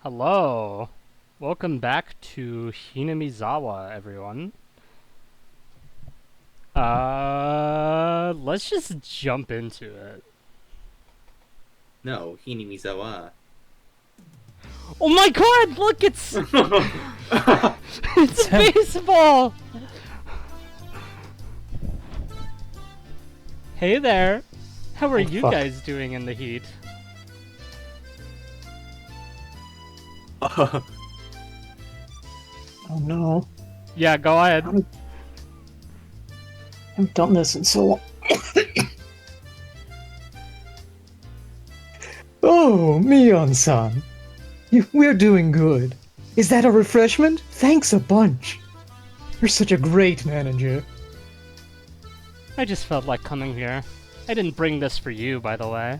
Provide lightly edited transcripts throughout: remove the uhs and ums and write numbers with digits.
Hello. Welcome back to Hinamizawa, everyone. Let's just jump into it. No, Hinamizawa. Oh my god, look, it's it's baseball. Hey there. How are you guys doing in the heat? Oh no. Yeah, go ahead. I haven't done this in so long. Oh, Mion-san. We're doing good. Is that a refreshment? Thanks a bunch. You're such a great manager. I just felt like coming here. I didn't bring this for you, by the way.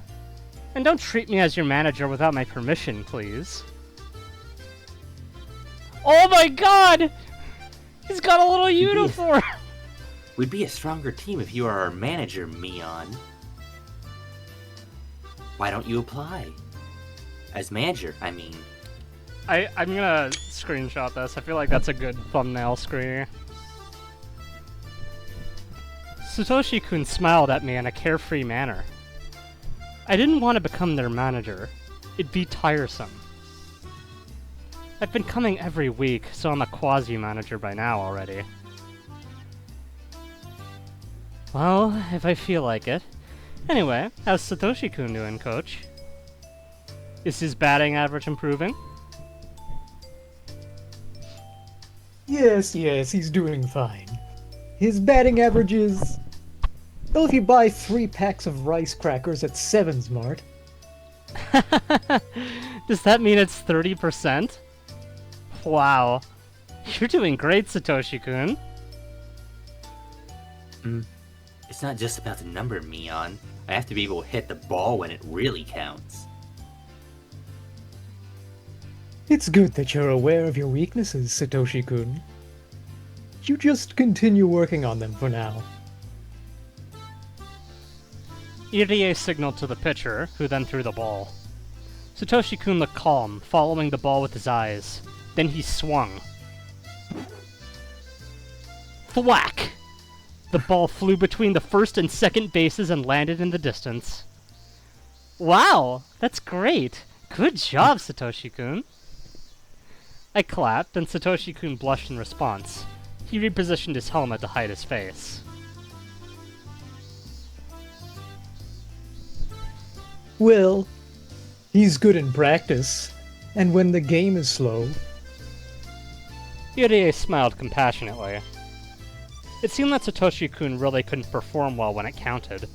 And don't treat me as your manager without my permission, please. Oh my god! He's got a little uniform! We'd be a stronger team if you were our manager, Mion. Why don't you apply? As manager, I mean. I'm gonna screenshot this. I feel like that's a good thumbnail screen. Satoshi-kun smiled at me in a carefree manner. I didn't want to become their manager. It'd be tiresome. I've been coming every week, so I'm a quasi-manager by now already. Well, if I feel like it. Anyway, how's Satoshi-kun doing, coach? Is his batting average improving? Yes, he's doing fine. His batting average is... Well, if you buy 3 packs of rice crackers at 7 Smart. Does that mean it's 30%? Wow. You're doing great, Satoshi-kun. It's not just about the number, Mion. I have to be able to hit the ball when it really counts. It's good that you're aware of your weaknesses, Satoshi-kun. You just continue working on them for now. Irie signaled to the pitcher, who then threw the ball. Satoshi-kun looked calm, following the ball with his eyes. Then he swung. Thwack! The ball flew between the first and second bases and landed in the distance. Wow! That's great! Good job, Satoshi-kun! I clapped, and Satoshi-kun blushed in response. He repositioned his helmet to hide his face. Well, he's good in practice, and when the game is slow. Irie smiled compassionately. It seemed that Satoshi-kun really couldn't perform well when it counted.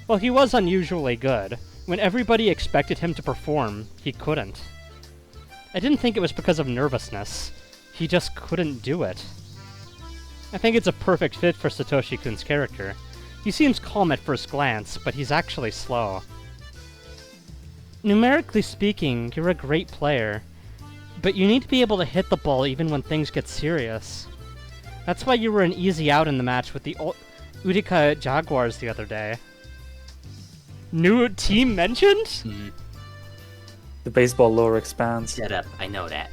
While he was unusually good, when everybody expected him to perform, he couldn't. I didn't think it was because of nervousness. He just couldn't do it. I think it's a perfect fit for Satoshi-kun's character. He seems calm at first glance, but he's actually slow. Numerically speaking, you're a great player, but you need to be able to hit the ball even when things get serious. That's why you were an easy out in the match with the Utica Jaguars the other day. New team mentioned? The baseball lore expands. Shut up, I know that.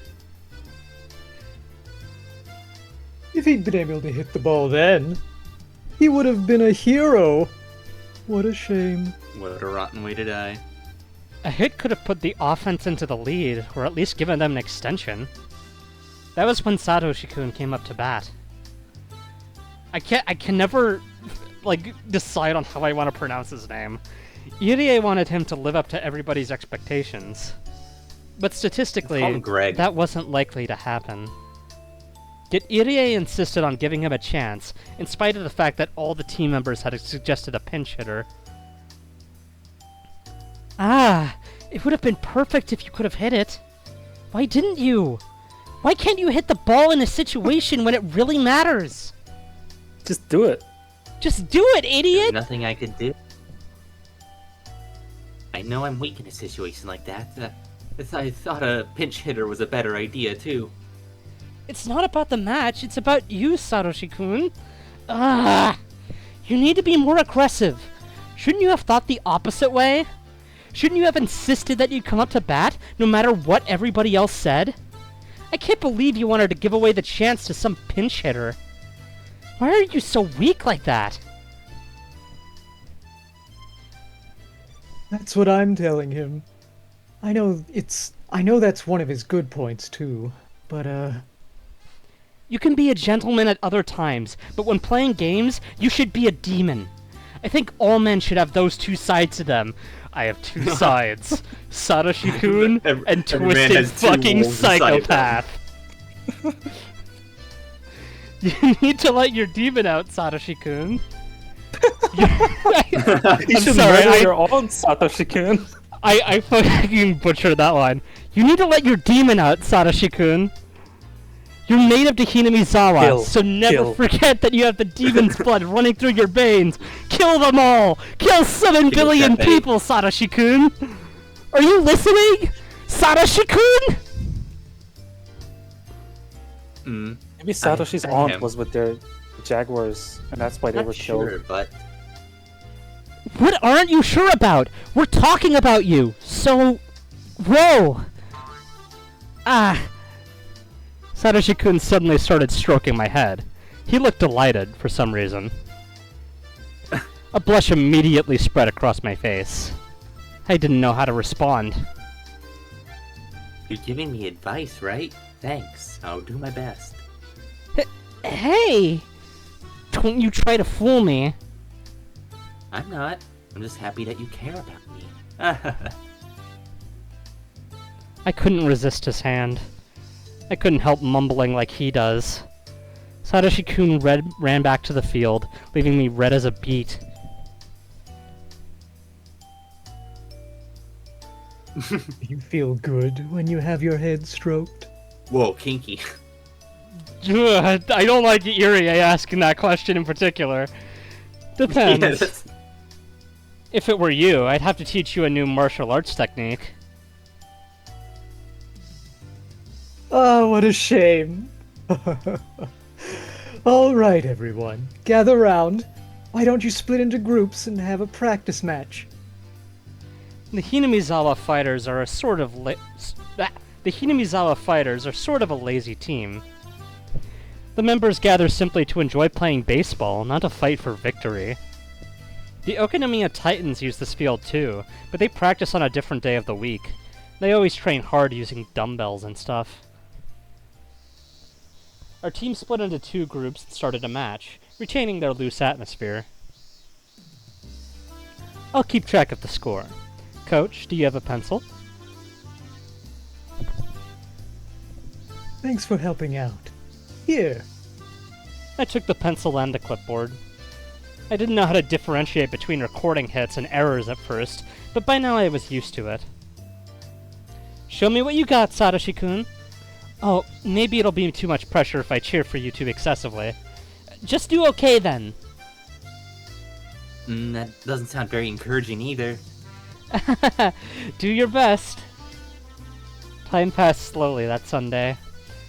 If he'd been able to hit the ball then, he would have been a hero. What a shame. What a rotten way to die. A hit could have put the offense into the lead, or at least given them an extension. That was when Satoshi-kun came up to bat. I can never, decide on how I want to pronounce his name. Irie wanted him to live up to everybody's expectations. But statistically, Call him Greg. that wasn't likely to happen. Yet Irie insisted on giving him a chance, in spite of the fact that all the team members had suggested a pinch hitter. Ah, it would have been perfect if you could have hit it. Why didn't you? Why can't you hit the ball in a situation when it really matters? Just do it. Just do it, There's idiot! nothing I could do. I know I'm weak in a situation like that. I thought a pinch hitter was a better idea, too. It's not about the match, it's about you, Satoshi-kun. Ah! You need to be more aggressive. Shouldn't you have thought the opposite way? Shouldn't you have insisted that you'd come up to bat, no matter what everybody else said? I can't believe you wanted to give away the chance to some pinch hitter. Why are you so weak like that? That's what I'm telling him. I know that's one of his good points too, but You can be a gentleman at other times, but when playing games, you should be a demon. I think all men should have those two sides to them. I have two sides. Satoshi-kun and every man Twisted has two fucking wolves inside them. Psychopath. You need to let your demon out, Satoshi-kun. You I'm should sorry, murder I- your own Satoshi-kun. I fucking butchered that line. You need to let your demon out, Satoshi-kun. You're native to Hinamizawa, Kill. so never Kill. forget that you have the demon's blood running through your veins. Kill them all! Kill 7 billion Pepe. people, Satoshi-kun! Are you listening? Satoshi-kun? Mm, Maybe Satoshi's I aunt am. was with their jaguars, and that's why they not were sure, killed. but What aren't you sure about? We're talking about you, so... Whoa! Ah... Satoshi-kun suddenly started stroking my head. He looked delighted, for some reason. A blush immediately spread across my face. I didn't know how to respond. you're giving me advice, right? Thanks. I'll do my best. Hey! Don't you try to fool me. I'm not. I'm just happy that you care about me. I couldn't resist his hand. I couldn't help mumbling like he does. Satoshi-kun ran back to the field, leaving me red as a beet. you feel good when you have your head stroked. Whoa, kinky. I don't like Irie asking that question in particular. Depends. Yeah, that's- If it were you, I'd have to teach you a new martial arts technique. Oh, what a shame. All right, everyone. Gather round. Why don't you split into groups and have a practice match? The Hinamizawa fighters are a sort of the Hinamizawa fighters are sort of a lazy team. The members gather simply to enjoy playing baseball, not to fight for victory. The Okinomiya Titans use this field too, but they practice on a different day of the week. They always train hard using dumbbells and stuff. Our team split into 2 groups and started a match, retaining their loose atmosphere. I'll keep track of the score. Coach, do you have a pencil? Thanks for helping out. Here. I took the pencil and the clipboard. I didn't know how to differentiate between recording hits and errors at first, but by now I was used to it. Show me what you got, Satoshi-kun. Oh, maybe it'll be too much pressure if I cheer for you too excessively. Just do okay then. that doesn't sound very encouraging either. Do your best. Time passed slowly that Sunday.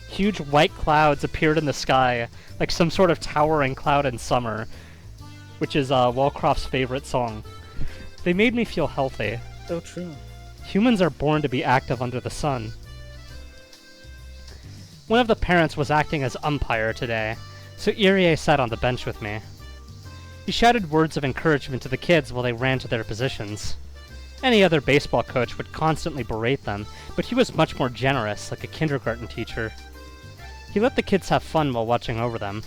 Huge white clouds appeared in the sky, like some sort of towering cloud in summer, which is Walcroft's favorite song. They made me feel healthy. So true. Humans are born to be active under the sun. One of the parents was acting as umpire today, so Irie sat on the bench with me. He shouted words of encouragement to the kids while they ran to their positions. Any other baseball coach would constantly berate them, but he was much more generous, like a kindergarten teacher. He let the kids have fun while watching over them.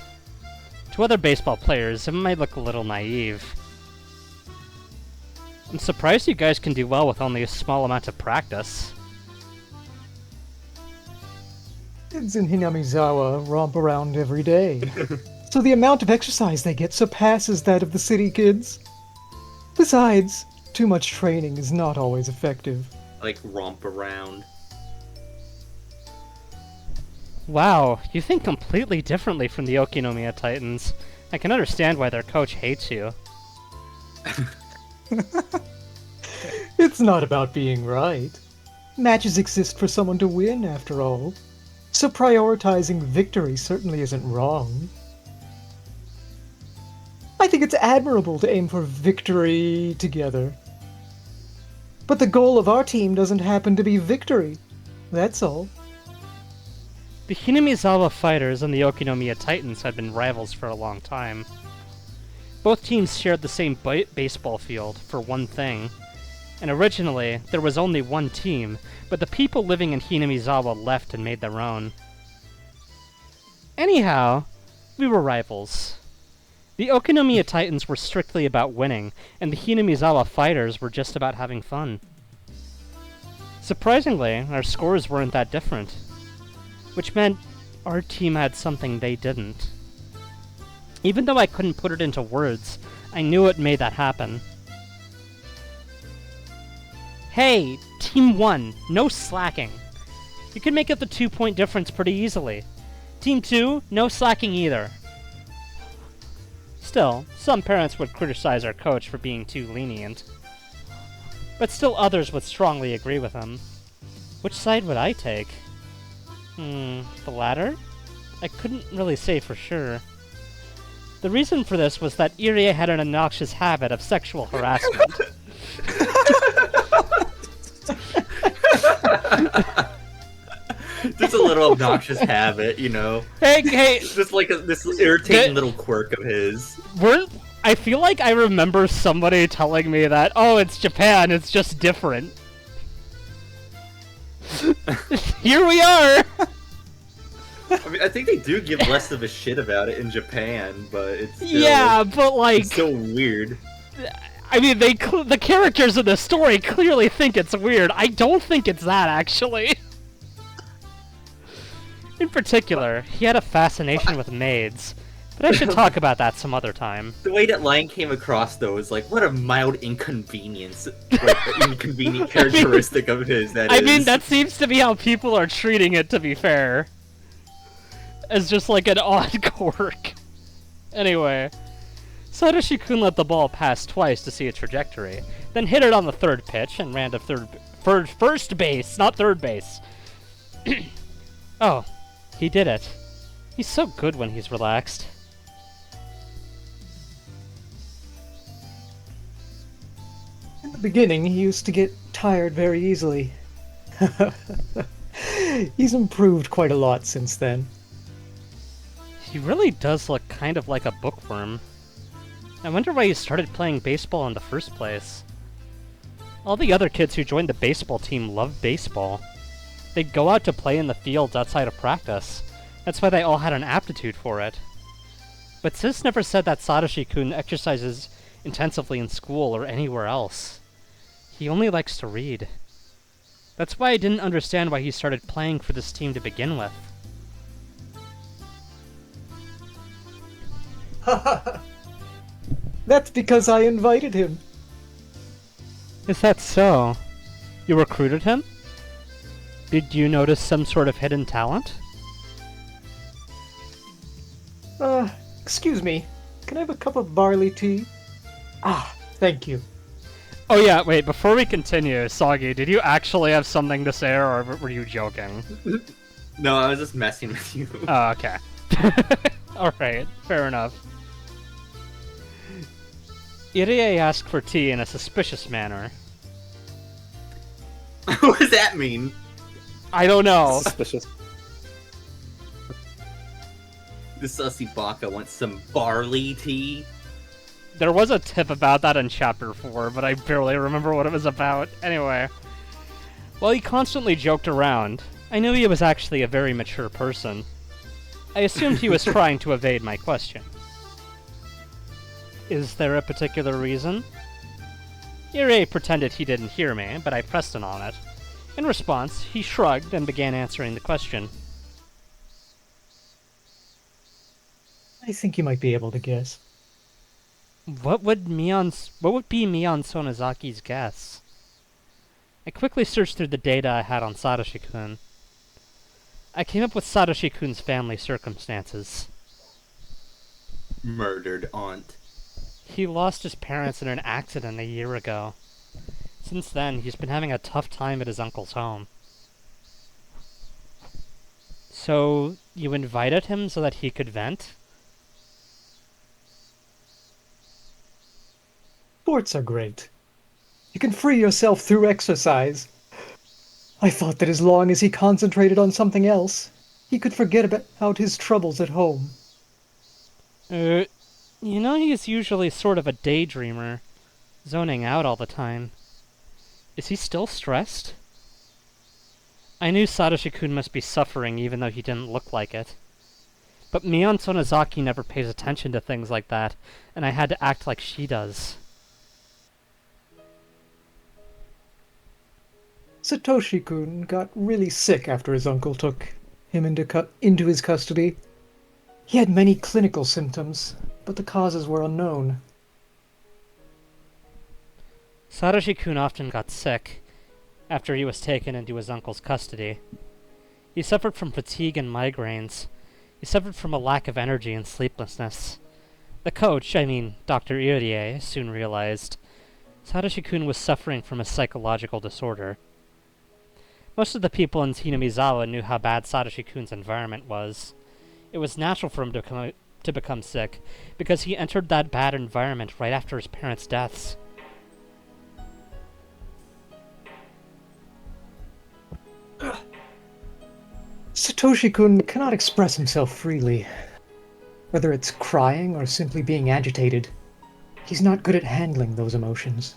To other baseball players, it might look a little naive. I'm surprised you guys can do well with only a small amount of practice. Kids in Hinamizawa romp around every day. So the amount of exercise they get surpasses that of the city kids. Besides, too much training is not always effective. Like romp around. Wow, you think completely differently from the Okinomiya Titans. I can understand why their coach hates you. It's not about being right. Matches exist for someone to win, after all. So prioritizing victory certainly isn't wrong. I think it's admirable to aim for victory together. But the goal of our team doesn't happen to be victory. That's all. The Hinamizawa fighters and the Okinomiya Titans had been rivals for a long time. Both teams shared the same baseball field, for one thing. And originally, there was only one team, but the people living in Hinamizawa left and made their own. Anyhow, we were rivals. The Okinomiya Titans were strictly about winning, and the Hinamizawa fighters were just about having fun. Surprisingly, our scores weren't that different, which meant our team had something they didn't. Even though I couldn't put it into words, I knew what made that happen. Hey, Team 1, no slacking. You can make up the 2-point difference pretty easily. Team 2, no slacking either. Still, some parents would criticize our coach for being too lenient. But still others would strongly agree with him. Which side would I take? The latter? I couldn't really say for sure. The reason for this was that Irie had an obnoxious habit of sexual harassment. Just a little obnoxious habit, you know. Hey! Just like this irritating little quirk of his. I feel like I remember somebody telling me that, oh, it's Japan, it's just different. Here we are! I mean, I think they do give less of a shit about it in Japan, but it's still, yeah, but like, it's so weird. I mean, the characters in the story clearly think it's weird. I don't think it's that, actually. In particular, he had a fascination with maids, but I should talk about that some other time. The way that line came across, though, is like, what a mild inconvenience, like, inconvenient characteristic of his that is. I mean, that seems to be how people are treating it, to be fair. As just like an odd quirk. Anyway, Satoshi-kun let the ball pass twice to see its trajectory, then hit it on the third pitch and ran to first base, not third base. Oh, he did it. He's so good when he's relaxed. In the beginning, he used to get tired very easily. He's improved quite a lot since then. He really does look kind of like a bookworm. I wonder why he started playing baseball in the first place. All the other kids who joined the baseball team loved baseball. They'd go out to play in the fields outside of practice. That's why they all had an aptitude for it. But Sis never said that Satoshi-kun exercises intensively in school or anywhere else. He only likes to read. That's why I didn't understand why he started playing for this team to begin with. That's because I invited him. Is that so? You recruited him? Did you notice some sort of hidden talent? Excuse me. Can I have a cup of barley tea? Ah, thank you. Oh yeah, wait, before we continue, Soggy, did you actually have something to say, or were you joking? No, I was just messing with you. Oh, okay. Alright, fair enough. Irie asked for tea in a suspicious manner. What does that mean? I don't know. Suspicious. The sussy baka wants some barley tea. There was a tip about that in Chapter 4, but I barely remember what it was about. Anyway. While he constantly joked around, I knew he was actually a very mature person. I assumed he was trying to evade my question. Is there a particular reason? Irie pretended he didn't hear me, but I pressed him on it. In response, he shrugged and began answering the question. I think you might be able to guess. What would be Mion Sonozaki's guess? I quickly searched through the data I had on Satoshi-kun. I came up with Satoshi-kun's family circumstances. Murdered aunt. He lost his parents in an accident a year ago. Since then, he's been having a tough time at his uncle's home. So, you invited him so that he could vent? Sports are great. You can free yourself through exercise. I thought that as long as he concentrated on something else, he could forget about his troubles at home. You know he's usually sort of a daydreamer, zoning out all the time. Is he still stressed? I knew Satoshi-kun must be suffering even though he didn't look like it. But Mion Sonozaki never pays attention to things like that, and I had to act like she does. Satoshi-kun got really sick after his uncle took him into his custody. He had many clinical symptoms, but the causes were unknown. Satoshi-kun often got sick after he was taken into his uncle's custody. He suffered from fatigue and migraines. He suffered from a lack of energy and sleeplessness. The coach, Dr. Irie, soon realized Satoshi-kun was suffering from a psychological disorder. Most of the people in Hinamizawa knew how bad Satoshi-kun's environment was. It was natural for him to become sick, because he entered that bad environment right after his parents' deaths. Satoshi-kun cannot express himself freely. Whether it's crying or simply being agitated, he's not good at handling those emotions.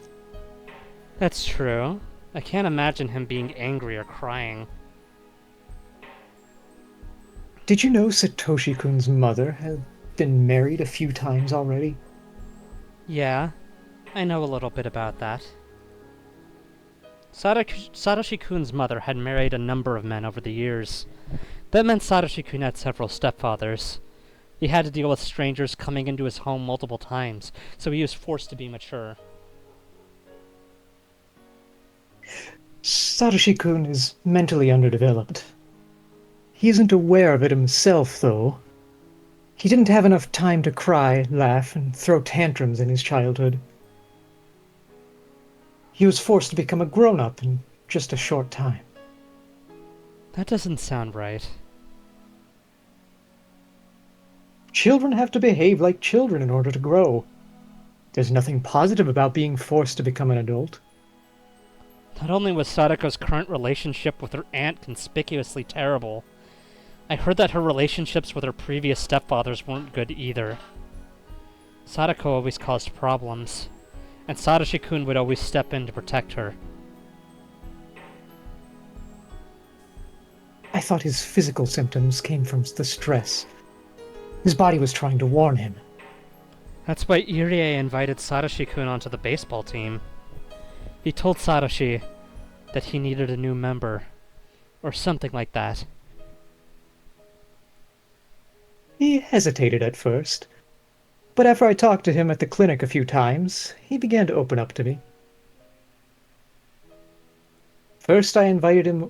That's true. I can't imagine him being angry or crying. Did you know Satoshi-kun's mother had been married a few times already? Yeah, I know a little bit about that. Satoshi-kun's mother had married a number of men over the years. That meant Satoshi-kun had several stepfathers. He had to deal with strangers coming into his home multiple times, so he was forced to be mature. Satoshi-kun is mentally underdeveloped. He isn't aware of it himself, though. He didn't have enough time to cry, laugh, and throw tantrums in his childhood. He was forced to become a grown-up in just a short time. That doesn't sound right. Children have to behave like children in order to grow. There's nothing positive about being forced to become an adult. Not only was Sadako's current relationship with her aunt conspicuously terrible, I heard that her relationships with her previous stepfathers weren't good either. Sadako always caused problems, and Satoshi-kun would always step in to protect her. I thought his physical symptoms came from the stress. His body was trying to warn him. That's why Irie invited Satoshi-kun onto the baseball team. He told Satoshi that he needed a new member, or something like that. He hesitated at first, but after I talked to him at the clinic a few times, he began to open up to me. First, I invited him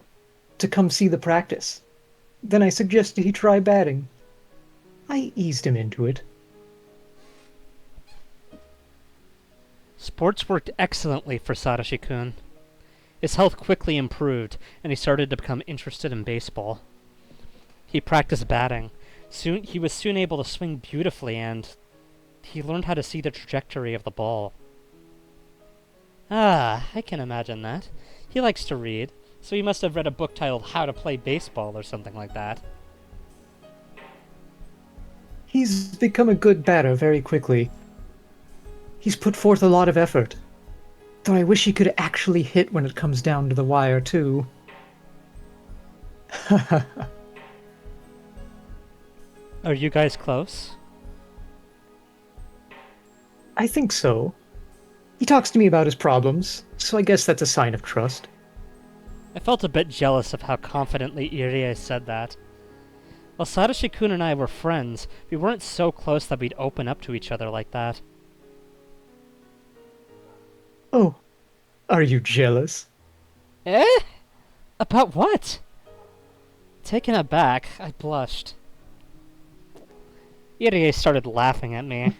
to come see the practice. Then I suggested he try batting. I eased him into it. Sports worked excellently for Satoshi-kun. His health quickly improved, and he started to become interested in baseball. He practiced batting. He was soon able to swing beautifully, and he learned how to see the trajectory of the ball. Ah, I can imagine that. He likes to read, so he must have read a book titled How to Play Baseball or something like that. He's become a good batter very quickly. He's put forth a lot of effort. Though I wish he could actually hit when it comes down to the wire, too. Are you guys close? I think so. He talks to me about his problems, so I guess that's a sign of trust. I felt a bit jealous of how confidently Irie said that. While Satoshi-kun and I were friends, we weren't so close that we'd open up to each other like that. Oh, are you jealous? Eh? About what? Taken aback, I blushed. Irie started laughing at me.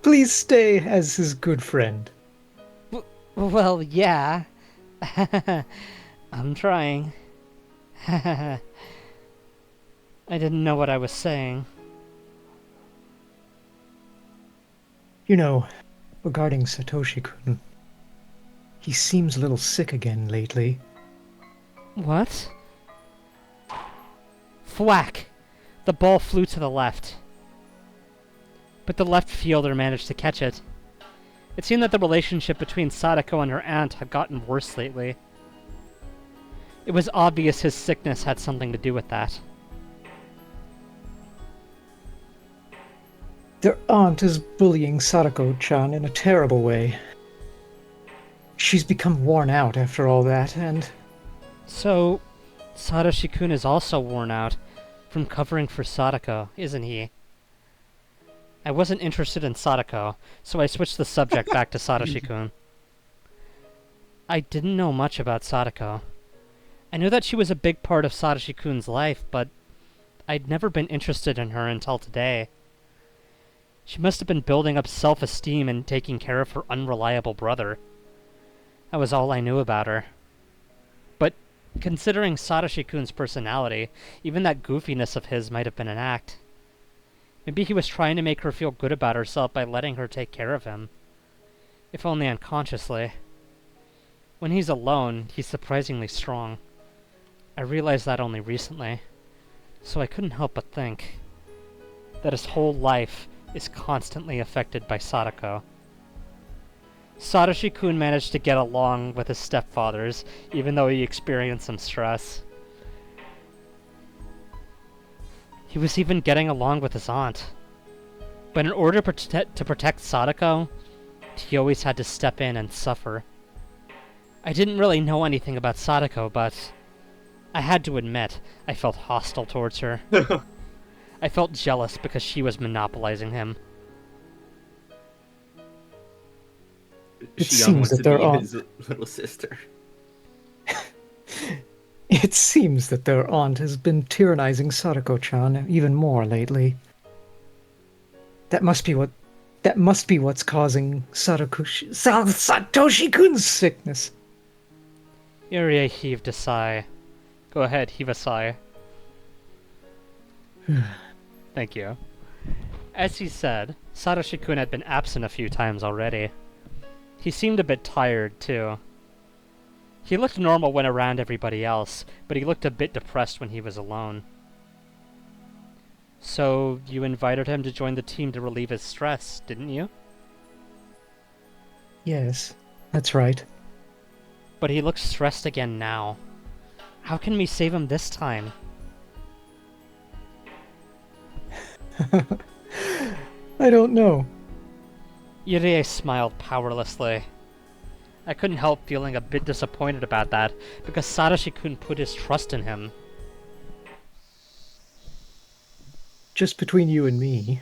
Please stay as his good friend. Well, yeah. I'm trying. I didn't know what I was saying. You know, regarding Satoshi-kun. He seems a little sick again lately. What? Thwack! The ball flew to the left. But the left fielder managed to catch it. It seemed that the relationship between Sadako and her aunt had gotten worse lately. It was obvious his sickness had something to do with that. Their aunt is bullying Sadako-chan in a terrible way. She's become worn out after all that, and... So, Satoshi-kun is also worn out from covering for Sadako, isn't he? I wasn't interested in Sadako, so I switched the subject back to Satoshi-kun. I didn't know much about Sadako. I knew that she was a big part of Satoshi-kun's life, but I'd never been interested in her until today. She must have been building up self-esteem and taking care of her unreliable brother. That was all I knew about her. But considering Satoshi-kun's personality, even that goofiness of his might have been an act. Maybe he was trying to make her feel good about herself by letting her take care of him. If only unconsciously. When he's alone, he's surprisingly strong. I realized that only recently, so I couldn't help but think that his whole life is constantly affected by Sadako. Satoshi-kun managed to get along with his stepfathers, even though he experienced some stress. He was even getting along with his aunt. But in order to protect Sadako, he always had to step in and suffer. I didn't really know anything about Sadako, but I had to admit I felt hostile towards her. I felt jealous because she was monopolizing him. It Shion seems wants that to their be aunt... his little sister. It seems that their aunt has been tyrannizing Sadako-chan even more lately. That must be what's causing Satoshi-kun's sickness. Irie heaved a sigh. Go ahead, heave a sigh. Thank you. As he said, Satoshi-kun had been absent a few times already. He seemed a bit tired, too. He looked normal when around everybody else, but he looked a bit depressed when he was alone. So, you invited him to join the team to relieve his stress, didn't you? Yes, that's right. But he looks stressed again now. How can we save him this time? I don't know. Irie smiled powerlessly. I couldn't help feeling a bit disappointed about that, because Satoshi-kun put his trust in him. Just between you and me,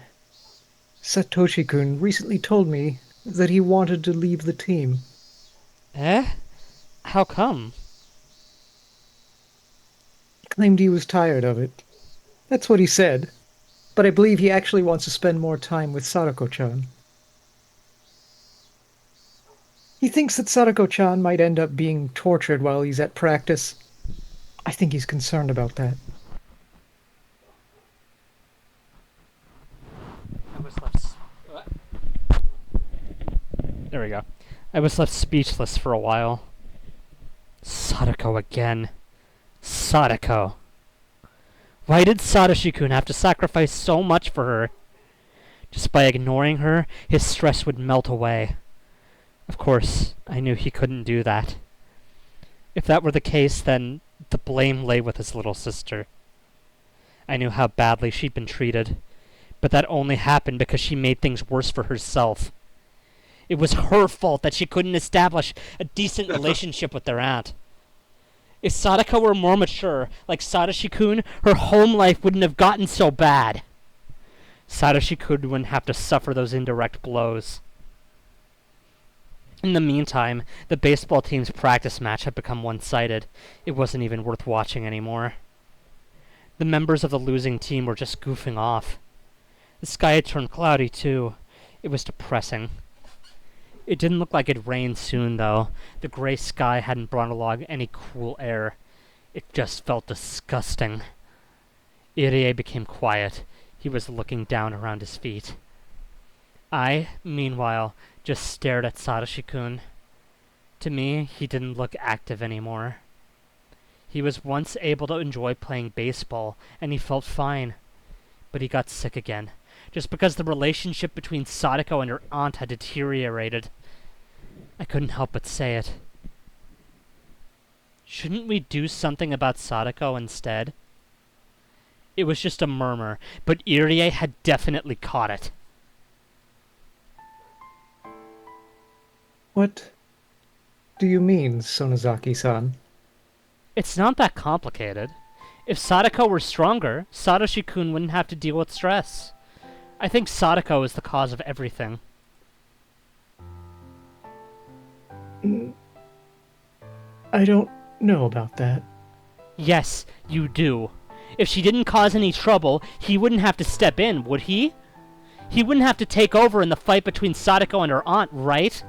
Satoshi-kun recently told me that he wanted to leave the team. Eh? How come? He claimed he was tired of it. That's what he said. But I believe he actually wants to spend more time with Sadako-chan. He thinks that Sadako-chan might end up being tortured while he's at practice. I think he's concerned about that. There we go. I was left speechless for a while. Sadako again. Sadako. Why did Satoshi-kun have to sacrifice so much for her? Just by ignoring her, his stress would melt away. Of course, I knew he couldn't do that. If that were the case, then the blame lay with his little sister. I knew how badly she'd been treated, but that only happened because she made things worse for herself. It was her fault that she couldn't establish a decent relationship with their aunt. If Sadako were more mature, like Satoshi-kun, her home life wouldn't have gotten so bad. Satoshi-kun wouldn't have to suffer those indirect blows. In the meantime, the baseball team's practice match had become one-sided. It wasn't even worth watching anymore. The members of the losing team were just goofing off. The sky had turned cloudy, too. It was depressing. It didn't look like it'd rain soon, though. The gray sky hadn't brought along any cool air. It just felt disgusting. Irie became quiet. He was looking down around his feet. I, meanwhile, just stared at Satoshi-kun. To me, he didn't look active anymore. He was once able to enjoy playing baseball, and he felt fine. But he got sick again, just because the relationship between Sadako and her aunt had deteriorated. I couldn't help but say it. Shouldn't we do something about Sadako instead? It was just a murmur, but Irie had definitely caught it. What do you mean, Sonozaki-san? It's not that complicated. If Sadako were stronger, Satoshi-kun wouldn't have to deal with stress. I think Sadako is the cause of everything. I don't know about that. Yes, you do. If she didn't cause any trouble, he wouldn't have to step in, would he? He wouldn't have to take over in the fight between Sadako and her aunt, right?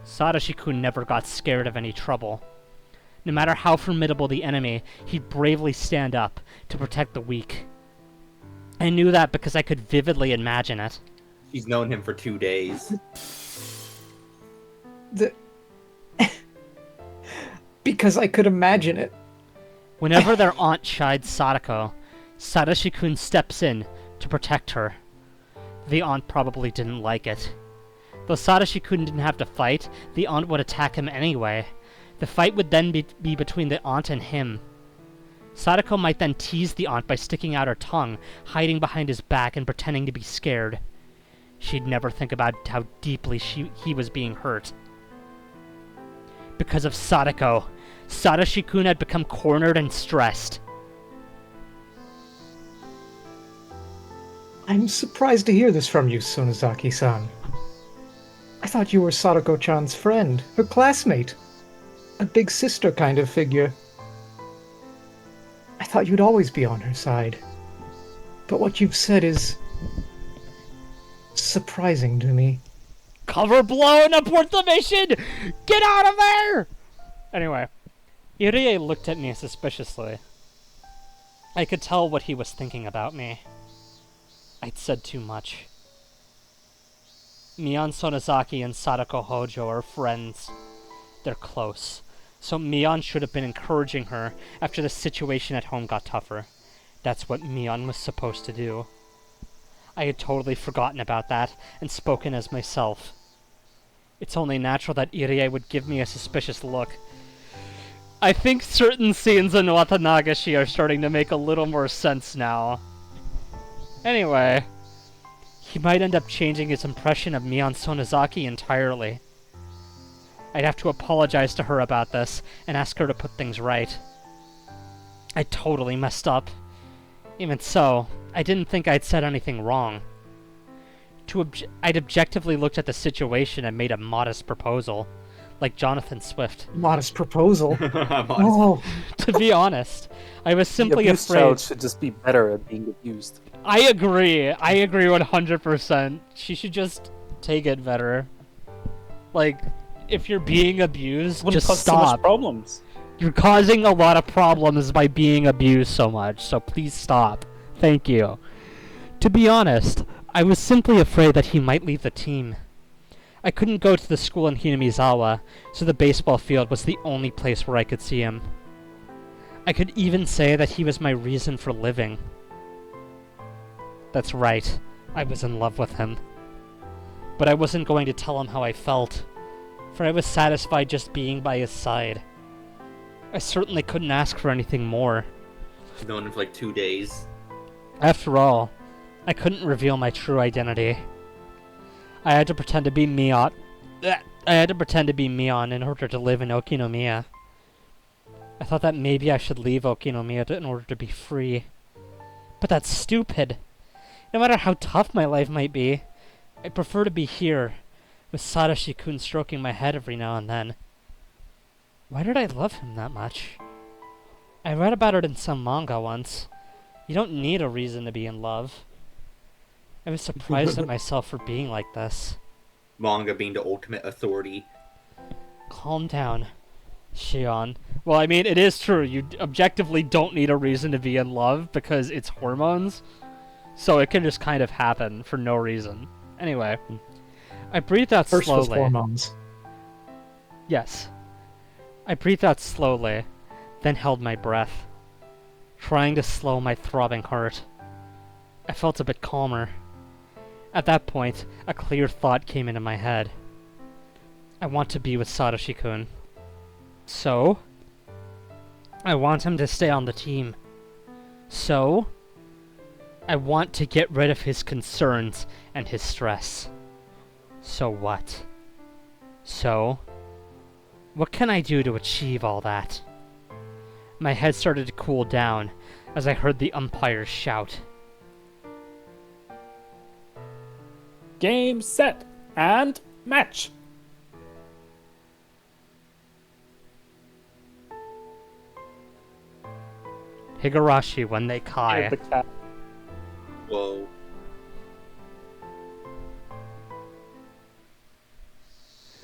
Satoshi-kun never got scared of any trouble. No matter how formidable the enemy, he'd bravely stand up to protect the weak. I knew that because I could vividly imagine it. She's known him for 2 days. Because I could imagine it. Whenever their aunt shied Sadako, Satoshi-kun steps in to protect her. The aunt probably didn't like it. Though Satoshi-kun didn't have to fight, the aunt would attack him anyway. The fight would then be between the aunt and him. Sadako might then tease the aunt by sticking out her tongue, hiding behind his back and pretending to be scared. She'd never think about how deeply he was being hurt. Because of Sadako, Satoshi-kun had become cornered and stressed. I'm surprised to hear this from you, Sonozaki-san. I thought you were Sadako-chan's friend, her classmate. A big sister kind of figure. I thought you'd always be on her side. But what you've said is surprising to me. Cover blown! Abort the mission! Get out of there! Anyway, Irie looked at me suspiciously. I could tell what he was thinking about me. I'd said too much. Mion Sonozaki and Sadako Hojo are friends. They're close. So Mion should have been encouraging her after the situation at home got tougher. That's what Mion was supposed to do. I had totally forgotten about that and spoken as myself. It's only natural that Irie would give me a suspicious look. I think certain scenes in Watanagashi are starting to make a little more sense now. Anyway, he might end up changing his impression of Mion Sonozaki entirely. I'd have to apologize to her about this and ask her to put things right. I totally messed up. Even so, I didn't think I'd said anything wrong. I'd objectively looked at the situation and made a modest proposal, like Jonathan Swift. Modest proposal? Oh. To be honest, I was simply the abused afraid... child should just be better at being abused. I agree 100%. She should just take it better. Like, if you're being abused, Wouldn't just cause so much stop. problems. You're causing a lot of problems by being abused so much, so please stop. Thank you. To be honest, I was simply afraid that he might leave the team. I couldn't go to the school in Hinamizawa, so the baseball field was the only place where I could see him. I could even say that he was my reason for living. That's right, I was in love with him. But I wasn't going to tell him how I felt, for I was satisfied just being by his side. I certainly couldn't ask for anything more. She's known him for like 2 days. After all, I couldn't reveal my true identity. I had to pretend to be Mion. I had to pretend to be Mion in order to live in Okinomiya. I thought that maybe I should leave Okinomiya in order to be free. But that's stupid. No matter how tough my life might be, I prefer to be here, with Satoshi-kun stroking my head every now and then. Why did I love him that much? I read about it in some manga once. You don't need a reason to be in love. I was surprised at myself for being like this. Manga being the ultimate authority. Calm down, Shion. Well, I mean, it is true. You objectively don't need a reason to be in love because it's hormones. So it can just kind of happen for no reason. Anyway, I breathed out First was slowly. hormones. Yes. I breathed out slowly, then held my breath, trying to slow my throbbing heart. I felt a bit calmer. At that point, a clear thought came into my head. I want to be with Satoshi-kun. So? I want him to stay on the team. So? I want to get rid of his concerns and his stress. So what? So? What can I do to achieve all that? My head started to cool down as I heard the umpire shout. Game, set, and match! Higurashi when they kai. The cat. Whoa.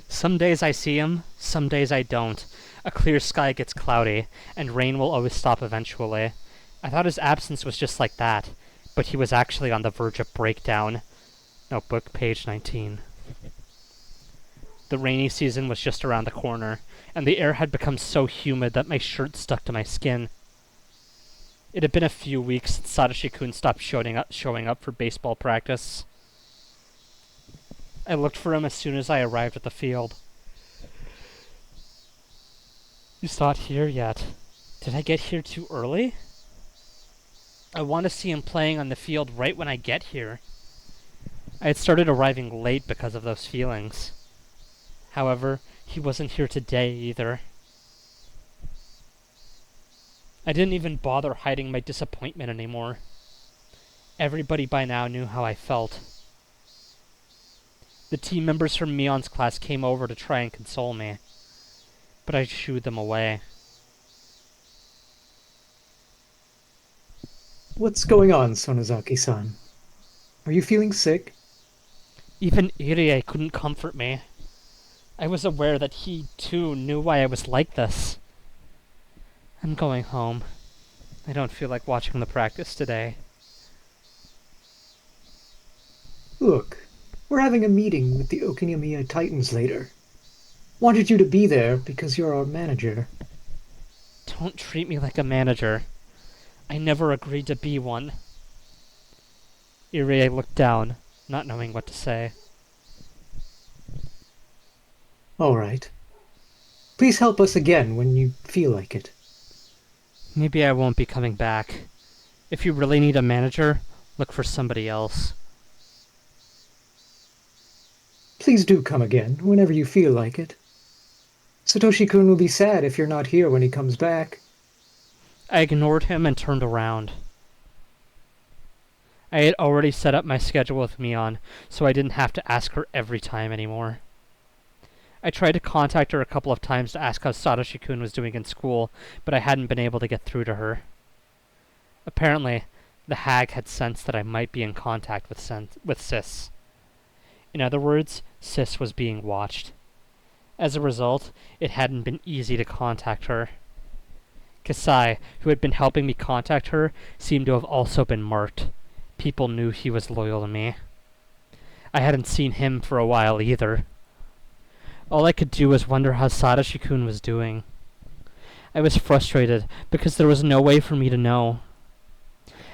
Some days I see him, some days I don't. A clear sky gets cloudy, and rain will always stop eventually. I thought his absence was just like that, but he was actually on the verge of breakdown. Notebook, page 19. The rainy season was just around the corner, and the air had become so humid that my shirt stuck to my skin. It had been a few weeks since Satoshi-kun stopped showing up for baseball practice. I looked for him as soon as I arrived at the field. He's not here yet. Did I get here too early? I want to see him playing on the field right when I get here. I had started arriving late because of those feelings. However, he wasn't here today either. I didn't even bother hiding my disappointment anymore. Everybody by now knew how I felt. The team members from Mion's class came over to try and console me, but I shooed them away. What's going on, Sonozaki-san? Are you feeling sick? Even Irie couldn't comfort me. I was aware that he, too, knew why I was like this. I'm going home. I don't feel like watching the practice today. Look, we're having a meeting with the Okiniamiya Titans later. Wanted you to be there because you're our manager. Don't treat me like a manager. I never agreed to be one. Irie looked down, not knowing what to say. All right. Please help us again when you feel like it. Maybe I won't be coming back. If you really need a manager, look for somebody else. Please do come again whenever you feel like it. Satoshi-kun will be sad if you're not here when he comes back. I ignored him and turned around. I had already set up my schedule with Mion, so I didn't have to ask her every time anymore. I tried to contact her a couple of times to ask how Satoshi-kun was doing in school, but I hadn't been able to get through to her. Apparently, the hag had sensed that I might be in contact with Sis. In other words, Sis was being watched. As a result, it hadn't been easy to contact her. Kasai, who had been helping me contact her, seemed to have also been marked. People knew he was loyal to me. I hadn't seen him for a while either. All I could do was wonder how Satoshi-kun was doing. I was frustrated because there was no way for me to know.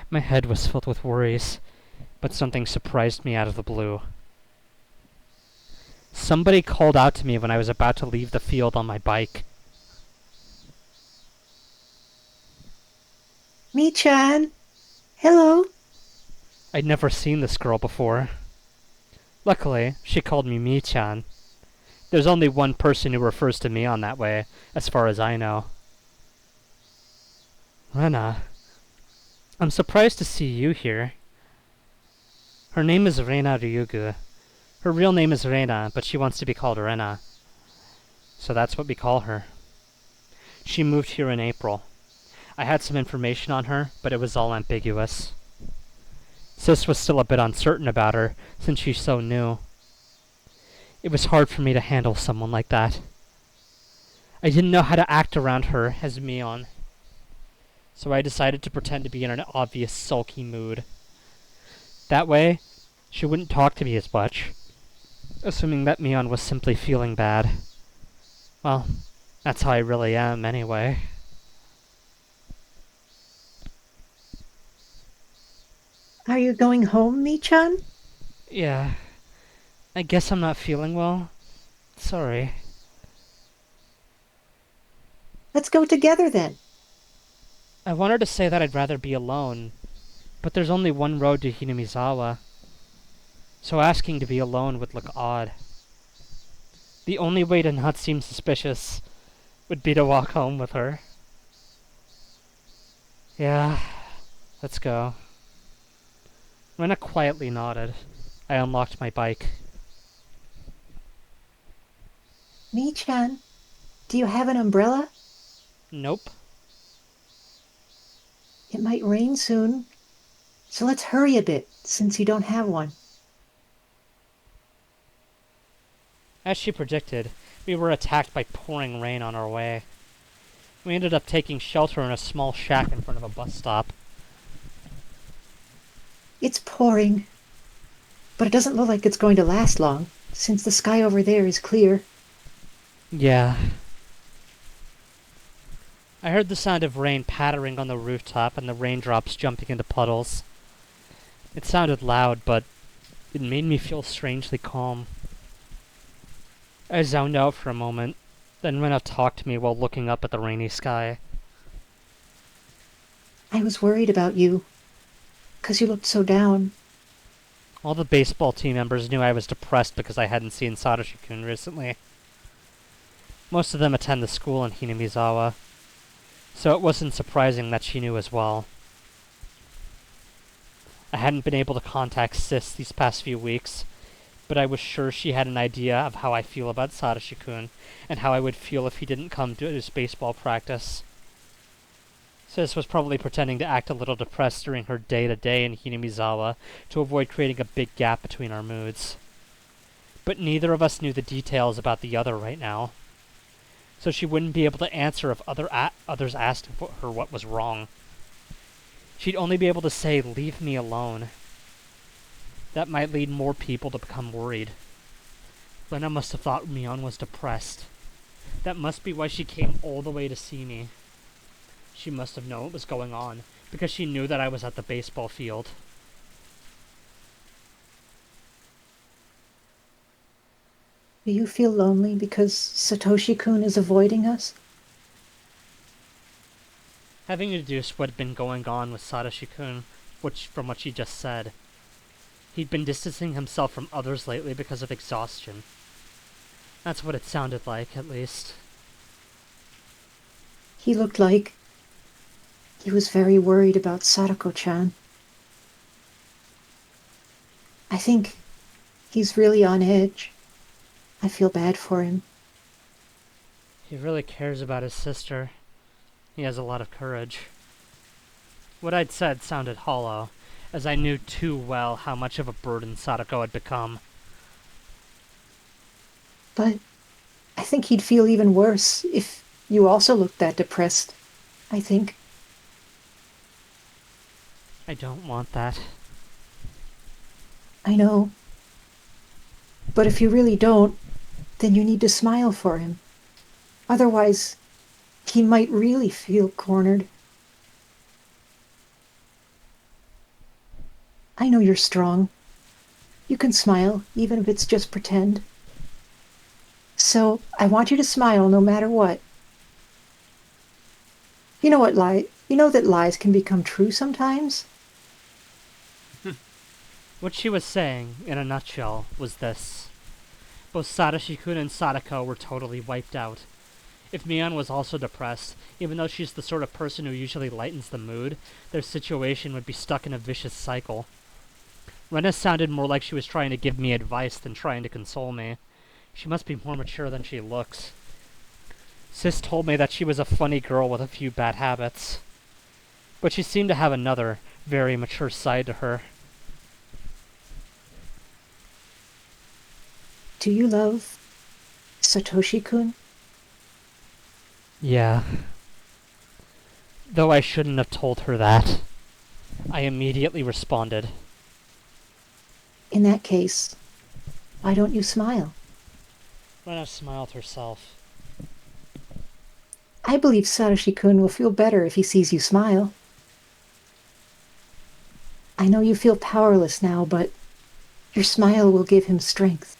My head was filled with worries, but something surprised me out of the blue. Somebody called out to me when I was about to leave the field on my bike. Mi-chan! Hello! I'd never seen this girl before. Luckily, she called me Mi-chan. There's only one person who refers to me on that way, as far as I know. Rena, I'm surprised to see you here. Her name is Rena Ryugu. Her real name is Rena, but she wants to be called Rena. So that's what we call her. She moved here in April. I had some information on her, but it was all ambiguous. Sis was still a bit uncertain about her, since she's so new. It was hard for me to handle someone like that. I didn't know how to act around her as Mion, so I decided to pretend to be in an obvious sulky mood. That way, she wouldn't talk to me as much. Assuming that Mion was simply feeling bad. Well, that's how I really am, anyway. Are you going home, Mi-chan? Yeah. I guess I'm not feeling well. Sorry. Let's go together then. I wanted to say that I'd rather be alone, but there's only one road to Hinamizawa, so asking to be alone would look odd. The only way to not seem suspicious would be to walk home with her. Yeah, let's go. Rena quietly nodded. I unlocked my bike. Mi-chan, do you have an umbrella? Nope. It might rain soon, so let's hurry a bit since you don't have one. As she predicted, we were attacked by pouring rain on our way. We ended up taking shelter in a small shack in front of a bus stop. It's pouring, but it doesn't look like it's going to last long, since the sky over there is clear. Yeah. I heard the sound of rain pattering on the rooftop and the raindrops jumping into puddles. It sounded loud, but it made me feel strangely calm. I zoned out for a moment, then Rena talked to me while looking up at the rainy sky. I was worried about you, 'cause you looked so down. All the baseball team members knew I was depressed because I hadn't seen Satoshi-kun recently. Most of them attend the school in Hinamizawa, so it wasn't surprising that she knew as well. I hadn't been able to contact Sis these past few weeks, but I was sure she had an idea of how I feel about Satoshi-kun, and how I would feel if he didn't come to his baseball practice. Sis was probably pretending to act a little depressed during her day-to-day in Hinamizawa to avoid creating a big gap between our moods. But neither of us knew the details about the other right now, so she wouldn't be able to answer if others asked her what was wrong. She'd only be able to say, "Leave me alone." That might lead more people to become worried. Lena must have thought Mion was depressed. That must be why she came all the way to see me. She must have known what was going on, because she knew that I was at the baseball field. Do you feel lonely because Satoshi-kun is avoiding us? Having deduced what had been going on with Satoshi-kun, from what she just said, he'd been distancing himself from others lately because of exhaustion. That's what it sounded like, at least. He looked like he was very worried about Sadako-chan. I think he's really on edge. I feel bad for him. He really cares about his sister. He has a lot of courage. What I'd said sounded hollow, as I knew too well how much of a burden Sadako had become. But I think he'd feel even worse if you also looked that depressed, I think. I don't want that. I know. But if you really don't, then you need to smile for him. Otherwise, he might really feel cornered. I know you're strong. You can smile, even if it's just pretend. So, I want you to smile no matter what. You know that lies can become true sometimes? What she was saying, in a nutshell, was this. Both Satoshi-kun and Sadako were totally wiped out. If Mion was also depressed, even though she's the sort of person who usually lightens the mood, their situation would be stuck in a vicious cycle. Rena sounded more like she was trying to give me advice than trying to console me. She must be more mature than she looks. Sis told me that she was a funny girl with a few bad habits. But she seemed to have another, very mature side to her. Do you love Satoshi-kun? Yeah. Though I shouldn't have told her that. I immediately responded. In that case, Why don't you smile? Rena smiled herself. I believe Satoshi-kun will feel better if he sees you smile. I know you feel powerless now, but your smile will give him strength.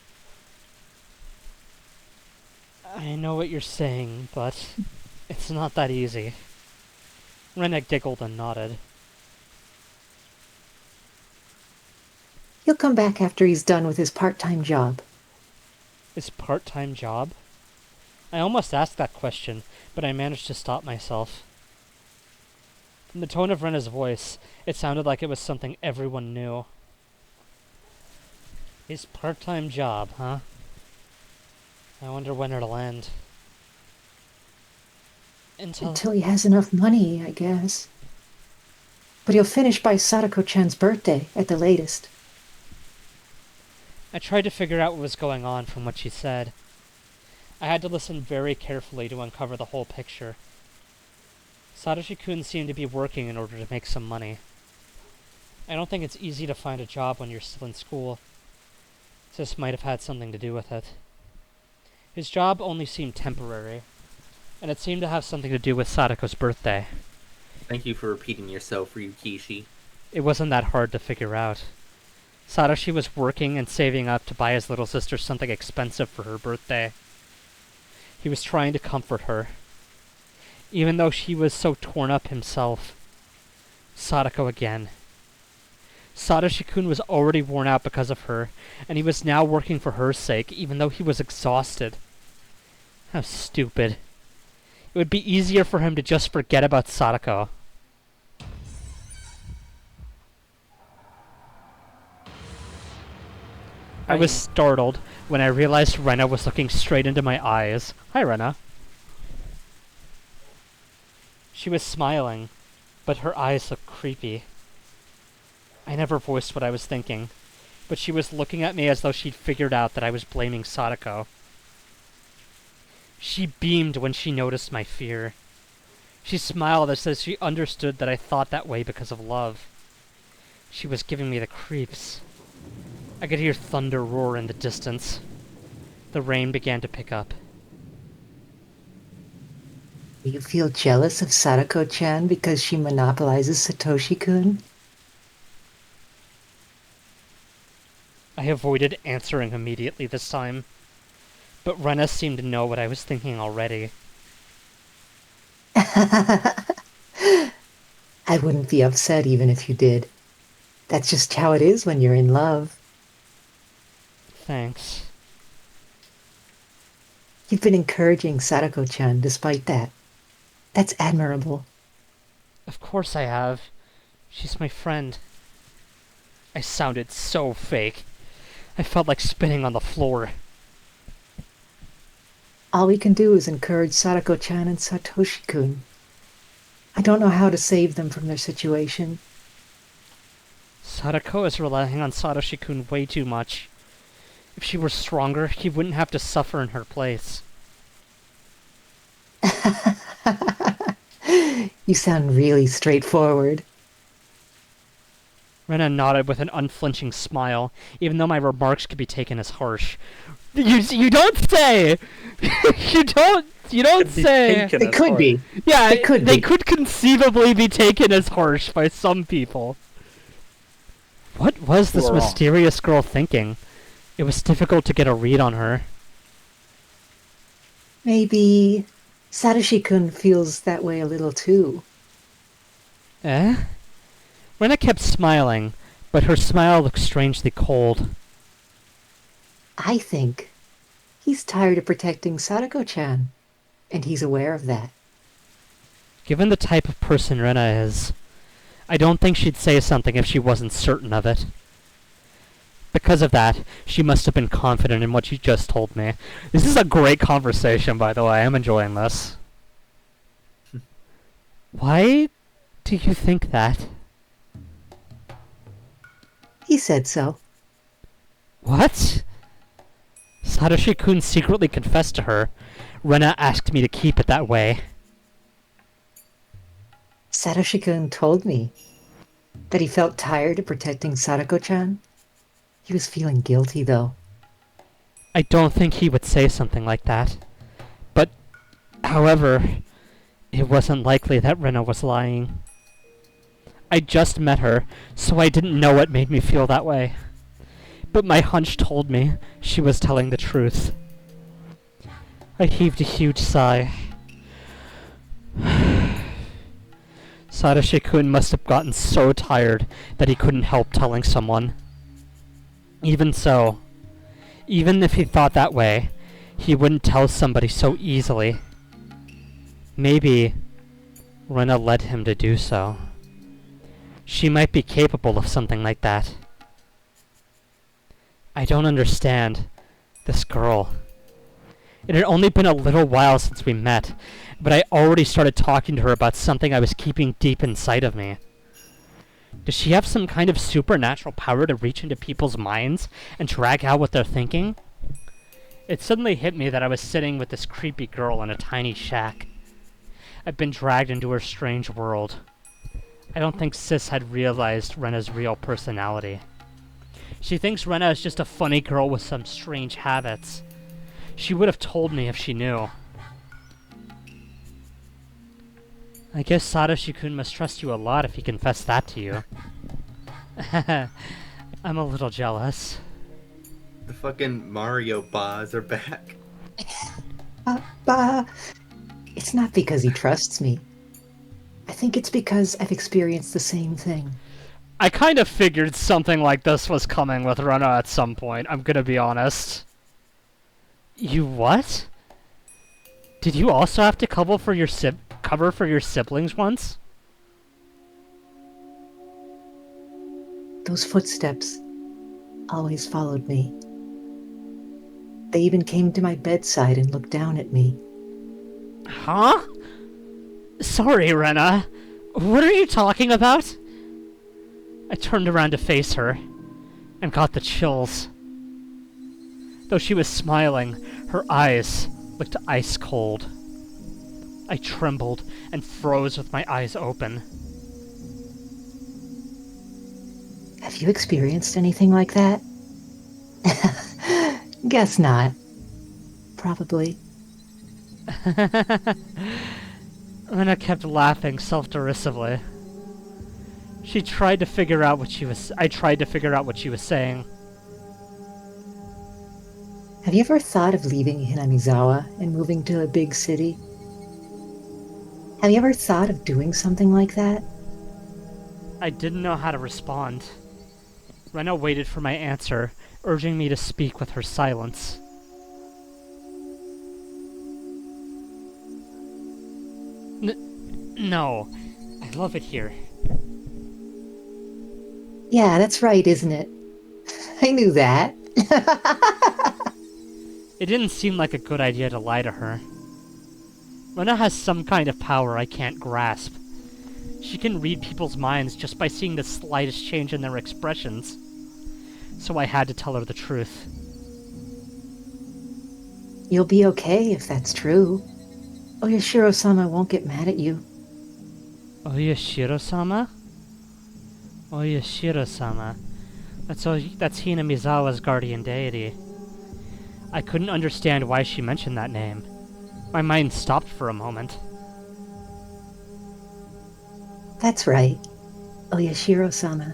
I know what you're saying, but it's not that easy. Rena giggled and nodded. He'll come back after he's done with his part-time job. His part-time job? I almost asked that question, but I managed to stop myself. From the tone of Rena's voice, it sounded like it was something everyone knew. His part-time job, huh? I wonder when it'll end. Until he has enough money, I guess. But he'll finish by Sadako-chan's birthday, at the latest. I tried to figure out what was going on from what she said. I had to listen very carefully to uncover the whole picture. Satoshi-kun seemed to be working in order to make some money. I don't think it's easy to find a job when you're still in school. This might have had something to do with it. His job only seemed temporary, and it seemed to have something to do with Sadako's birthday. Thank you for repeating yourself, Ryukishi. It wasn't that hard to figure out. Satoshi was working and saving up to buy his little sister something expensive for her birthday. He was trying to comfort her. Even though she was so torn up himself. Sadako again. Satoshi-kun was already worn out because of her, and he was now working for her sake, even though he was exhausted. How stupid. It would be easier for him to just forget about Sadako. I was startled when I realized Rena was looking straight into my eyes. Hi, Rena. She was smiling, but her eyes looked creepy. I never voiced what I was thinking, but she was looking at me as though she'd figured out that I was blaming Sadako. She beamed when she noticed my fear. She smiled as if she understood that I thought that way because of love. She was giving me the creeps. I could hear thunder roar in the distance. The rain began to pick up. Do you feel jealous of Sadako-chan because she monopolizes Satoshi-kun? I avoided answering immediately this time, but Rena seemed to know what I was thinking already. I wouldn't be upset even if you did. That's just how it is when you're in love. Thanks. You've been encouraging Sadako-chan despite that. That's admirable. Of course I have. She's my friend. I sounded so fake. I felt like spinning on the floor. All we can do is encourage Sadako-chan and Satoshi-kun. I don't know how to save them from their situation. Sadako is relying on Satoshi-kun way too much. If she were stronger, he wouldn't have to suffer in her place. You sound really straightforward. Rena nodded with an unflinching smile, even though my remarks could be taken as harsh. You don't say! you don't say! It could be. Yeah, they could conceivably be taken as harsh by some people. What was this mysterious girl thinking? It was difficult to get a read on her. Maybe Satoshi-kun feels that way a little too. Eh? Rena kept smiling, but her smile looked strangely cold. I think he's tired of protecting Sadako-chan, and he's aware of that. Given the type of person Rena is, I don't think she'd say something if she wasn't certain of it. Because of that, she must have been confident in what she just told me. This is a great conversation, by the way. I'm enjoying this. Why do you think that? He said so. What? Satoshi-kun secretly confessed to her. Rena asked me to keep it that way. Satoshi-kun told me that he felt tired of protecting Sadako-chan. He was feeling guilty, though. I don't think he would say something like that. But, however, it wasn't likely that Rena was lying. I just met her, so I didn't know what made me feel that way. But my hunch told me she was telling the truth. I heaved a huge sigh. Satoshi-kun must have gotten so tired that he couldn't help telling someone. Even so, even if he thought that way, he wouldn't tell somebody so easily. Maybe Rena led him to do so. She might be capable of something like that. I don't understand this girl. It had only been a little while since we met, but I already started talking to her about something I was keeping deep inside of me. Does she have some kind of supernatural power to reach into people's minds and drag out what they're thinking? It suddenly hit me that I was sitting with this creepy girl in a tiny shack. I've been dragged into her strange world. I don't think Sis had realized Rena's real personality. She thinks Rena is just a funny girl with some strange habits. She would have told me if she knew. I guess Satoshi-kun must trust you a lot if he confessed that to you. I'm a little jealous. The fucking Mario bars are back. It's not because he trusts me. I think it's because I've experienced the same thing. I kind of figured something like this was coming with Rena at some point, I'm gonna be honest. You what? Did you also have to cover for your siblings once? Those footsteps always followed me. They even came to my bedside and looked down at me. Huh? Sorry, Rena. What are you talking about? I turned around to face her and got the chills. Though she was smiling, her eyes looked ice cold. I trembled and froze with my eyes open. Have you experienced anything like that? Guess not. Probably. Rena kept laughing self-derisively. I tried to figure out what she was saying. Have you ever thought of leaving Hinamizawa and moving to a big city? Have you ever thought of doing something like that? I didn't know how to respond. Rena waited for my answer, urging me to speak with her silence. No. I love it here. Yeah, that's right, isn't it? I knew that. It didn't seem like a good idea to lie to her. Rena has some kind of power I can't grasp. She can read people's minds just by seeing the slightest change in their expressions. So I had to tell her the truth. You'll be okay if that's true. Oyashiro-sama won't get mad at you. Oyashiro-sama? Oyashiro-sama. That's Hinamizawa's guardian deity. I couldn't understand why she mentioned that name. My mind stopped for a moment. That's right. Oyashiro-sama.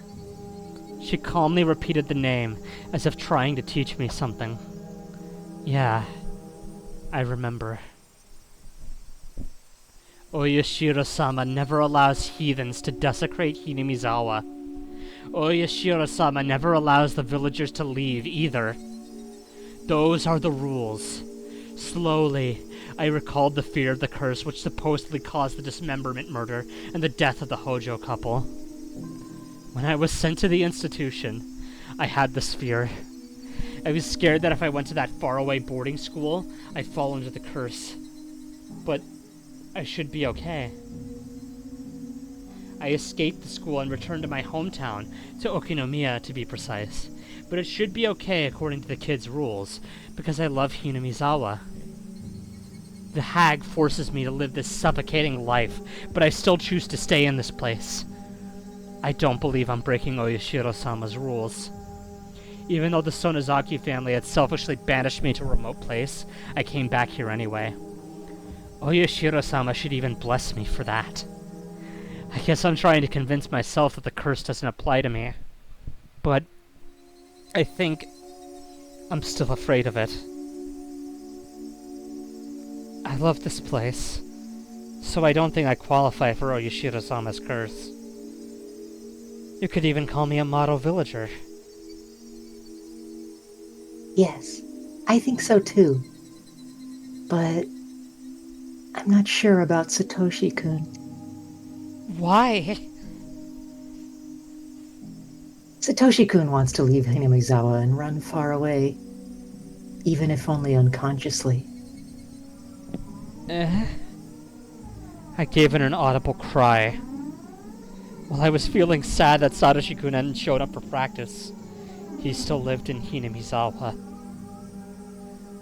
She calmly repeated the name, as if trying to teach me something. Yeah, I remember. Oyashiro-sama never allows heathens to desecrate Hinamizawa. Oyashiro-sama never allows the villagers to leave, either. Those are the rules. Slowly, I recalled the fear of the curse which supposedly caused the dismemberment murder and the death of the Hojo couple. When I was sent to the institution, I had this fear. I was scared that if I went to that faraway boarding school, I'd fall under the curse. But I should be okay. I escaped the school and returned to my hometown, to Okinomiya to be precise. But it should be okay according to the kids' rules, because I love Hinamizawa. The hag forces me to live this suffocating life, but I still choose to stay in this place. I don't believe I'm breaking Oyashiro-sama's rules. Even though the Sonozaki family had selfishly banished me to a remote place, I came back here anyway. Oyashiro-sama should even bless me for that. I guess I'm trying to convince myself that the curse doesn't apply to me. But I think I'm still afraid of it. I love this place, so I don't think I qualify for Oyashiro-sama's curse. You could even call me a model villager. Yes, I think so too. But I'm not sure about Satoshi-kun. Why? Satoshi-kun wants to leave Hinamizawa and run far away, even if only unconsciously. I gave it an audible cry. While I was feeling sad that Satoshi-kun hadn't showed up for practice, he still lived in Hinamizawa.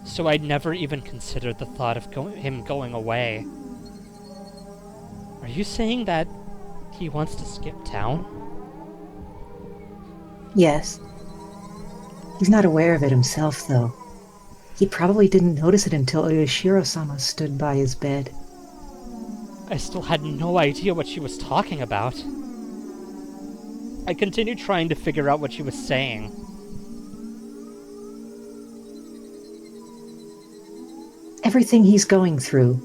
So I'd never even considered the thought of him going away. Are you saying that he wants to skip town? Yes. He's not aware of it himself, though. He probably didn't notice it until Oyashiro-sama stood by his bed. I still had no idea what she was talking about. I continued trying to figure out what she was saying. Everything he's going through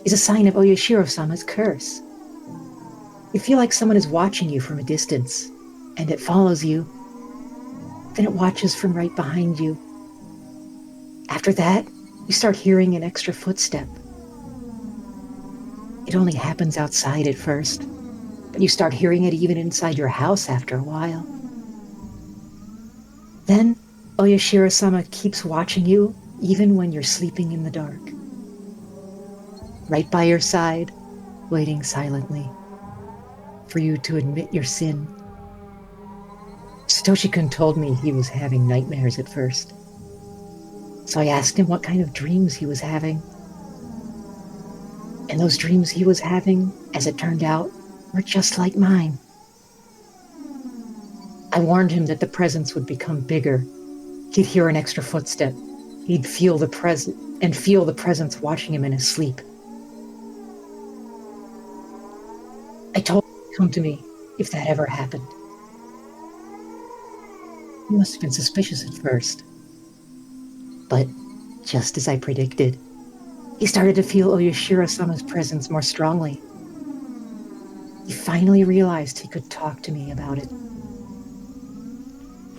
is a sign of Oyashiro-sama's curse. You feel like someone is watching you from a distance, and it follows you. Then it watches from right behind you. After that, you start hearing an extra footstep. It only happens outside at first, but you start hearing it even inside your house after a while. Then, Oyashiro-sama keeps watching you even when you're sleeping in the dark. Right by your side, waiting silently for you to admit your sin. Satoshi-kun told me he was having nightmares at first. So I asked him what kind of dreams he was having. And those dreams he was having, as it turned out, were just like mine. I warned him that the presence would become bigger. He'd hear an extra footstep. He'd feel the presence watching him in his sleep. I told him to come to me if that ever happened. He must have been suspicious at first. But, just as I predicted, he started to feel Oyashiro-sama's presence more strongly. He finally realized he could talk to me about it.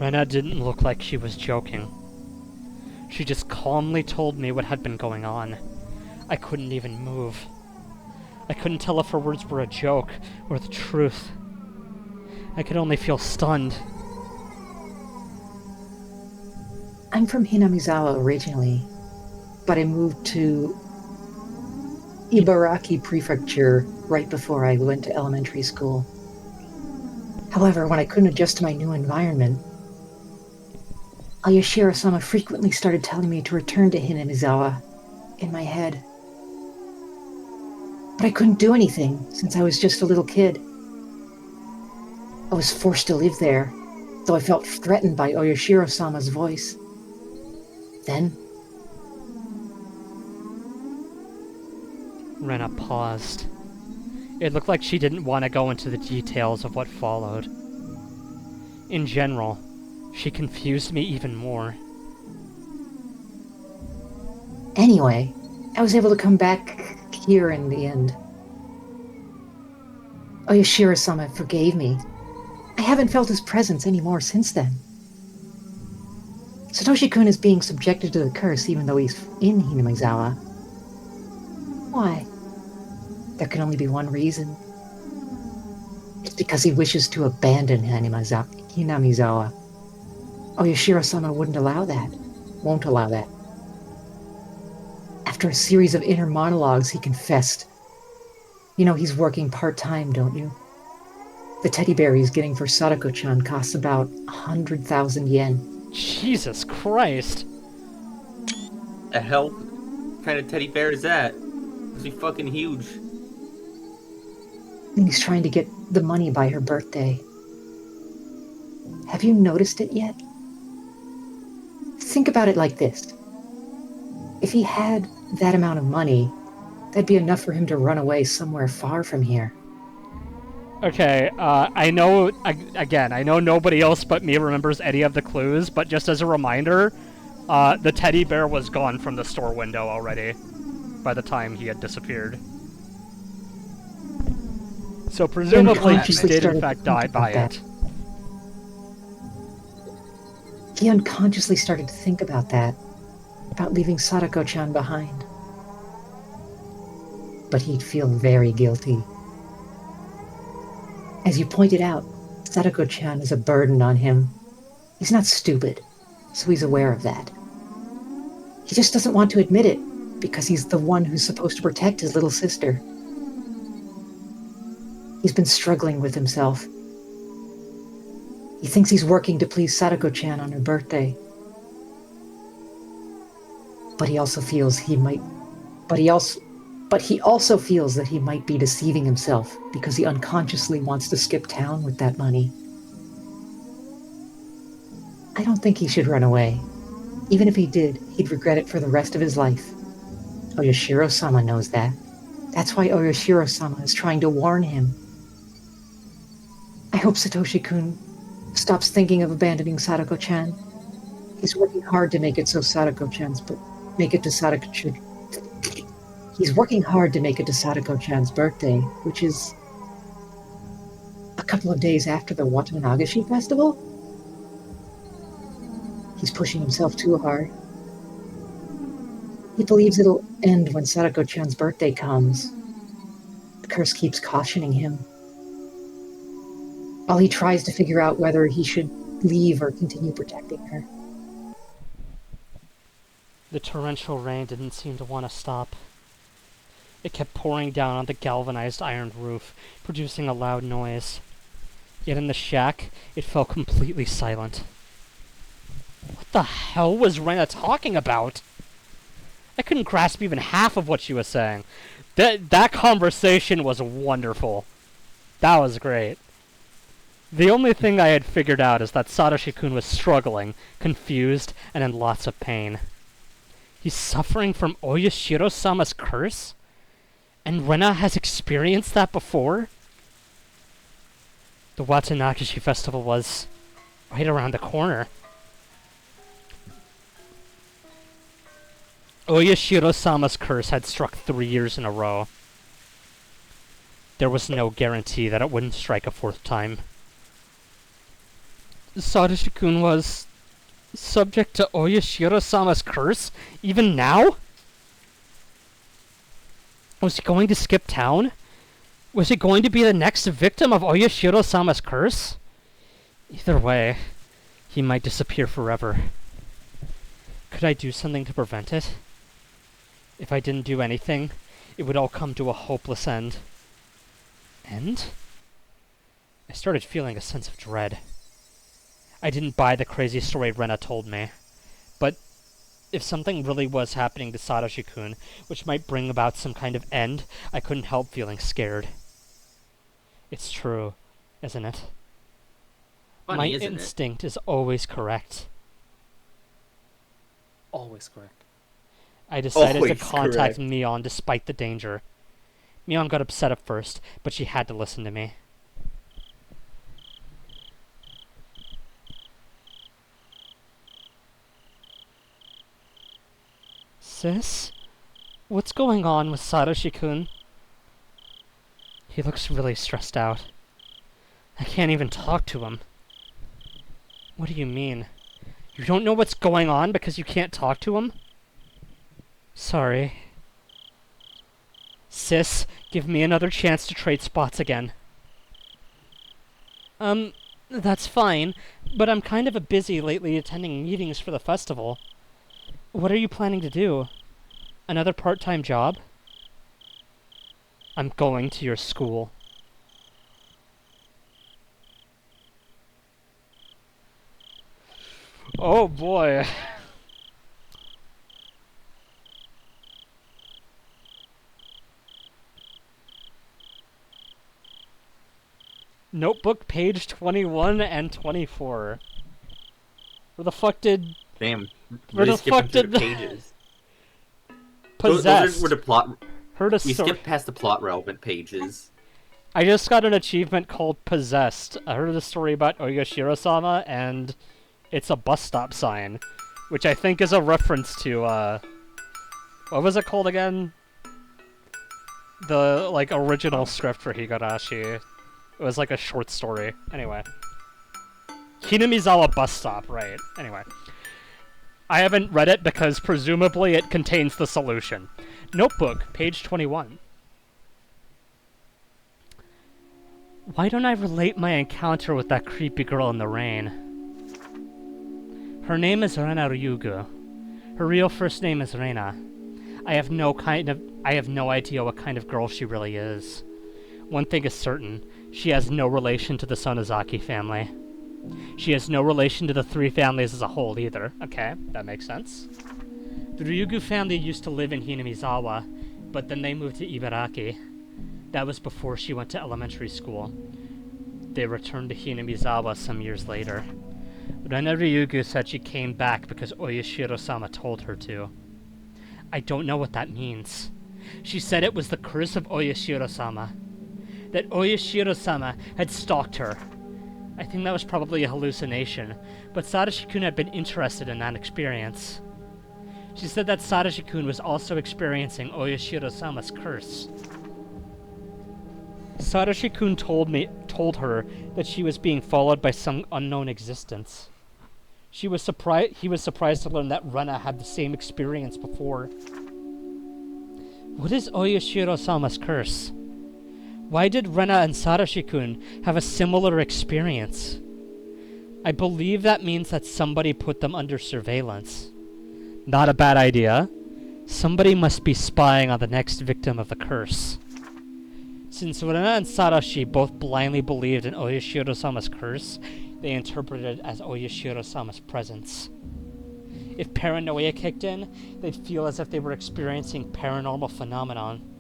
Rena didn't look like she was joking. She just calmly told me what had been going on. I couldn't even move. I couldn't tell if her words were a joke or the truth. I could only feel stunned. I'm from Hinamizawa originally, but I moved to Ibaraki Prefecture right before I went to elementary school. However, when I couldn't adjust to my new environment, Oyashiro-sama frequently started telling me to return to Hinamizawa in my head. But I couldn't do anything since I was just a little kid. I was forced to live there, though I felt threatened by Oyashiro-sama's voice. Then, Rena paused. It looked like she didn't want to go into the details of what followed. In general, she confused me even more. anyway, I was able to come back here in the end. Oyashiro-sama forgave me. I haven't felt his presence anymore since then. Satoshi-kun is being subjected to the curse even though he's in Hinamizawa. Why? There can only be one reason. It's because he wishes to abandon Hinamizawa. Oyashiro-sama wouldn't allow that. Won't allow that. After a series of inner monologues, he confessed. You know he's working part-time, don't you? The teddy bear he's getting for Sadako-chan costs about 100,000 yen. Jesus Christ! The hell kind of teddy bear is that? Is he fucking huge? And he's trying to get the money by her birthday. Have you noticed it yet? Think about it like this. If he had that amount of money, that'd be enough for him to run away somewhere far from here. Okay, I know, again, I know nobody else but me remembers any of the clues, but just as a reminder, the teddy bear was gone from the store window already by the time he had disappeared. So presumably he did in fact die by it. He unconsciously started to think about that, about leaving Sadako-chan behind. But he'd feel very guilty. As you pointed out, Sadako-chan is a burden on him. He's not stupid, so he's aware of that. He just doesn't want to admit it, because he's the one who's supposed to protect his little sister. He's been struggling with himself. He thinks he's working to please Sadako-chan on her birthday. But he also feels he might... But he also feels that he might be deceiving himself because he unconsciously wants to skip town with that money. I don't think he should run away. Even if he did, he'd regret it for the rest of his life. Oyashiro-sama knows that. That's why Oyashiro-sama is trying to warn him. I hope Satoshi-kun stops thinking of abandoning Sadako-chan. He's working hard to make it so Sadako-chan's... make it to Sadako-chan... He's working hard to make it to Sadako-chan's birthday, which is a couple of days after the Watanagashi festival. He's pushing himself too hard. He believes it'll end when Sadako-chan's birthday comes. The curse keeps cautioning him. While he tries to figure out whether he should leave or continue protecting her. The torrential rain didn't seem to want to stop. It kept pouring down on the galvanized iron roof, producing a loud noise. Yet in the shack, it fell completely silent. What the hell was Rena talking about? I couldn't grasp even half of what she was saying. That conversation was wonderful. That was great. The only thing I had figured out is that Satoshi-kun was struggling, confused, and in lots of pain. He's suffering from Oyashiro-sama's curse? And Rena has experienced that before? The Watanagashi festival was right around the corner. Oyashiro-sama's curse had struck 3 years in a row. There was no guarantee that it wouldn't strike a 4th time. Satoshi-kun was subject to Oyashiro-sama's curse, even now? Was he going to skip town? Was he going to be the next victim of Oyashiro-sama's curse? Either way, he might disappear forever. Could I do something to prevent it? If I didn't do anything, it would all come to a hopeless end. End? I started feeling a sense of dread. I didn't buy the crazy story Rena told me, but if something really was happening to Satoshi-kun, which might bring about some kind of end, I couldn't help feeling scared. It's true, isn't it? Funny, My isn't instinct is always correct. Always correct. I decided to Always contact correct. Mion despite the danger. Mion got upset at first, but she had to listen to me. Sis? What's going on with Satoshi-kun? He looks really stressed out. I can't even talk to him. What do you mean? You don't know what's going on because you can't talk to him? Sorry. Sis, give me another chance to trade spots again. That's fine, but I'm kind of busy lately attending meetings for the festival. What are you planning to do? Another part-time job? I'm going to your school. Oh boy. Notebook page 21 and 24. Where the fuck did Damn. Where Really the skipping fuck through did the the pages? possessed? Those were the plot. Heard a We story. skipped past the plot relevant pages. I just got an achievement called Possessed. I heard a story about Oyashiro-sama, and it's a bus stop sign, which I think is a reference to, what was it called again? The, like, original script for Higurashi. It was like a short story. Anyway. Hinamizawa bus stop, right. Anyway. I haven't read it because presumably it contains the solution. Notebook, page 21. Why don't I relate my encounter with that creepy girl in the rain? Her name is Rena Ryugu. Her real first name is Rena. I have no idea what kind of girl she really is. One thing is certain, she has no relation to the Sonozaki family. She has no relation to the three families as a whole either. Okay, that makes sense. The Ryugu family used to live in Hinamizawa, but then they moved to Ibaraki. That was before she went to elementary school. They returned to Hinamizawa some years later. Rena Ryugu said she came back because Oyashiro-sama told her to. I don't know what that means. She said it was the curse of Oyashiro-sama. That Oyashiro-sama had stalked her. I think that was probably a hallucination, but Satoshi-kun had been interested in that experience. She said that Satoshi-kun was also experiencing Oyashiro-sama's curse. Satoshi-kun told her that she was being followed by some unknown existence. He was surprised to learn that Rena had the same experience before. What is Oyashiro-sama's curse? Why did Rena and Satoshi-kun have a similar experience? I believe that means that somebody put them under surveillance. Not a bad idea. Somebody must be spying on the next victim of the curse. Since Rena and Satoshi both blindly believed in Oyashiro-sama's curse, they interpreted it as Oyashiro-sama's presence. If paranoia kicked in, they'd feel as if they were experiencing paranormal phenomenon.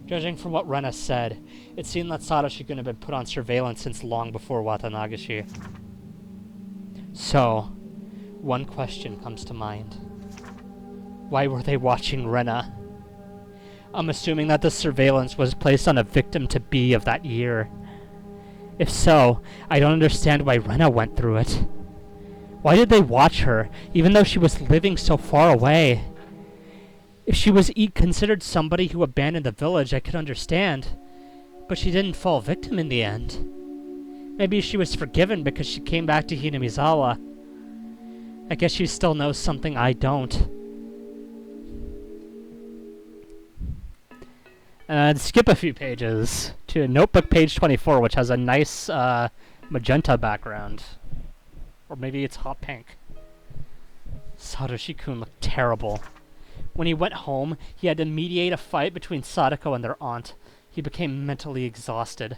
Judging from what Rena said, it seemed that Satoshi-kun had been put on surveillance since long before Watanagashi. So, one question comes to mind. Why were they watching Rena? I'm assuming that the surveillance was placed on a victim-to-be of that year. If so, I don't understand why Rena went through it. Why did they watch her, even though she was living so far away? If she was considered somebody who abandoned the village, I could understand. But she didn't fall victim in the end. Maybe she was forgiven because she came back to Hinamizawa. I guess she still knows something I don't. Skip a few pages to notebook page 24, which has a nice magenta background. Or maybe it's hot pink. Satoshi-kun looked terrible. When he went home, he had to mediate a fight between Sadako and their aunt. He became mentally exhausted.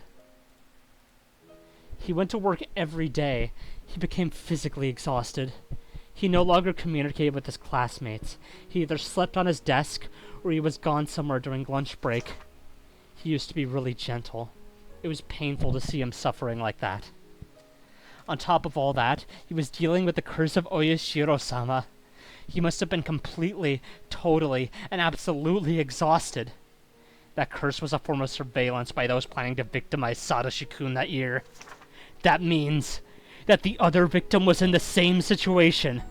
He went to work every day. He became physically exhausted. He no longer communicated with his classmates. He either slept on his desk, or he was gone somewhere during lunch break. He used to be really gentle. It was painful to see him suffering like that. On top of all that, he was dealing with the curse of Oyashiro-sama. He must have been completely, totally, and absolutely exhausted. That curse was a form of surveillance by those planning to victimize Satoshi-kun that year. That means that the other victim was in the same situation.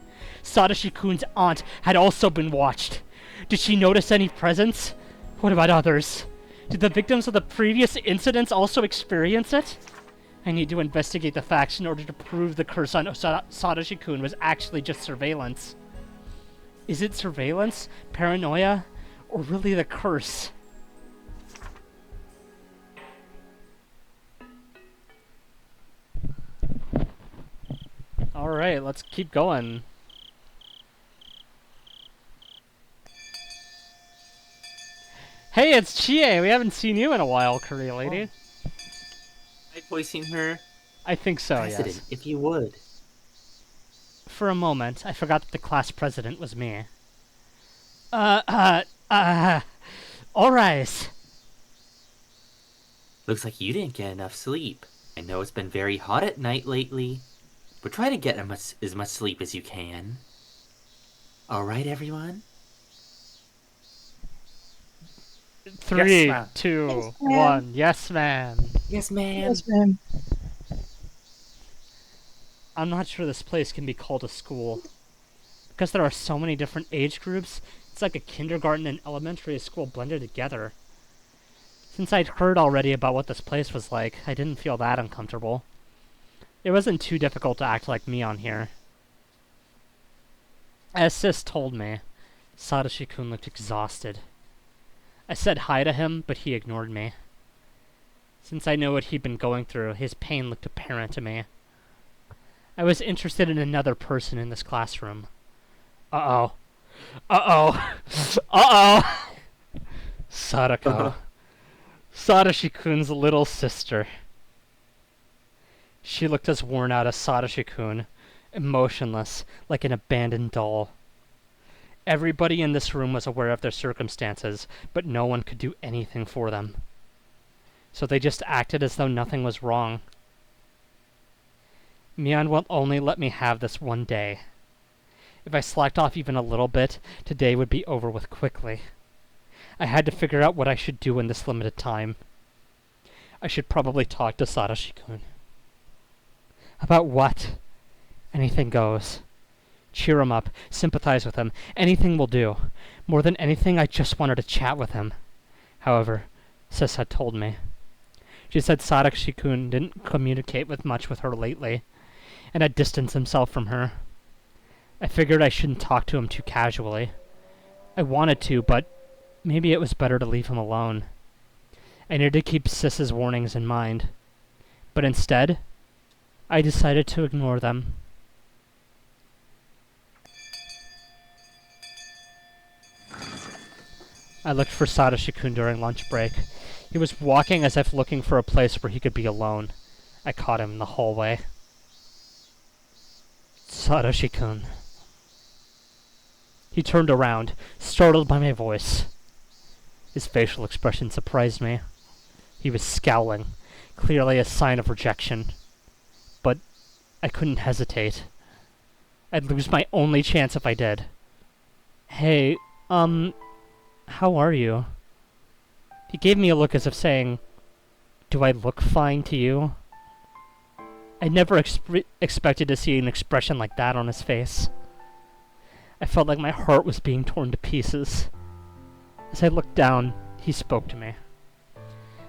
Satoshi-kun's aunt had also been watched. Did she notice any presence? What about others? Did the victims of the previous incidents also experience it? I need to investigate the facts in order to prove the curse on Satoshi-kun was actually just surveillance. Is it surveillance, paranoia, or really the curse? Alright, let's keep going. Hey, it's Chie! We haven't seen you in a while, Korea lady. Am I voicing her? I think so, President, yes. if you would. For a moment, I forgot that the class president was me. Alright. Looks like you didn't get enough sleep. I know it's been very hot at night lately, but try to get as much sleep as you can. Alright, everyone? 3, ma'am. 2, ma'am. 1. Yes, ma'am. Yes, ma'am. Yes, ma'am. I'm not sure this place can be called a school. Because there are so many different age groups, it's like a kindergarten and elementary school blended together. Since I'd heard already about what this place was like, I didn't feel that uncomfortable. It wasn't too difficult to act like me on here. As Sis told me, Satoshi-kun looked exhausted. I said hi to him, but he ignored me. Since I knew what he'd been going through, his pain looked apparent to me. I was interested in another person in this classroom. Uh-oh. Uh-oh. Uh-oh! Sadako. Satoshi-kun's little sister. She looked as worn out as Satoshi-kun, emotionless, like an abandoned doll. Everybody in this room was aware of their circumstances, but no one could do anything for them. So they just acted as though nothing was wrong. Mion will only let me have this one day. If I slacked off even a little bit, today would be over with quickly. I had to figure out what I should do in this limited time. I should probably talk to Satoshi-kun. About what? Anything goes. Cheer him up, sympathize with him, anything will do. More than anything, I just wanted to chat with him. However, Sis had told me. She said Satoshi-kun didn't communicate much with her lately, and had distanced himself from her. I figured I shouldn't talk to him too casually. I wanted to, but maybe it was better to leave him alone. I needed to keep Sis's warnings in mind. But instead, I decided to ignore them. I looked for Satoshi-kun during lunch break. He was walking as if looking for a place where he could be alone. I caught him in the hallway. Satoshi-kun. He turned around, startled by my voice. His facial expression surprised me. He was scowling, clearly a sign of rejection. But I couldn't hesitate. I'd lose my only chance if I did. Hey, how are you? He gave me a look as if saying, do I look fine to you? I never expected to see an expression like that on his face. I felt like my heart was being torn to pieces. As I looked down, he spoke to me.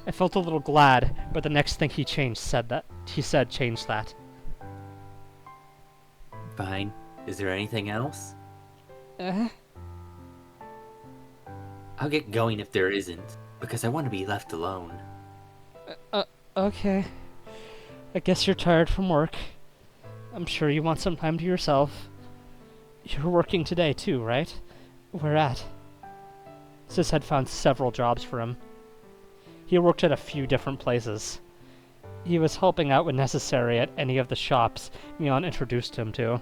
I felt a little glad, but the next thing he said changed that. Fine. Is there anything else? I'll get going if there isn't, because I want to be left alone. Okay. I guess you're tired from work. I'm sure you want some time to yourself. You're working today too, right? Where at? Sis had found several jobs for him. He worked at a few different places. He was helping out when necessary at any of the shops Mion introduced him to.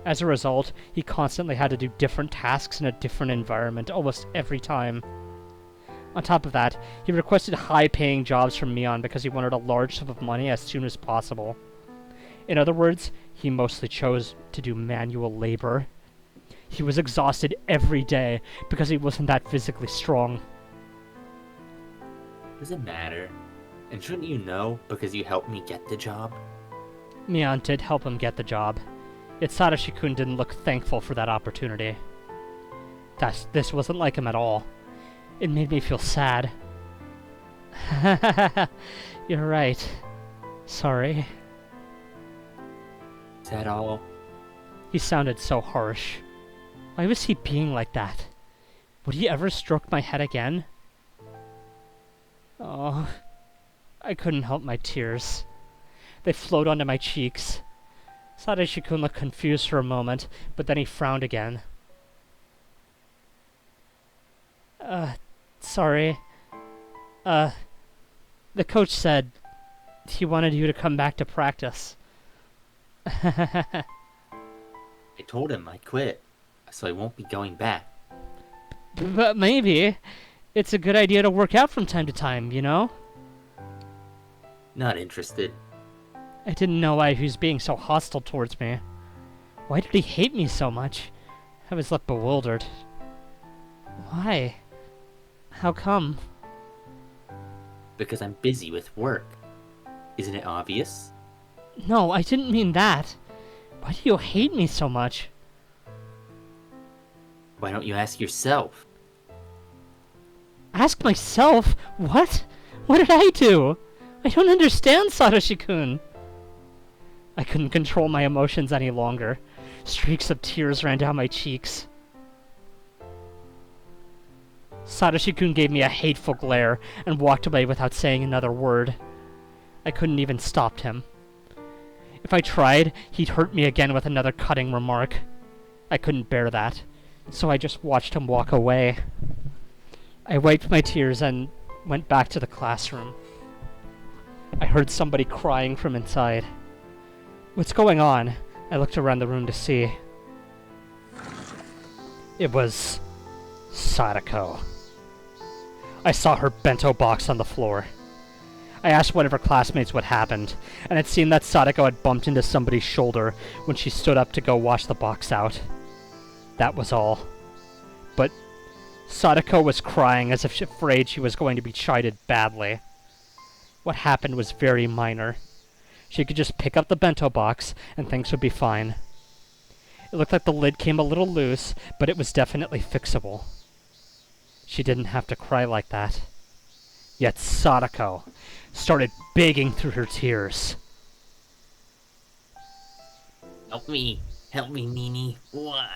As a result, he constantly had to do different tasks in a different environment almost every time. On top of that, he requested high-paying jobs from Mion because he wanted a large sum of money as soon as possible. In other words, he mostly chose to do manual labor. He was exhausted every day because he wasn't that physically strong. Does it matter? And shouldn't you know because you helped me get the job? Mion did help him get the job, yet Satoshi-kun didn't look thankful for that opportunity. This wasn't like him at all. It made me feel sad. You're right. Sorry. Is that all? He sounded so harsh. Why was he being like that? Would he ever stroke my head again? Oh, I couldn't help my tears. They flowed onto my cheeks. Satoshi-kun looked confused for a moment, but then he frowned again. Sorry. The coach said he wanted you to come back to practice. I told him I quit, so I won't be going back. But maybe. It's a good idea to work out from time to time, you know? Not interested. I didn't know why he was being so hostile towards me. Why did he hate me so much? I was left bewildered. Why? How come? Because I'm busy with work. Isn't it obvious? No, I didn't mean that. Why do you hate me so much? Why don't you ask yourself? Ask myself? What? What did I do? I don't understand, Satoshi-kun. I couldn't control my emotions any longer. Streaks of tears ran down my cheeks. Satoshi-kun gave me a hateful glare and walked away without saying another word. I couldn't even stop him. If I tried, he'd hurt me again with another cutting remark. I couldn't bear that, so I just watched him walk away. I wiped my tears and went back to the classroom. I heard somebody crying from inside. What's going on? I looked around the room to see. It was Sadako. I saw her bento box on the floor. I asked one of her classmates what happened, and it seemed that Sadako had bumped into somebody's shoulder when she stood up to go wash the box out. That was all. But Sadako was crying as if afraid she was going to be chided badly. What happened was very minor. She could just pick up the bento box and things would be fine. It looked like the lid came a little loose, but it was definitely fixable. She didn't have to cry like that. Yet Sadako started begging through her tears. Help me, Nini. What?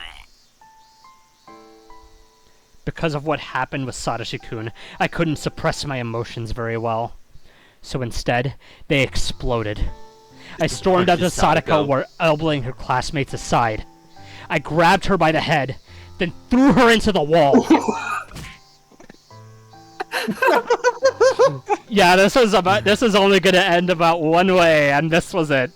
Because of what happened with Satoshi-kun, I couldn't suppress my emotions very well. So instead, they exploded. I stormed up to Sadako while elbowing her classmates aside. I grabbed her by the head, then threw her into the wall. Yeah, this is only gonna end about one way, and this was it.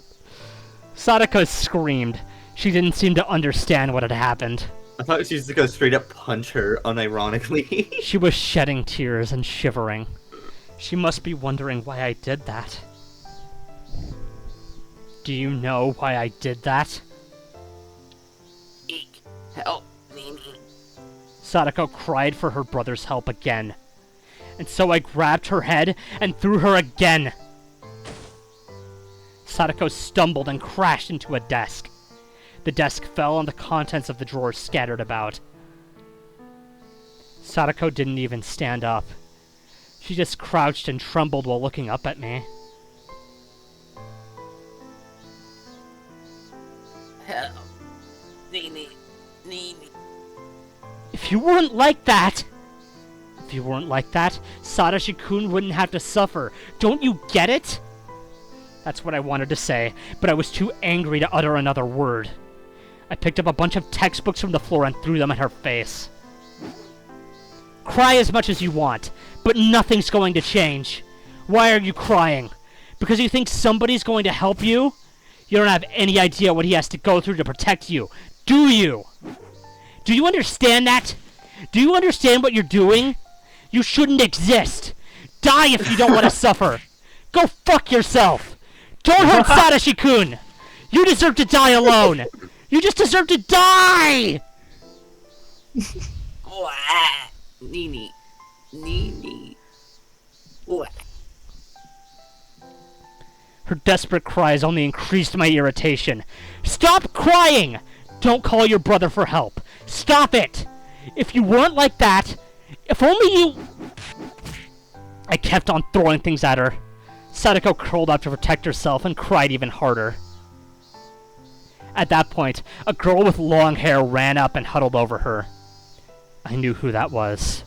Sadako screamed. She didn't seem to understand what had happened. I thought she was just gonna straight up punch her, unironically. She was shedding tears and shivering. She must be wondering why I did that. Do you know why I did that? Eek, help, Nini. Sadako cried for her brother's help again. And so I grabbed her head and threw her again. Sadako stumbled and crashed into a desk. The desk fell and the contents of the drawers scattered about. Sadako didn't even stand up. She just crouched and trembled while looking up at me. Help, Nini. If you weren't like that, Satoshi-kun wouldn't have to suffer. Don't you get it? That's what I wanted to say, but I was too angry to utter another word. I picked up a bunch of textbooks from the floor and threw them at her face. Cry as much as you want, but nothing's going to change. Why are you crying? Because you think somebody's going to help you? You don't have any idea what he has to go through to protect you, do you? Do you understand that? Do you understand what you're doing? You shouldn't exist. Die if you don't want to suffer. Go fuck yourself. Don't hurt Satoshi-kun. You deserve to die alone. You just deserve to die! Nini. What? Her desperate cries only increased my irritation. Stop crying! Don't call your brother for help. Stop it! If you weren't like that, if only you... I kept on throwing things at her. Sadako curled up to protect herself and cried even harder. At that point, a girl with long hair ran up and huddled over her. I knew who that was.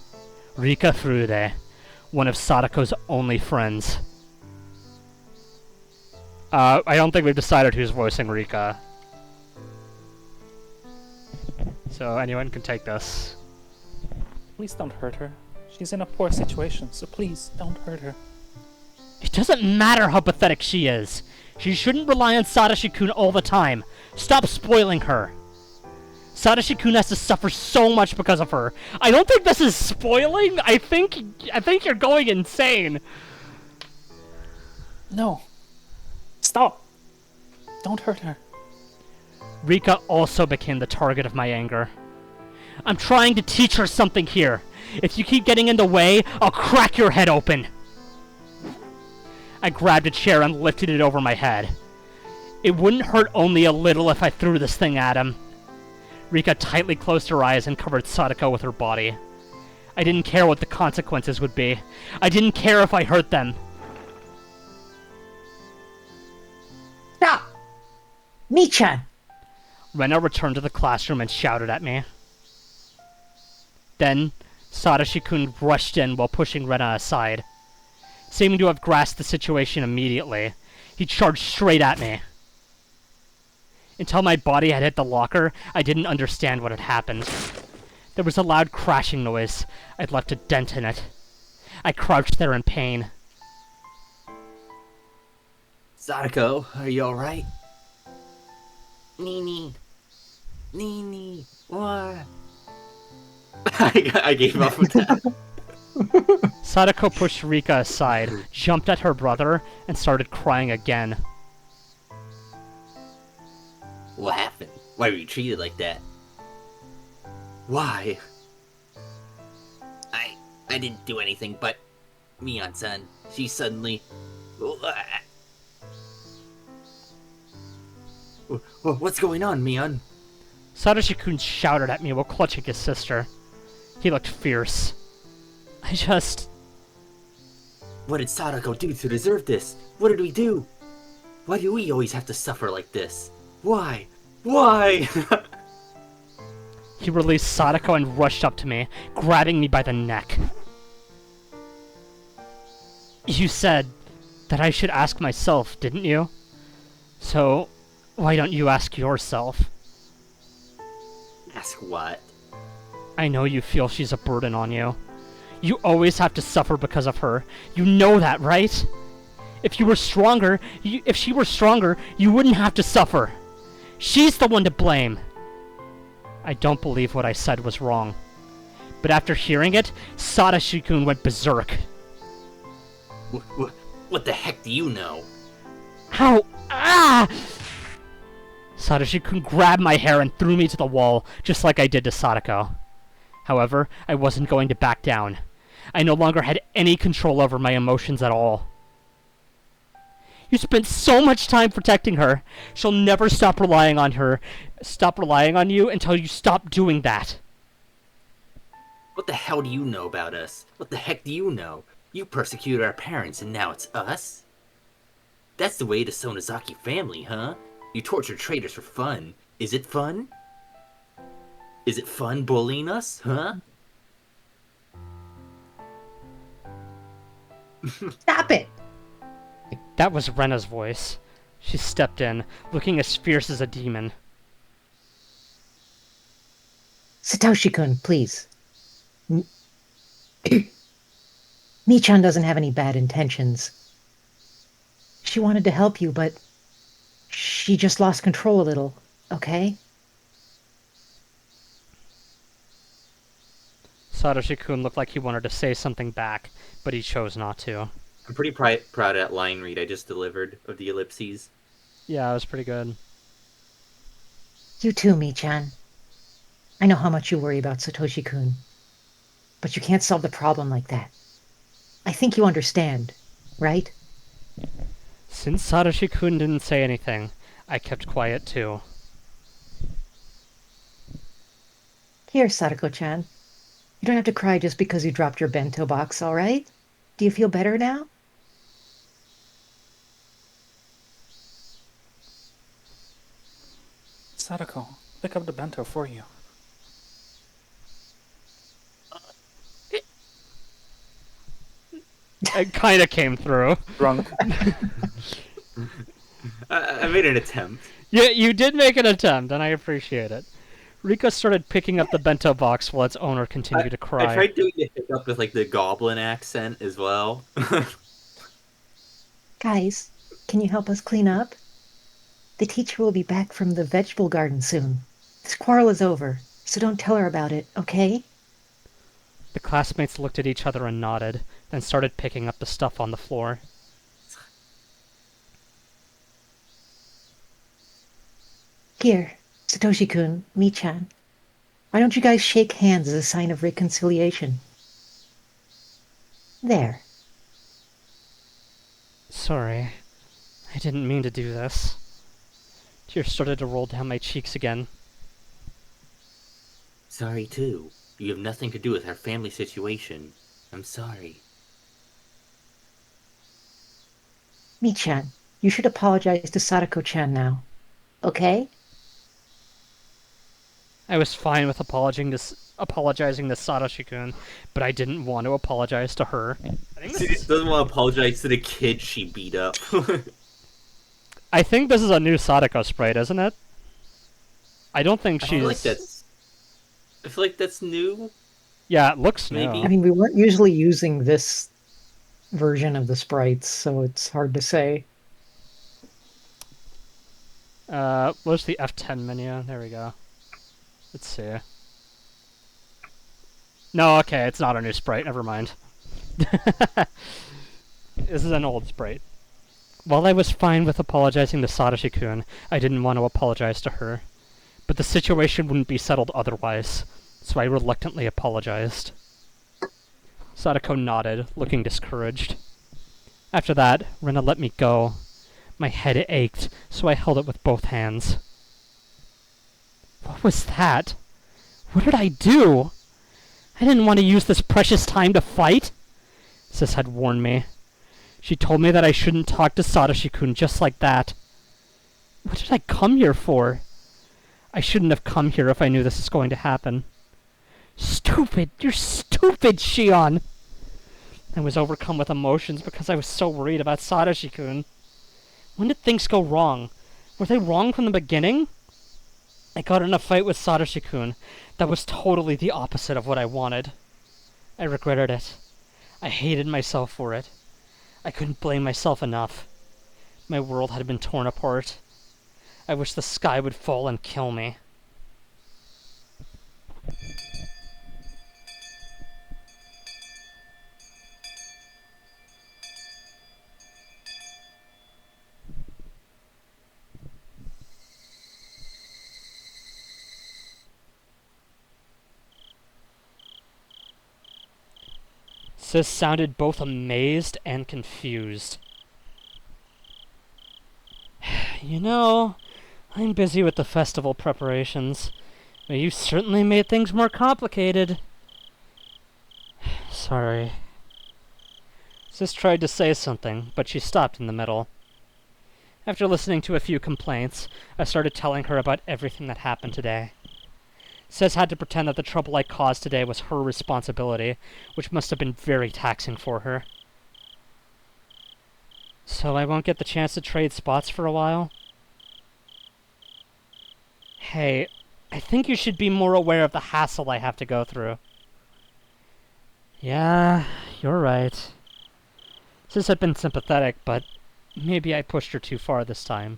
Rika Furude, one of Sadako's only friends. I don't think we've decided who's voicing Rika. So anyone can take this. Please don't hurt her. She's in a poor situation, so please don't hurt her. It doesn't matter how pathetic she is. She shouldn't rely on Satoshi-kun all the time. Stop spoiling her. Satoshi-kun has to suffer so much because of her. I don't think this is spoiling. I think you're going insane. No. Stop. Don't hurt her. Rika also became the target of my anger. I'm trying to teach her something here. If you keep getting in the way, I'll crack your head open. I grabbed a chair and lifted it over my head. It wouldn't hurt only a little if I threw this thing at him. Rika tightly closed her eyes and covered Sadako with her body. I didn't care what the consequences would be. I didn't care if I hurt them. Stop! Michan! Rena returned to the classroom and shouted at me. Then, Satoshi-kun rushed in while pushing Rena aside. Seeming to have grasped the situation immediately, he charged straight at me. Until my body had hit the locker, I didn't understand what had happened. There was a loud crashing noise. I'd left a dent in it. I crouched there in pain. Sadako, are you alright? Nini. What? I gave up with that. Sadako pushed Rika aside, jumped at her brother, and started crying again. What happened? Why were you treated like that? Why? I didn't do anything, but Mion-san, she suddenly... What's going on, Mion? Satoshi-kun shouted at me while clutching his sister. He looked fierce. What did Sadako do to deserve this? What did we do? Why do we always have to suffer like this? Why? He released Sadako and rushed up to me, grabbing me by the neck. You said that I should ask myself, didn't you? So, why don't you ask yourself? Ask what? I know you feel she's a burden on you. You always have to suffer because of her. You know that, right? If she were stronger, you wouldn't have to suffer. She's the one to blame. I don't believe what I said was wrong. But after hearing it, Satoshi-kun went berserk. What the heck do you know? Ow! Ah! Satoshi-kun grabbed my hair and threw me to the wall, just like I did to Sadako. However, I wasn't going to back down. I no longer had any control over my emotions at all. You spent so much time protecting her. She'll never stop relying on you until you stop doing that. What the hell do you know about us? What the heck do you know? You persecuted our parents and now it's us? That's the way to Sonozaki family, huh? You torture traitors for fun. Is it fun? Is it fun bullying us, huh? Stop it! That was Rena's voice. She stepped in, looking as fierce as a demon. Satoshi-kun, please. Michan doesn't have any bad intentions. She wanted to help you, but she just lost control a little, okay? Satoshi-kun looked like he wanted to say something back, but he chose not to. I'm pretty proud of that line read I just delivered of the ellipses. Yeah, it was pretty good. You too, Michan. I know how much you worry about Satoshi-kun, but you can't solve the problem like that. I think you understand, right? Since Satoshi-kun didn't say anything, I kept quiet too. Here, Sadako-chan. You don't have to cry just because you dropped your bento box, all right? Do you feel better now? Sadako, pick up the bento for you. It kinda came through. Drunk. I made an attempt. Yeah, you did make an attempt, and I appreciate it. Rika started picking up the bento box while its owner continued to cry. I tried doing the hiccup with like the goblin accent as well. Guys, can you help us clean up? The teacher will be back from the vegetable garden soon. This quarrel is over, so don't tell her about it, okay? The classmates looked at each other and nodded, then started picking up the stuff on the floor. Here, Satoshi-kun, Michan. Why don't you guys shake hands as a sign of reconciliation? There. Sorry. I didn't mean to do this. Tears started to roll down my cheeks again. Sorry too. You have nothing to do with our family situation. I'm sorry. Mi-chan, you should apologize to Sadako-chan now. Okay? I was fine with apologizing to Satoshi-kun, but I didn't want to apologize to her. I think She doesn't want to apologize to the kid she beat up. I think this is a new Sadako sprite, isn't it? I don't think she's... I feel like that's new. Yeah, it looks Maybe. new. I mean, we weren't usually using this version of the sprites, so it's hard to say. Where's the F10 menu? There we go. Let's see. No, okay, it's not a new sprite. Never mind. This is an old sprite. While I was fine with apologizing to Satoshi-kun, I didn't want to apologize to her. But the situation wouldn't be settled otherwise, so I reluctantly apologized. Sadako nodded, looking discouraged. After that, Rena let me go. My head ached, so I held it with both hands. What was that? What did I do? I didn't want to use this precious time to fight. Sis had warned me. She told me that I shouldn't talk to Satoshi-kun just like that. What did I come here for? I shouldn't have come here if I knew this was going to happen. Stupid! You're stupid, Shion! I was overcome with emotions because I was so worried about Satoshi-kun. When did things go wrong? Were they wrong from the beginning? I got in a fight with Satoshi-kun that was totally the opposite of what I wanted. I regretted it. I hated myself for it. I couldn't blame myself enough. My world had been torn apart. I wish the sky would fall and kill me. Sis sounded both amazed and confused. You know, I'm busy with the festival preparations, but you certainly made things more complicated. Sorry. Sis tried to say something, but she stopped in the middle. After listening to a few complaints, I started telling her about everything that happened today. Sis had to pretend that the trouble I caused today was her responsibility, which must have been very taxing for her. So I won't get the chance to trade spots for a while? Hey, I think you should be more aware of the hassle I have to go through. Yeah, you're right. Sis had been sympathetic, but maybe I pushed her too far this time.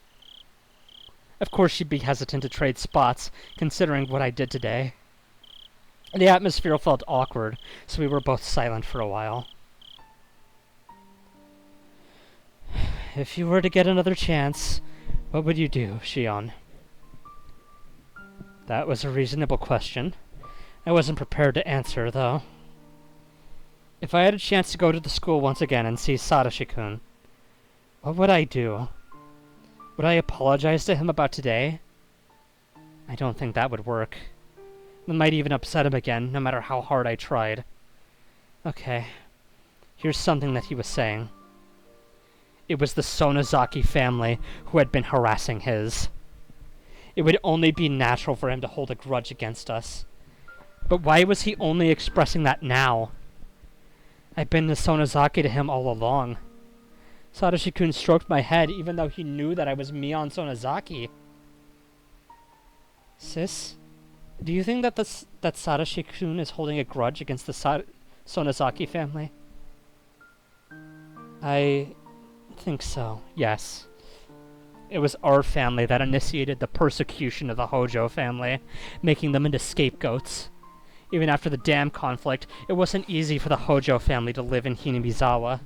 Of course she'd be hesitant to trade spots, considering what I did today. The atmosphere felt awkward, so we were both silent for a while. If you were to get another chance, what would you do, Shion? That was a reasonable question. I wasn't prepared to answer, though. If I had a chance to go to the school once again and see Satoshi-kun, what would I do? Would I apologize to him about today? I don't think that would work. It might even upset him again, no matter how hard I tried. Okay. Here's something that he was saying. It was the Sonozaki family who had been harassing his. It would only be natural for him to hold a grudge against us. But why was he only expressing that now? I've been the Sonozaki to him all along. Satoshi-kun stroked my head even though he knew that I was Mion Sonozaki. Sis, do you think that that Satoshi-kun is holding a grudge against the Sonozaki family? I think so, yes. It was our family that initiated the persecution of the Hojo family, making them into scapegoats. Even after the dam conflict, it wasn't easy for the Hojo family to live in Hinamizawa.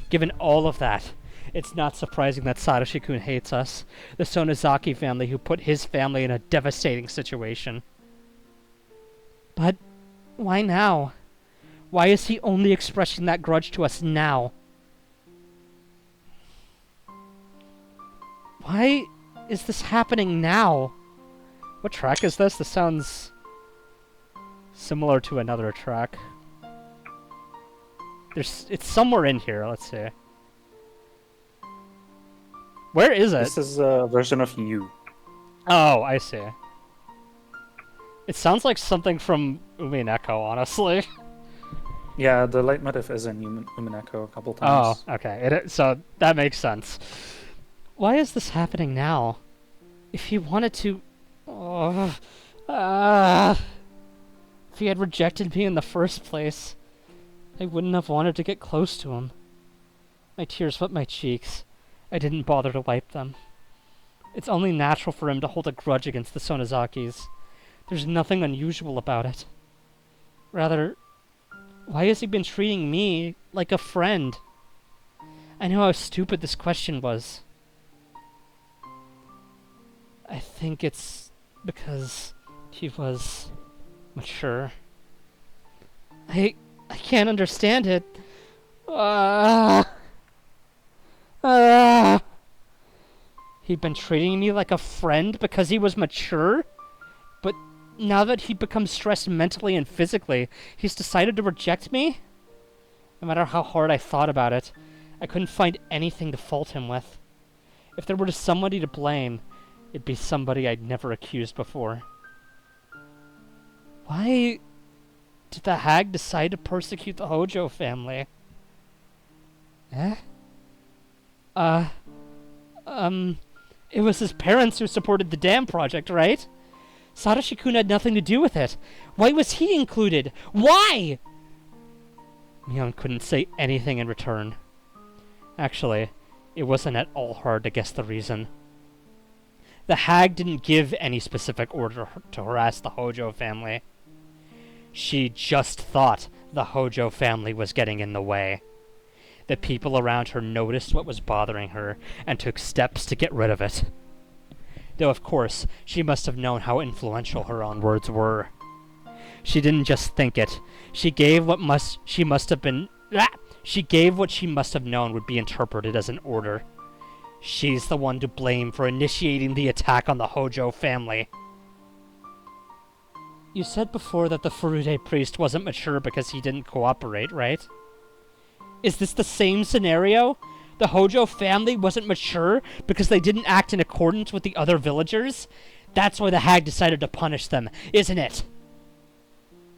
Given all of that, it's not surprising that Satoshi-kun hates us, the Sonozaki family who put his family in a devastating situation. But why now? Why is he only expressing that grudge to us now? Why is this happening now? What track is this? This sounds similar to another track. It's somewhere in here. Let's see. Where is it? This is a version of You. Oh, I see. It sounds like something from Umineko, honestly. Yeah, the leitmotif is in Umineko a couple times. Oh, okay. So that makes sense. Why is this happening now? If he wanted to... if he had rejected me in the first place, I wouldn't have wanted to get close to him. My tears wet my cheeks. I didn't bother to wipe them. It's only natural for him to hold a grudge against the Sonozakis. There's nothing unusual about it. Rather, why has he been treating me like a friend? I know how stupid this question was. I think it's because he was mature. I can't understand it. He'd been treating me like a friend because he was mature? But now that he becomes stressed mentally and physically, he's decided to reject me? No matter how hard I thought about it, I couldn't find anything to fault him with. If there were somebody to blame, it'd be somebody I'd never accused before. Why did the hag decide to persecute the Hojo family? It was his parents who supported the dam project, right? Satoshi-kun had nothing to do with it. Why was he included? Why? Mion couldn't say anything in return. Actually, it wasn't at all hard to guess the reason. The hag didn't give any specific order to harass the Hojo family. She just thought the Hojo family was getting in the way. The people around her noticed what was bothering her and took steps to get rid of it. Though, of course, she must have known how influential her own words were. She didn't just think it. She gave what she must have known would be interpreted as an order. She's the one to blame for initiating the attack on the Hojo family. You said before that the Furude priest wasn't mature because he didn't cooperate, right? Is this the same scenario? The Hojo family wasn't mature because they didn't act in accordance with the other villagers? That's why the hag decided to punish them, isn't it?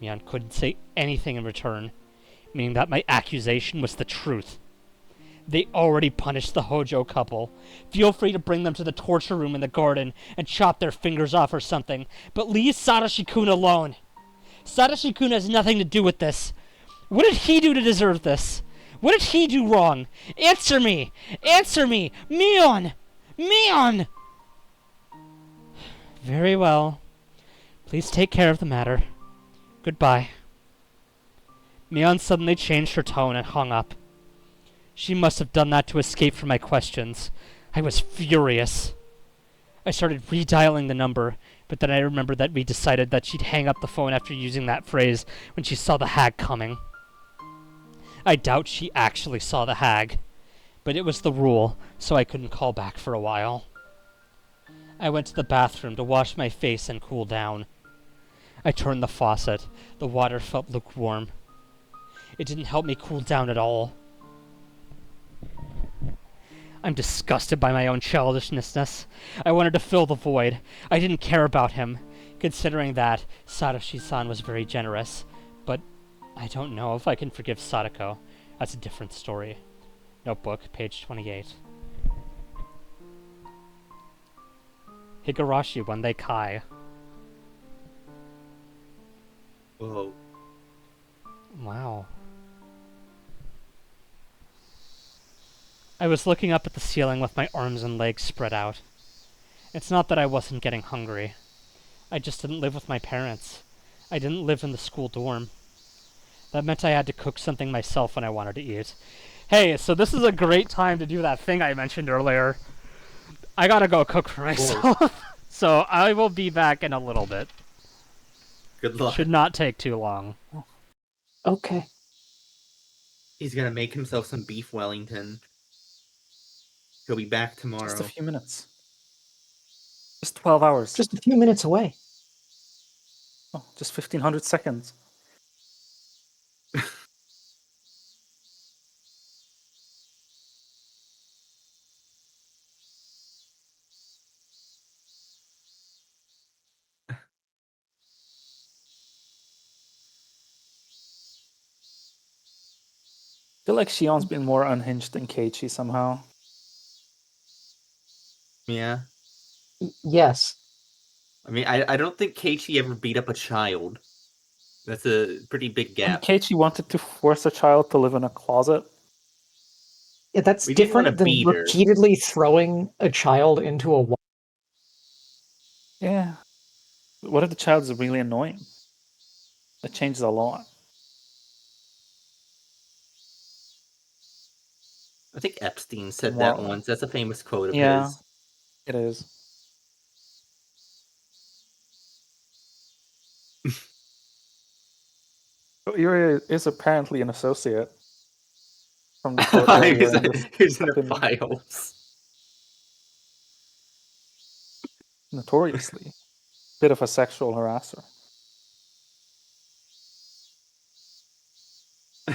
Mion couldn't say anything in return, meaning that my accusation was the truth. They already punished the Hojo couple. Feel free to bring them to the torture room in the garden and chop their fingers off or something, but leave Satoshi-kun alone. Satoshi-kun has nothing to do with this. What did he do to deserve this? What did he do wrong? Answer me! Answer me! Mion! Mion! Very well. Please take care of the matter. Goodbye. Mion suddenly changed her tone and hung up. She must have done that to escape from my questions. I was furious. I started redialing the number, but then I remembered that we decided that she'd hang up the phone after using that phrase when she saw the hag coming. I doubt she actually saw the hag, but it was the rule, so I couldn't call back for a while. I went to the bathroom to wash my face and cool down. I turned the faucet. The water felt lukewarm. It didn't help me cool down at all. I'm disgusted by my own childishness. I wanted to fill the void. I didn't care about him, considering that Satoshi-san was very generous. But I don't know if I can forgive Sadako. That's a different story. Notebook, page 28. Higurashi when they kai. Whoa. Wow. I was looking up at the ceiling with my arms and legs spread out. It's not that I wasn't getting hungry. I just didn't live with my parents. I didn't live in the school dorm. That meant I had to cook something myself when I wanted to eat. Hey, so this is a great time to do that thing I mentioned earlier. I gotta go cook for myself. So I will be back in a little bit. Good luck. Should not take too long. Okay. He's gonna make himself some beef Wellington. He'll be back tomorrow. Just a few minutes. Just 12 hours. Just a few minutes away. Oh, just 1500 seconds. I feel like Shion's been more unhinged than Keiichi somehow. Yeah. Yes. I mean, I don't think Keiichi ever beat up a child. That's a pretty big And gap. Keiichi wanted to force a child to live in a closet. Yeah, that's We didn't wanna different than beat her. repeatedly throwing a child into a wall. Yeah. What if the child is really annoying? That changes a lot. I think Epstein said More- that once. That's a famous quote of Yeah. his. It is. But Yuri is apparently an associate from the quote earlier. Here's in the opinion. files. Notoriously. Bit of a sexual harasser.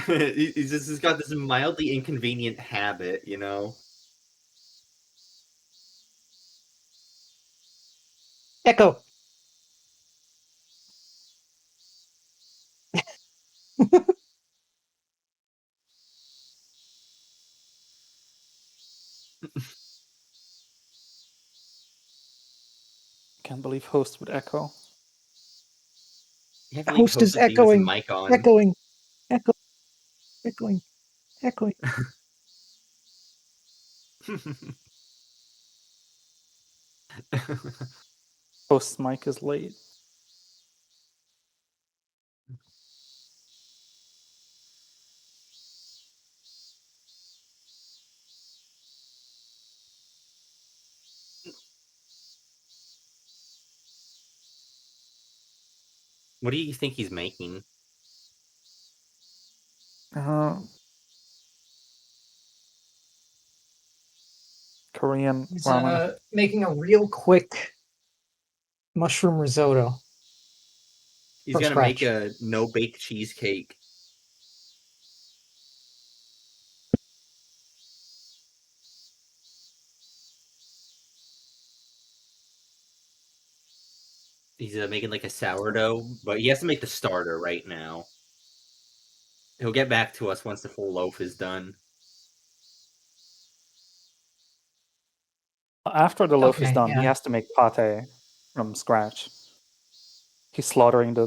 He's got this mildly inconvenient habit, you know? Echo. Can't believe host would echo. Can't believe Host is leaving his echoing. mic on. Echoing. Echoing. Host's mic is late. What do you think he's making? Korean He's ramen. making a real quick mushroom risotto. He's From gonna make scratch. a no-bake cheesecake. He's making like a sourdough, but he has to make the starter right now. He'll get back to us once the full loaf is done. After the loaf is Okay, done, he yeah. has to make pate from scratch. He's slaughtering the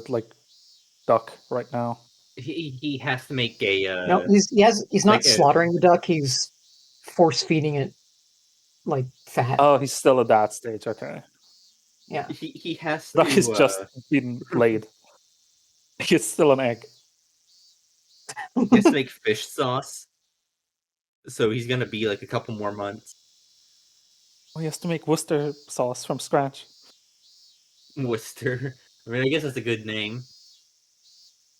duck right now. He has to make a No, he's not like a- slaughtering the duck. He's force feeding it like fat. Oh, he's still at that stage. Okay, Yeah. he has duck is to just been laid. It's still an egg. he has to make fish sauce. So he's gonna be like a couple more months. Oh, he has to make Worcester sauce from scratch. Worcester. I mean, I guess that's a good name.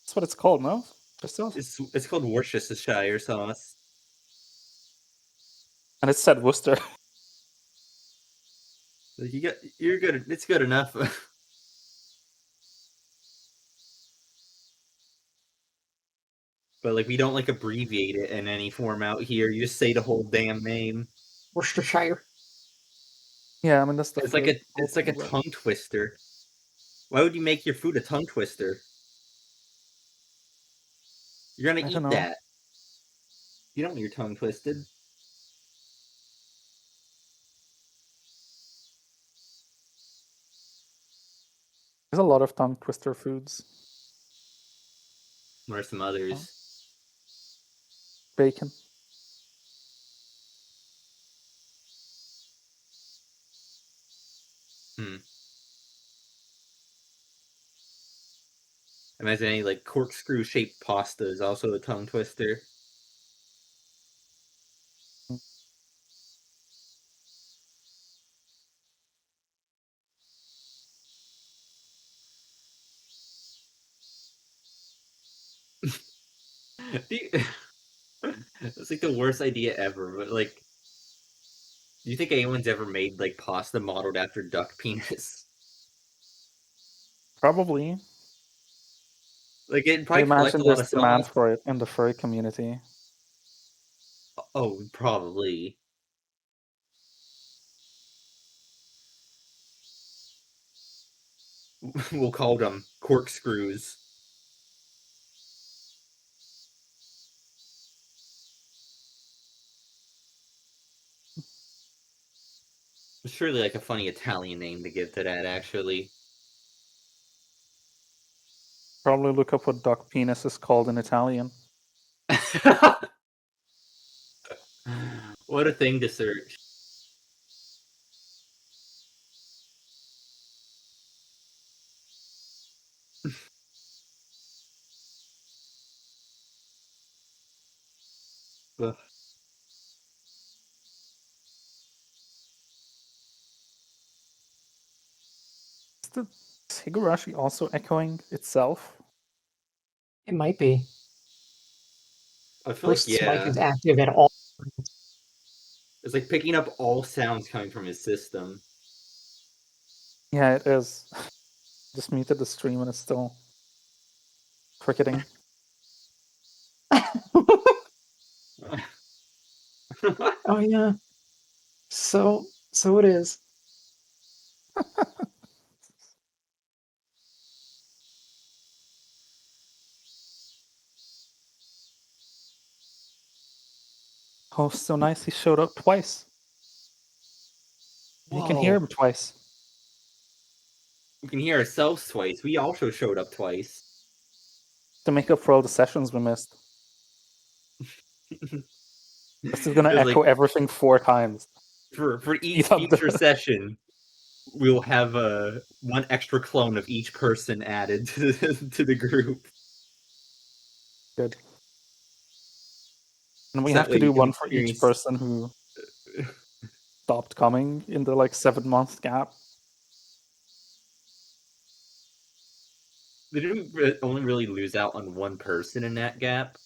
That's what it's called, no? Worcester sauce? It's called Worcestershire sauce. And it said Worcester. Like, you're good. It's good enough. But like, we don't like abbreviate it in any form out here. You just say the whole damn name. Worcestershire. Yeah, I mean that's the It's like a tongue twister. Why would you make your food a tongue twister? You're I gonna don't eat know. that. You don't want your tongue twisted. There's a lot of tongue twister foods. What are some others? Bacon. Imagine any like corkscrew shaped pasta is also a tongue twister. It's like the worst idea ever, but like, do you think anyone's ever made like pasta modeled after duck penis? Probably. Like, it'd I probably collect imagine a lot there's of demand sauce. for it in the furry community. Oh, probably. We'll call them corkscrews. It's surely like a funny Italian name to give to that, actually. Probably look up what duck penis is called in Italian. What a thing to search. Ugh. Is Higurashi also echoing itself? It might be. I feel like, Ghost's mic yeah. is active at all. It's like picking up all sounds coming from his system. Yeah, it is. Just muted the stream and it's still cricketing. Oh yeah. So it is. Oh, so nice. He showed up twice. You can hear Whoa. him twice. We can hear ourselves twice. We also showed up twice. To make up for all the sessions we missed. This is gonna It's echo like, everything 4 times. for each Speed up future the... session, we'll have one extra clone of each person added to the group. Good. And we So have that to way do you can one for each experience. person who stopped coming in the like 7-month gap. Did we only really lose out on one person in that gap?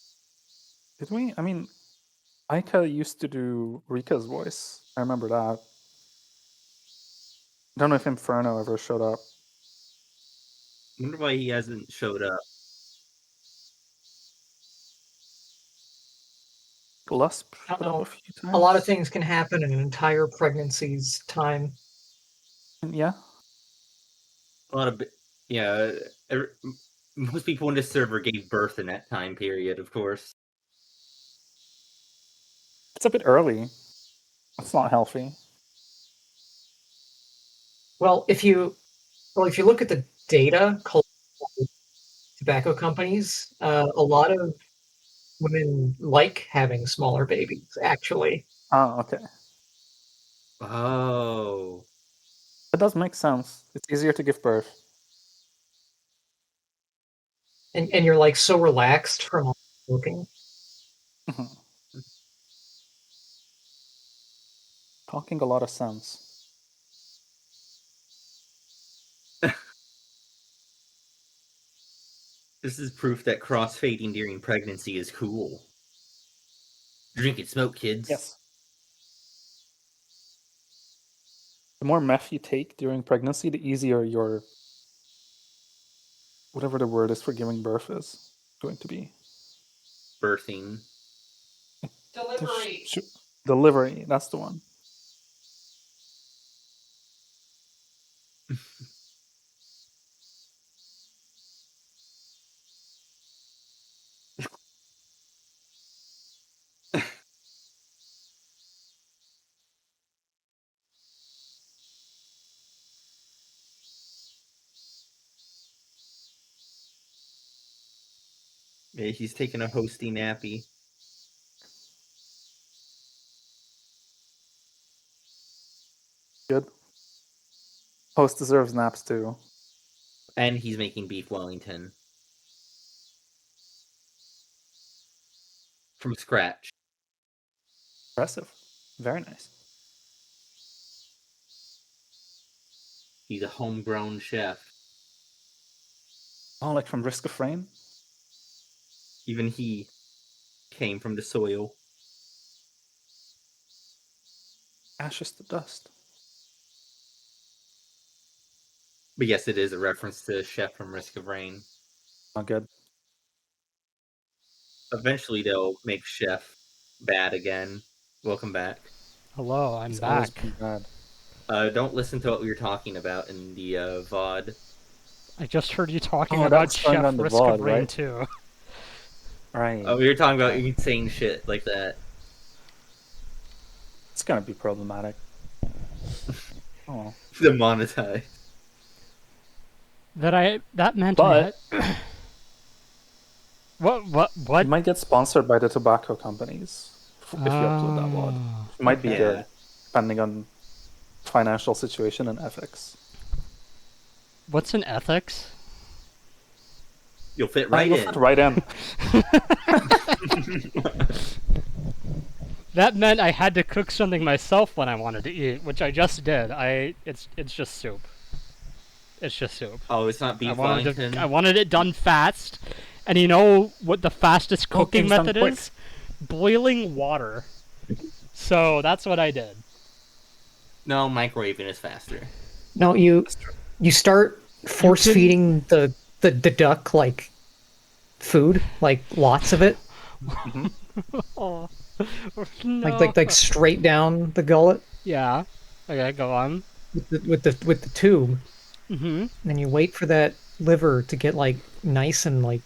Did we? I mean, Aika used to do Rika's voice. I remember that. I don't know if Inferno ever showed up. I wonder why he hasn't showed up. Lusp I don't showed up a know. few A lot of times. things can happen in an entire pregnancy's time. And yeah, A lot of, yeah. Most people in this server gave birth in that time period, of course. it's a bit early. That's not healthy. Well, if you look at the data collected by tobacco companies, a lot of women like having smaller babies, actually. Oh, okay. Oh. That does make sense. It's easier to give birth. And you're like so relaxed from looking. Talking a lot of sense. This is proof that crossfading during pregnancy is cool. Drink and smoke, kids. Yes. The more meth you take during pregnancy, the easier your whatever the word is for giving birth is going to be. Birthing. Delivery. Delivery, that's the one. Yeah, he's taking a hosty nappy. Good. Host deserves naps too. And he's making beef Wellington. From scratch. Impressive. Very nice. He's a homegrown chef. Oh, like from Risk of Rain? Even he came from the soil. Ashes to dust. But yes, it is a reference to Chef from Risk of Rain. Not good. Eventually, they'll make Chef bad again. Welcome back. Hello, I'm It's always back. been bad. Don't listen to what we were talking about in the VOD. I just heard you talking Oh, that about was going Chef on the Risk VOD, of Rain right? 2. Right. We were talking about Okay. insane shit like that. It's gonna be problematic. Oh. Demonetized. That meant But- I had... What? You might get sponsored by the tobacco companies if you upload that VOD. Ah. It might be Yeah. good, depending on financial situation and ethics. What's in ethics? You'll fit right You'll in. fit right in. That meant I had to cook something myself when I wanted to eat, which I just did. It's just soup. It's just soup. Oh, it's not I beef wanted, Wellington. I wanted it done fast, and you know what the fastest cooking things done method quick. is? Boiling water. So that's what I did. No, microwaving is faster. No, you start force can- feeding the duck like food, like lots of it, Oh, no. like straight down the gullet Yeah. Okay, go on. with the tube. Mm-hmm. And then you wait for that liver to get like nice and like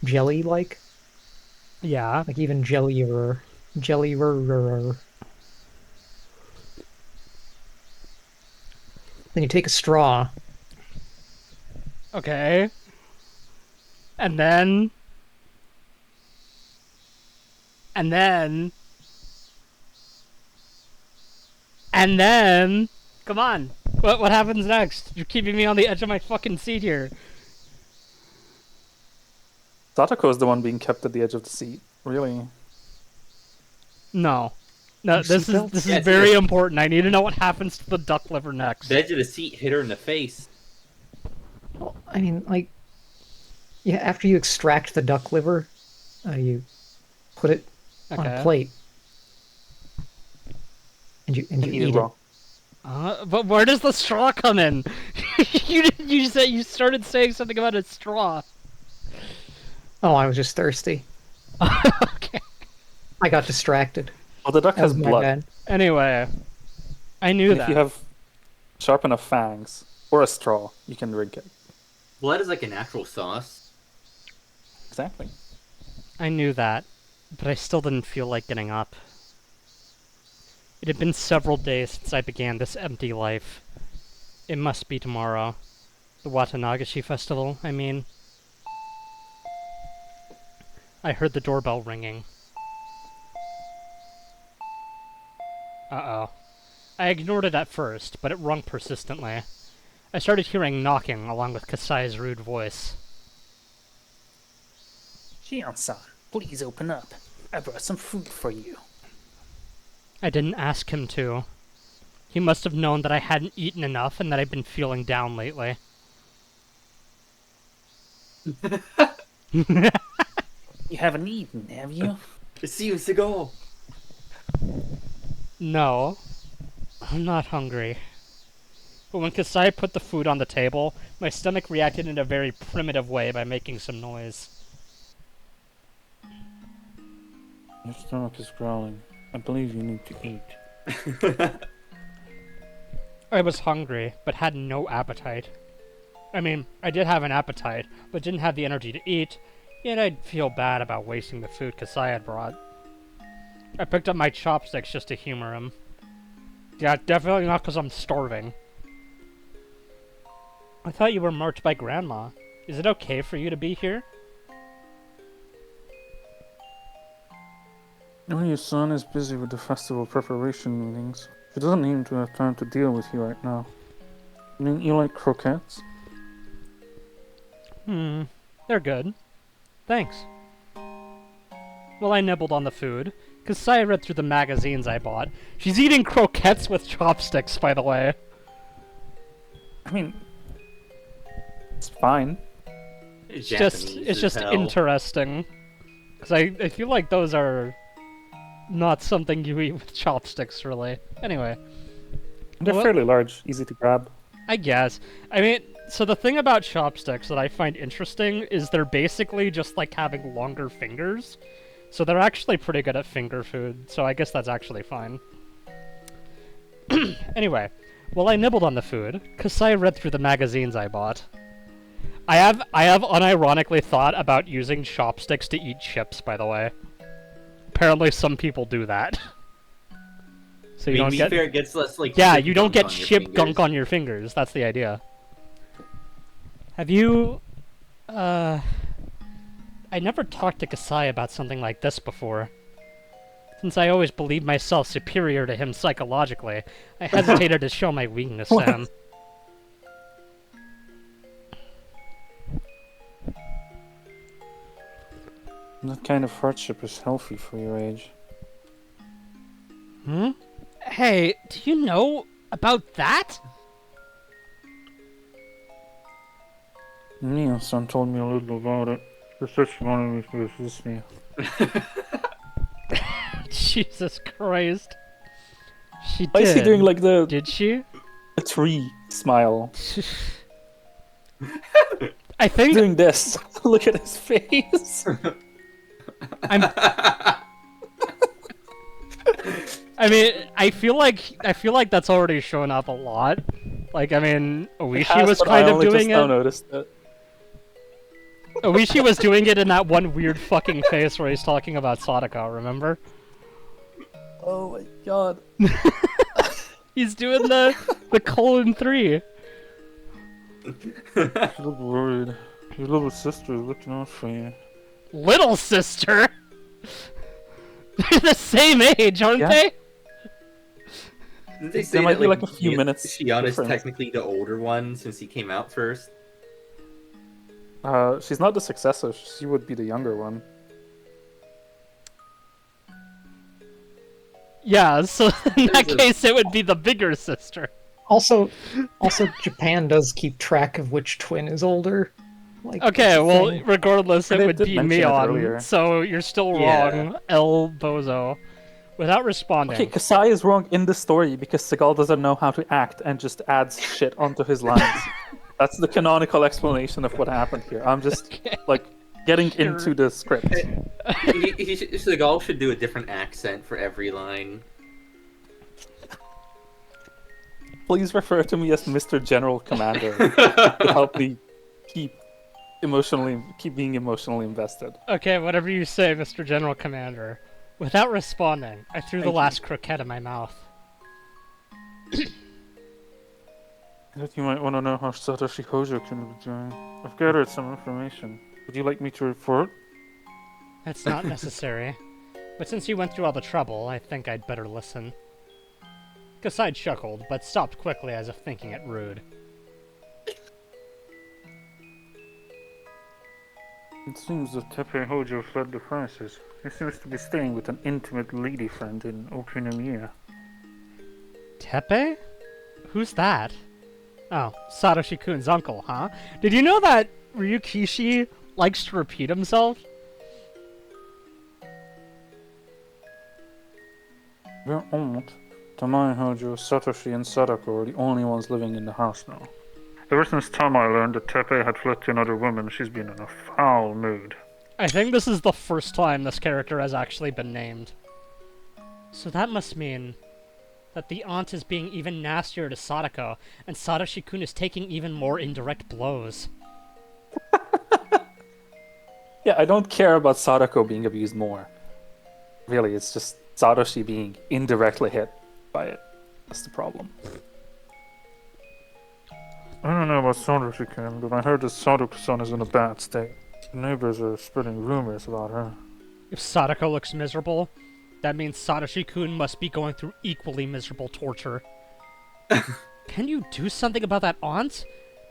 jelly like Yeah. even jellier. Then you take a straw. Okay. And then... And then... And then... Come on. What happens next? You're keeping me on the edge of my fucking seat here. Satoko is the one being kept at the edge of the seat. Really? No. No, Your this seatbelt? is Yeah, it's very just- important. I need to know what happens to the duck liver next. The edge of the seat hit her in the face. Well, I mean, like, yeah. After you extract the duck liver, you put it on a Okay. plate, and you And eat it. raw. But where does the straw come in? You said you started saying something about a straw. Oh, I was just thirsty. Okay. I got distracted. Well, the duck That has was my blood. bad. Anyway, I knew And that. if you have sharp enough fangs or a straw, you can drink it. Blood is like a natural sauce. Exactly. I knew that, but I still didn't feel like getting up. It had been several days since I began this empty life. It must be tomorrow. The Watanagashi festival, I mean. I heard the doorbell ringing. Uh-oh. I ignored it at first, but it rung persistently. I started hearing knocking along with Kasai's rude voice. Shion-san, please open up. I brought some food for you. I didn't ask him to. He must have known that I hadn't eaten enough and that I'd been feeling down lately. You haven't eaten, have you? It seems to go. No, I'm not hungry. But when Kasai put the food on the table, my stomach reacted in a very primitive way by making some noise. Your stomach is growling. I believe you need to eat. I was hungry, but had no appetite. I mean, I did have an appetite, but didn't have the energy to eat, yet I'd feel bad about wasting the food Kasai had brought. I picked up my chopsticks just to humor him. Yeah, definitely not because I'm starving. I thought you were marked by Grandma. Is it okay for you to be here? Oh, your son is busy with the festival preparation meetings. She doesn't seem to have time to deal with you right now. I mean, you like croquettes? They're good. Thanks. Well, I nibbled on the food. Kasai read through the magazines I bought. She's eating croquettes with chopsticks, by the way. I mean, it's fine. It's just interesting. Because I feel like those are not something you eat with chopsticks, really. Anyway. They're fairly large, easy to grab. I guess. I mean, so the thing about chopsticks that I find interesting is they're basically just like having longer fingers. So they're actually pretty good at finger food, so I guess that's actually fine. Anyway, while I nibbled on the food, Kasai read through the magazines I bought. I have unironically thought about using chopsticks to eat chips, by the way. Apparently some people do that. So you don't get... fair, it gets less, like, yeah, you don't get chip gunk fingers. on your fingers. That's the idea. Have you... I never talked to Kasai about something like this before. Since I always believed myself superior to him psychologically, I hesitated to show my weakness to him. That kind of hardship is healthy for your age. Hmm? Hey, do you know about that? Mio-san told me a little about it. She said she wanted me to assist me. Jesus Christ. She did. Why is he doing like the Did she? tree smile? I think... Doing this. Look at his face. I mean, I feel like that's already shown up a lot. Like, I mean, Oishi was kind of doing I it. noticed it. Oishi was doing it in that one weird fucking face where he's talking about Sadako, remember? Oh my god. He's doing the :3. You look worried. Your little sister is looking out for you. Little sister? They're the same age, aren't they? Didn't they say There might that, be like a few minutes Shiana's difference. technically the older one since he came out first? She's not the successor. She would be the younger one. Yeah, so in that case it would be the bigger sister. Also, Japan does keep track of which twin is older. Like, Okay, that's a well, thing. regardless, it They would did be mention it earlier. Mion, so you're still Yeah. wrong, El Bozo. Without responding. Okay, Kasai is wrong in the story because Seagal doesn't know how to act and just adds shit onto his lines. That's the canonical explanation of what happened here. I'm just, like, getting into the script. Seagal should do a different accent for every line. Please refer to me as Mr. General Commander to help me keep being emotionally invested. Okay, whatever you say, Mr. General Commander. Without responding, I threw the last croquette in my mouth. That you might want to know how Satoshi Hojo can be doing. I've gathered some information. Would you like me to report? It's not necessary. But since you went through all the trouble, I think I'd better listen. Kasai chuckled, but stopped quickly as if thinking it rude. It seems that Teppei Hojo fled the premises. He seems to be staying with an intimate lady friend in Okuniya. Teppei? Who's that? Oh, Satoshi-kun's uncle, huh? Did you know that Ryukishi likes to repeat himself? Your aunt, Tamai Hojo, Satoshi, and Sadako are the only ones living in the house now. Ever since Tamai learned that Teppei had fled to another woman, she's been in a foul mood. I think this is the first time this character has actually been named. So that must mean that the aunt is being even nastier to Sadako, and Satoshi-kun is taking even more indirect blows. Yeah, I don't care about Sadako being abused more. Really, it's just Satoshi being indirectly hit by it. That's the problem. I don't know about Satoshi-kun, but I heard that Sadako-san is in a bad state. The neighbors are spreading rumors about her. If Sadako looks miserable, that means Satoshi-kun must be going through equally miserable torture. Can you do something about that aunt?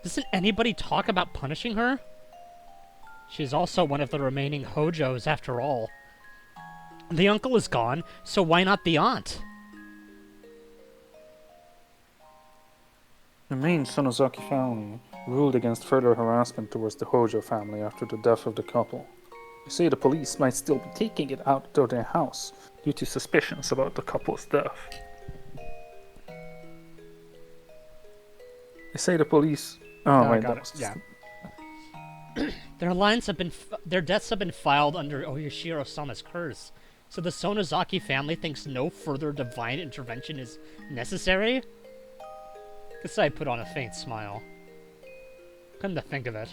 Doesn't anybody talk about punishing her? She's also one of the remaining Hojos, after all. The uncle is gone, so why not the aunt? The main Sonozaki family ruled against further harassment towards the Hojo family after the death of the couple. They say the police might still be taking it out of their house due to suspicions about the couple's death. They say the police... Oh, wait, that was... Yeah. Their deaths have been filed under Oyashiro-sama's curse, so the Sonozaki family thinks no further divine intervention is necessary? Kasai put on a faint smile. Come to think of it,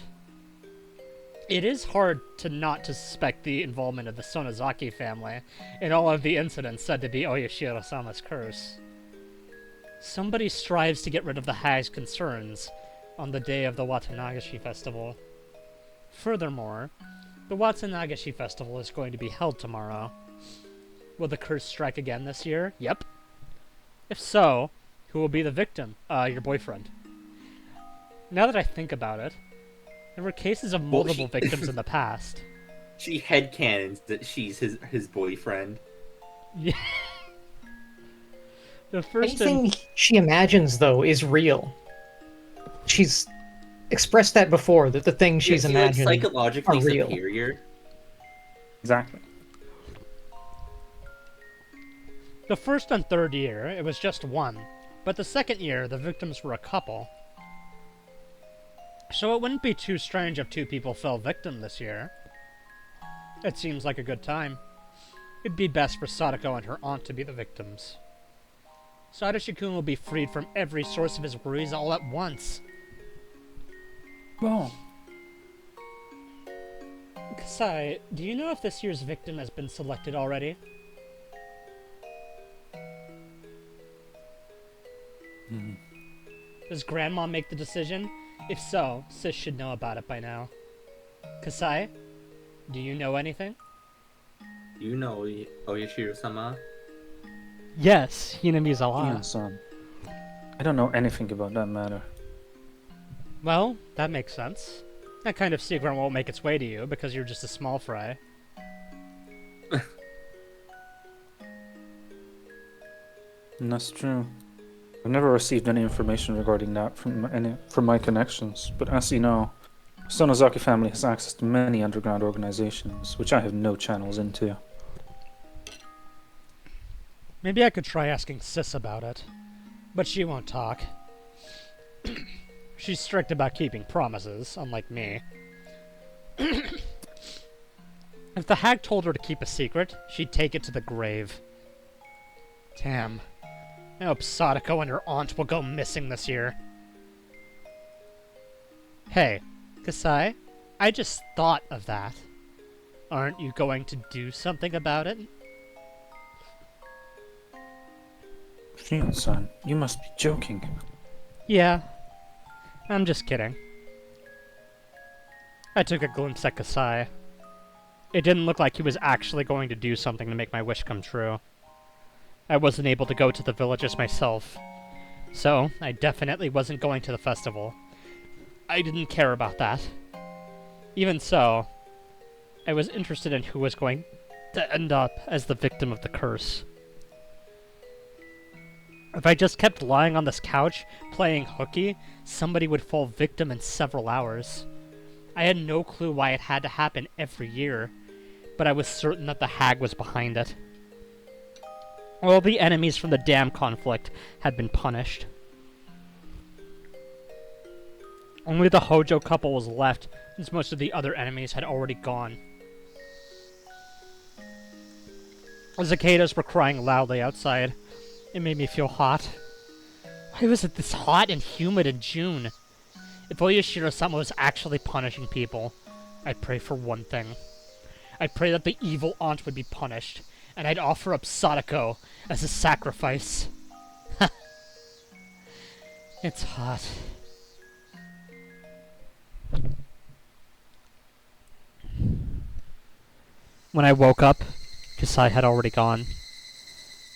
it is hard to not to suspect the involvement of the Sonozaki family in all of the incidents said to be Oyashiro-sama's curse. Somebody strives to get rid of the hag's concerns on the day of the Watanagashi festival. Furthermore, the Watanagashi festival is going to be held tomorrow. Will the curse strike again this year? Yep. If so, who will be the victim? Your boyfriend. Now that I think about it, there were cases of multiple victims in the past. She headcanons that she's his boyfriend. Yeah. The first Anything she imagines, though, is real. She's expressed that before, that the things she's imagining like psychologically are real. superior. Exactly. The first and third year, it was just one, but the second year, the victims were a couple. So it wouldn't be too strange if two people fell victim this year. It seems like a good time. It'd be best for Sadako and her aunt to be the victims. Satoshi-kun will be freed from every source of his worries all at once. Well, Kasai, do you know if this year's victim has been selected already? Does Grandma make the decision? If so, Sis should know about it by now. Kasai, do you know anything? You know Oyashiro-sama? Yes, Hinamizawa. Ian-san. I don't know anything about that matter. Well, that makes sense. That kind of secret won't make its way to you because you're just a small fry. And that's true. I've never received any information regarding that from my connections, but as you know, Sonozaki family has access to many underground organizations, which I have no channels into. Maybe I could try asking Sis about it, but she won't talk. She's strict about keeping promises, unlike me. If the hag told her to keep a secret, she'd take it to the grave. Damn. I hope Sadako and her aunt will go missing this year. Hey, Kasai, I just thought of that. Aren't you going to do something about it? Shion-san, you must be joking. Yeah, I'm just kidding. I took a glimpse at Kasai. It didn't look like he was actually going to do something to make my wish come true. I wasn't able to go to the villages myself, so I definitely wasn't going to the festival. I didn't care about that. Even so, I was interested in who was going to end up as the victim of the curse. If I just kept lying on this couch, playing hooky, somebody would fall victim in several hours. I had no clue why it had to happen every year, but I was certain that the hag was behind it. All the enemies from the dam conflict had been punished. Only the Hojo couple was left, since most of the other enemies had already gone. The cicadas were crying loudly outside. It made me feel hot. Why was it this hot and humid in June? If Oyashiro-sama was actually punishing people, I'd pray for one thing. I'd pray that the evil aunt would be punished, and I'd offer up Sadako as a sacrifice. It's hot. When I woke up, Kasai had already gone.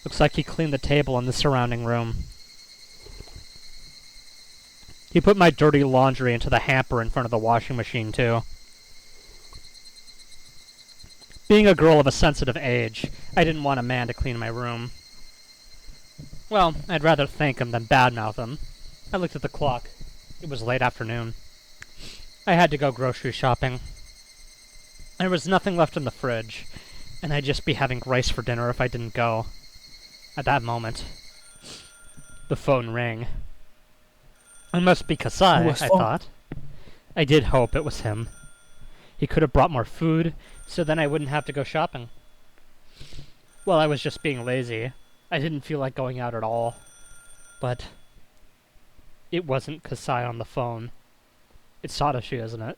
Looks like he cleaned the table in the surrounding room. He put my dirty laundry into the hamper in front of the washing machine, too. Being a girl of a sensitive age, I didn't want a man to clean my room. Well, I'd rather thank him than badmouth him. I looked at the clock. It was late afternoon. I had to go grocery shopping. There was nothing left in the fridge, and I'd just be having rice for dinner if I didn't go. At that moment, the phone rang. It must be Kasai, Who was I phone? thought. I did hope it was him. He could have brought more food, so then I wouldn't have to go shopping. Well, I was just being lazy. I didn't feel like going out at all. But it wasn't Kasai on the phone. It's Satoshi, isn't it?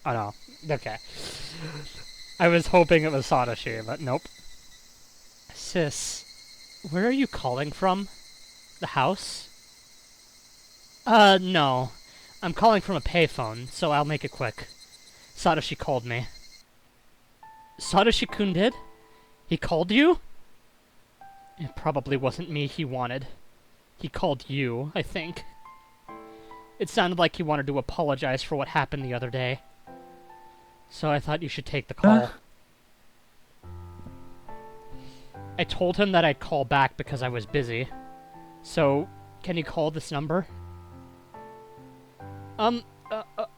Oh no. Okay. I was hoping it was Satoshi, but nope. Sis, where are you calling from? The house? No. I'm calling from a payphone, so I'll make it quick. Satoshi called me. Satoshi-kun did? He called you? It probably wasn't me he wanted. He called you, I think. It sounded like he wanted to apologize for what happened the other day. So I thought you should take the call. I told him that I'd call back because I was busy. So, can you call this number?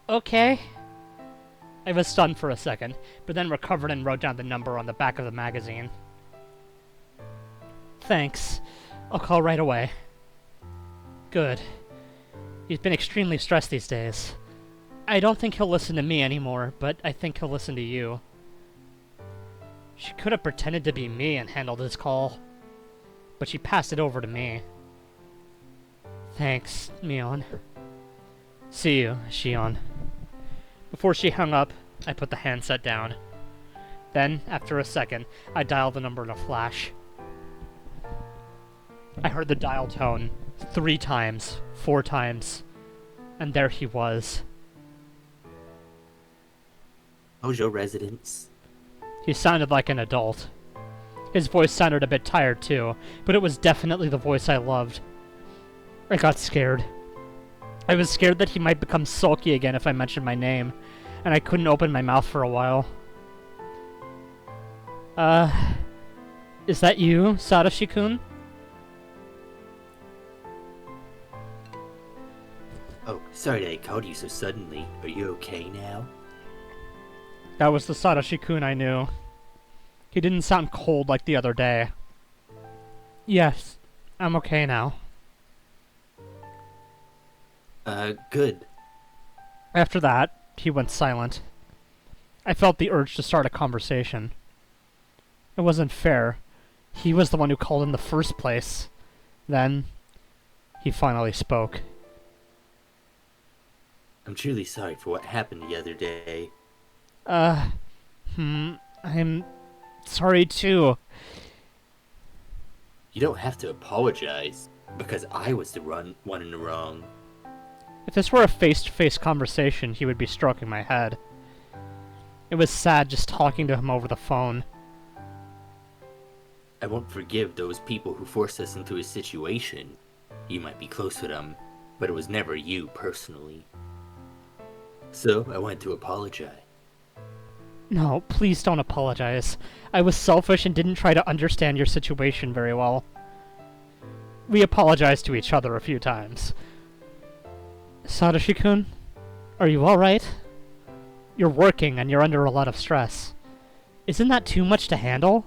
Okay. I was stunned for a second, but then recovered and wrote down the number on the back of the magazine. Thanks. I'll call right away. Good. He's been extremely stressed these days. I don't think he'll listen to me anymore, but I think he'll listen to you. She could have pretended to be me and handled his call, but she passed it over to me. Thanks, Mion. See you, Shion. Before she hung up, I put the handset down. Then, after a second, I dialed the number in a flash. I heard the dial tone 3 times, 4 times, and there he was. Hojo residence. He sounded like an adult. His voice sounded a bit tired too, but it was definitely the voice I loved. I got scared. I was scared that he might become sulky again if I mentioned my name, and I couldn't open my mouth for a while. Is that you, Satoshi-kun? Oh, sorry that I called you so suddenly. Are you okay now? That was the Satoshi-kun I knew. He didn't sound cold like the other day. Yes, I'm okay now. Good. After that, he went silent. I felt the urge to start a conversation. It wasn't fair. He was the one who called in the first place. Then, he finally spoke. I'm truly sorry for what happened the other day. I'm sorry too. You don't have to apologize, because I was the one in the wrong. If this were a face-to-face conversation, he would be stroking my head. It was sad just talking to him over the phone. I won't forgive those people who forced us into a situation. You might be close with them, but it was never you personally. So, I wanted to apologize. No, please don't apologize. I was selfish and didn't try to understand your situation very well. We apologized to each other a few times. Satoshi-kun, are you alright? You're working and you're under a lot of stress. Isn't that too much to handle?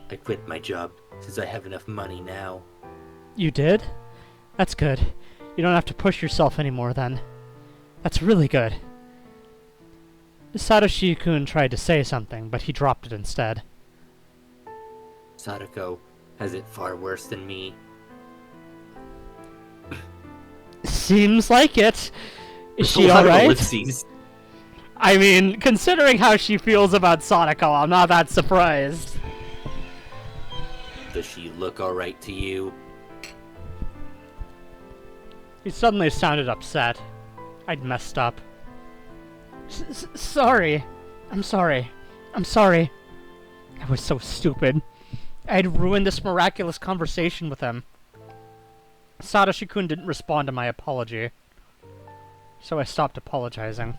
I quit my job since I have enough money now. You did? That's good. You don't have to push yourself anymore then. That's really good. Satoshi-kun tried to say something, but he dropped it instead. Sadako has it far worse than me. Seems like it. Is she A lot of alright? ellipses. I mean, considering how she feels about Sadako, I'm not that surprised. Does she look alright to you? He suddenly sounded upset. I'd messed up. Sorry. I'm sorry. I'm sorry. I was so stupid. I had ruined this miraculous conversation with him. Satoshi-kun didn't respond to my apology, so I stopped apologizing.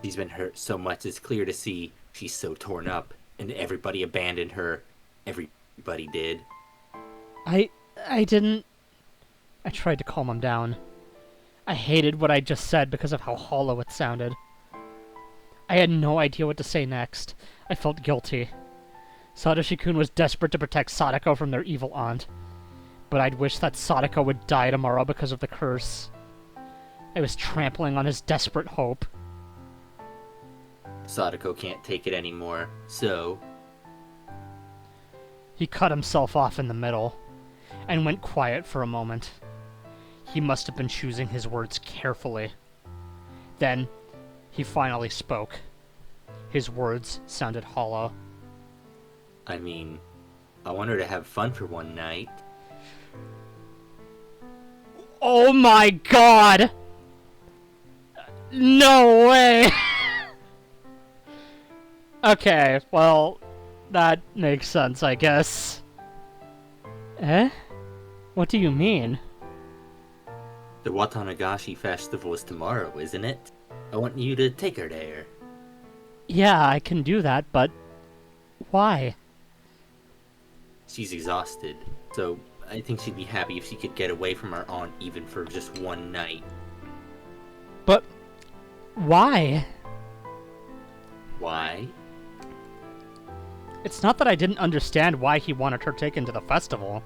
She's been hurt so much it's clear to see she's so torn up, and everybody abandoned her. Everybody did. I didn't... I tried to calm him down. I hated what I just said because of how hollow it sounded. I had no idea what to say next. I felt guilty. Satoshi-kun was desperate to protect Sadako from their evil aunt, but I'd wish that Sadako would die tomorrow because of the curse. I was trampling on his desperate hope. Sadako can't take it anymore, so... He cut himself off in the middle, and went quiet for a moment. He must have been choosing his words carefully. Then, he finally spoke. His words sounded hollow. I mean, I want her to have fun for one night. Oh my god! No way! Okay, well, that makes sense, I guess. Eh? What do you mean? The Watanagashi festival is tomorrow, isn't it? I want you to take her there. Yeah, I can do that, but... why? She's exhausted, so I think she'd be happy if she could get away from her aunt even for just one night. But... why? Why? It's not that I didn't understand why he wanted her taken to the festival.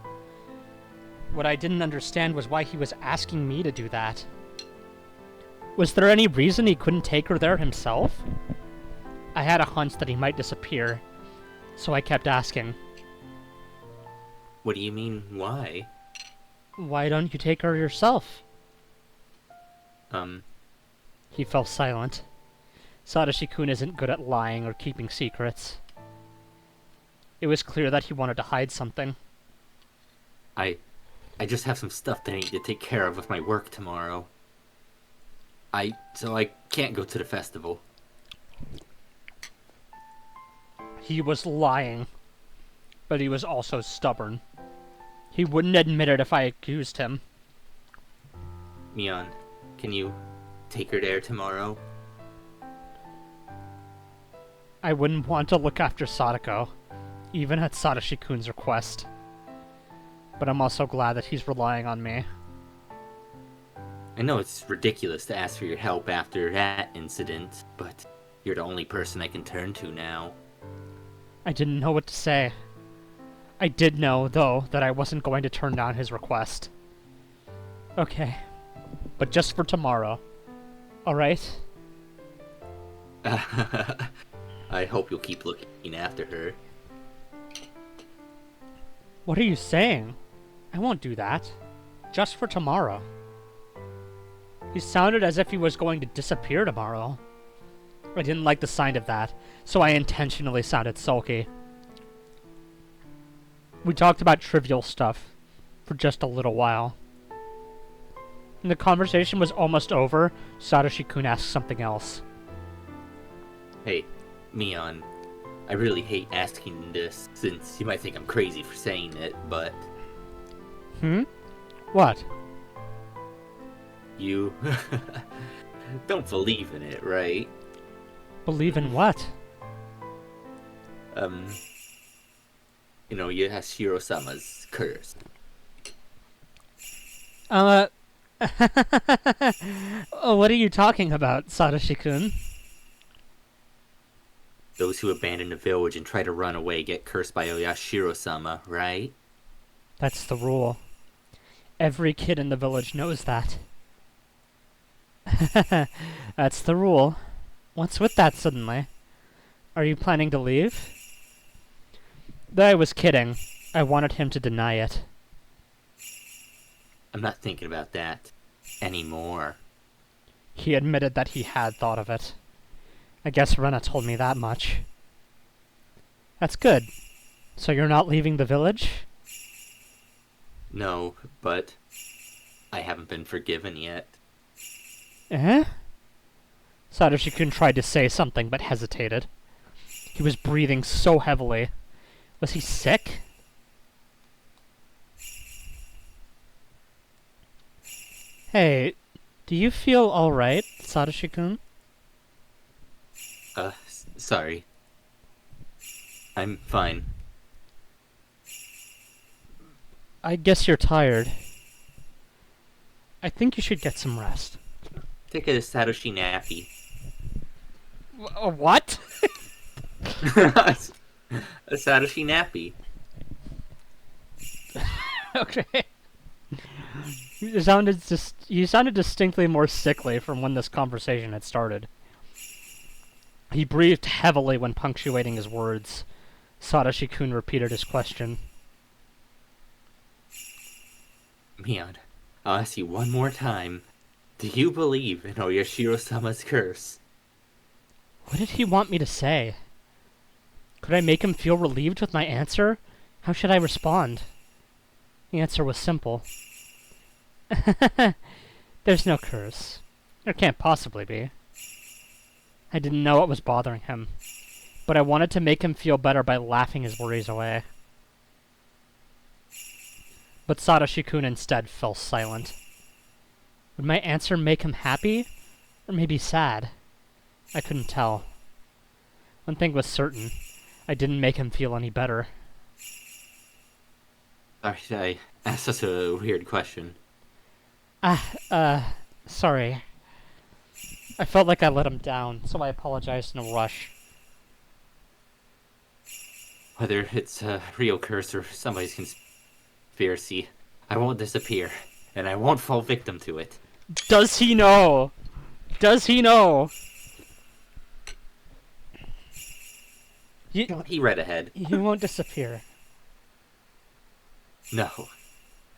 What I didn't understand was why he was asking me to do that. Was there any reason he couldn't take her there himself? I had a hunch that he might disappear, so I kept asking. What do you mean, why? Why don't you take her yourself? He fell silent. Satoshi-kun isn't good at lying or keeping secrets. It was clear that he wanted to hide something. I just have some stuff that I need to take care of with my work tomorrow. So I can't go to the festival. He was lying, but he was also stubborn. He wouldn't admit it if I accused him. Mion, can you take her there tomorrow? I wouldn't want to look after Sadako, even at Satoshi-kun's request. But I'm also glad that he's relying on me. I know it's ridiculous to ask for your help after that incident, but you're the only person I can turn to now. I didn't know what to say. I did know, though, that I wasn't going to turn down his request. Okay. But just for tomorrow. Alright? I hope you'll keep looking after her. What are you saying? I won't do that. Just for tomorrow. He sounded as if he was going to disappear tomorrow. I didn't like the sign of that, so I intentionally sounded sulky. We talked about trivial stuff for just a little while. When the conversation was almost over, Satoshi-kun asked something else. Hey, Mion, I really hate asking this, since you might think I'm crazy for saying it, but... What? You... don't believe in it, right? Believe in what? You know, Yashiro-sama's curse. What are you talking about, Satoshi-kun? Those who abandon the village and try to run away get cursed by Yashiro-sama, right? That's the rule. Every kid in the village knows that. That's the rule. What's with that suddenly? Are you planning to leave? Though I was kidding. I wanted him to deny it. I'm not thinking about that anymore. He admitted that he had thought of it. I guess Rena told me that much. That's good. So you're not leaving the village? No, but I haven't been forgiven yet. Eh? Satoshi-kun tried to say something but hesitated. He was breathing so heavily. Was he sick? Hey, do you feel alright, Satoshi-kun? Sorry. I'm fine. I guess you're tired. I think you should get some rest. Take a Satoshi nappy. What? A Satoshi nappy. Okay. You sounded distinctly more sickly from when this conversation had started. He breathed heavily when punctuating his words. Satoshi-kun repeated his question. Mion, I'll ask you one more time. Do you believe in Oyashiro-sama's curse? What did he want me to say? Could I make him feel relieved with my answer? How should I respond? The answer was simple. There's no curse. There can't possibly be. I didn't know what was bothering him, but I wanted to make him feel better by laughing his worries away. But Satoshi-kun instead fell silent. Would my answer make him happy, or maybe sad? I couldn't tell. One thing was certain. I didn't make him feel any better. Sorry, I asked such a weird question. Sorry. I felt like I let him down, so I apologized in a rush. Whether it's a real curse or somebody's conspiracy, I won't disappear, and I won't fall victim to it. Does he know? Does he know? He read ahead. You won't disappear. No.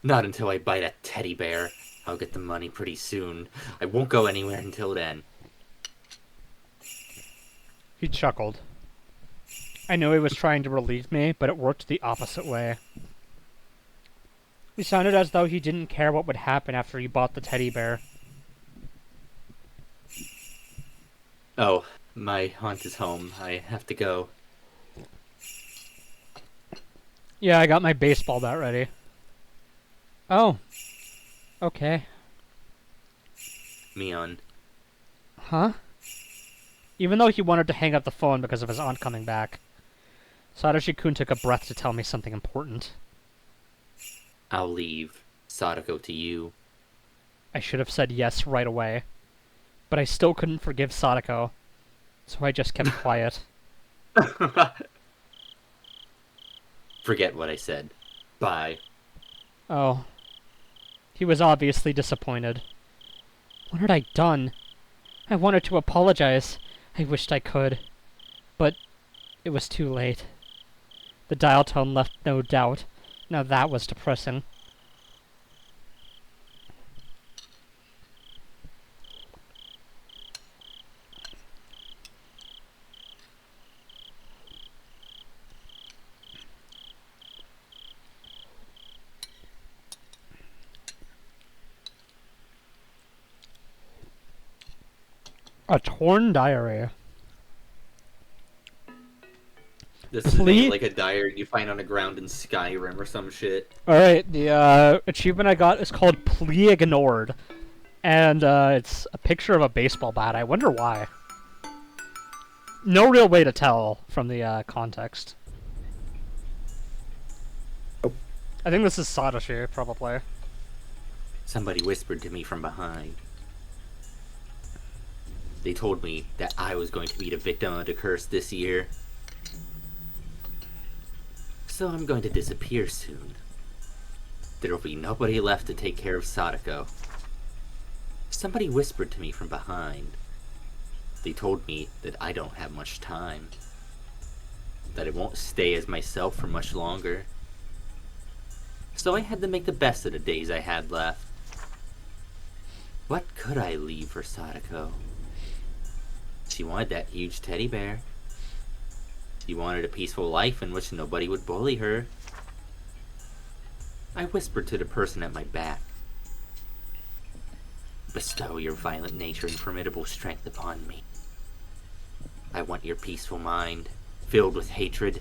Not until I bite a teddy bear. I'll get the money pretty soon. I won't go anywhere until then. He chuckled. I knew he was trying to relieve me, but it worked the opposite way. He sounded as though he didn't care what would happen after he bought the teddy bear. Oh, my aunt is home. I have to go. Yeah, I got my baseball bat ready. Oh. Okay. Mion. Huh? Even though he wanted to hang up the phone because of his aunt coming back, Satoshi-kun took a breath to tell me something important. I'll leave Sadako to you. I should have said yes right away, but I still couldn't forgive Sadako, so I just kept quiet. Forget what I said. Bye. Oh. He was obviously disappointed. What had I done? I wanted to apologize. I wished I could. But it was too late. The dial tone left no doubt. Now that was depressing. A torn diary. This is like a diary you find on the ground in Skyrim or some shit. Alright, the achievement I got is called Plea Ignored. And it's a picture of a baseball bat. I wonder why. No real way to tell from the context. I think this is Satoshi, probably. Somebody whispered to me from behind. They told me that I was going to be the victim of the curse this year. So I'm going to disappear soon. There'll be nobody left to take care of Sadako. Somebody whispered to me from behind. They told me that I don't have much time. That I won't stay as myself for much longer. So I had to make the best of the days I had left. What could I leave for Sadako? She wanted that huge teddy bear. She wanted a peaceful life in which nobody would bully her. I whispered to the person at my back. Bestow your violent nature and formidable strength upon me. I want your peaceful mind, filled with hatred.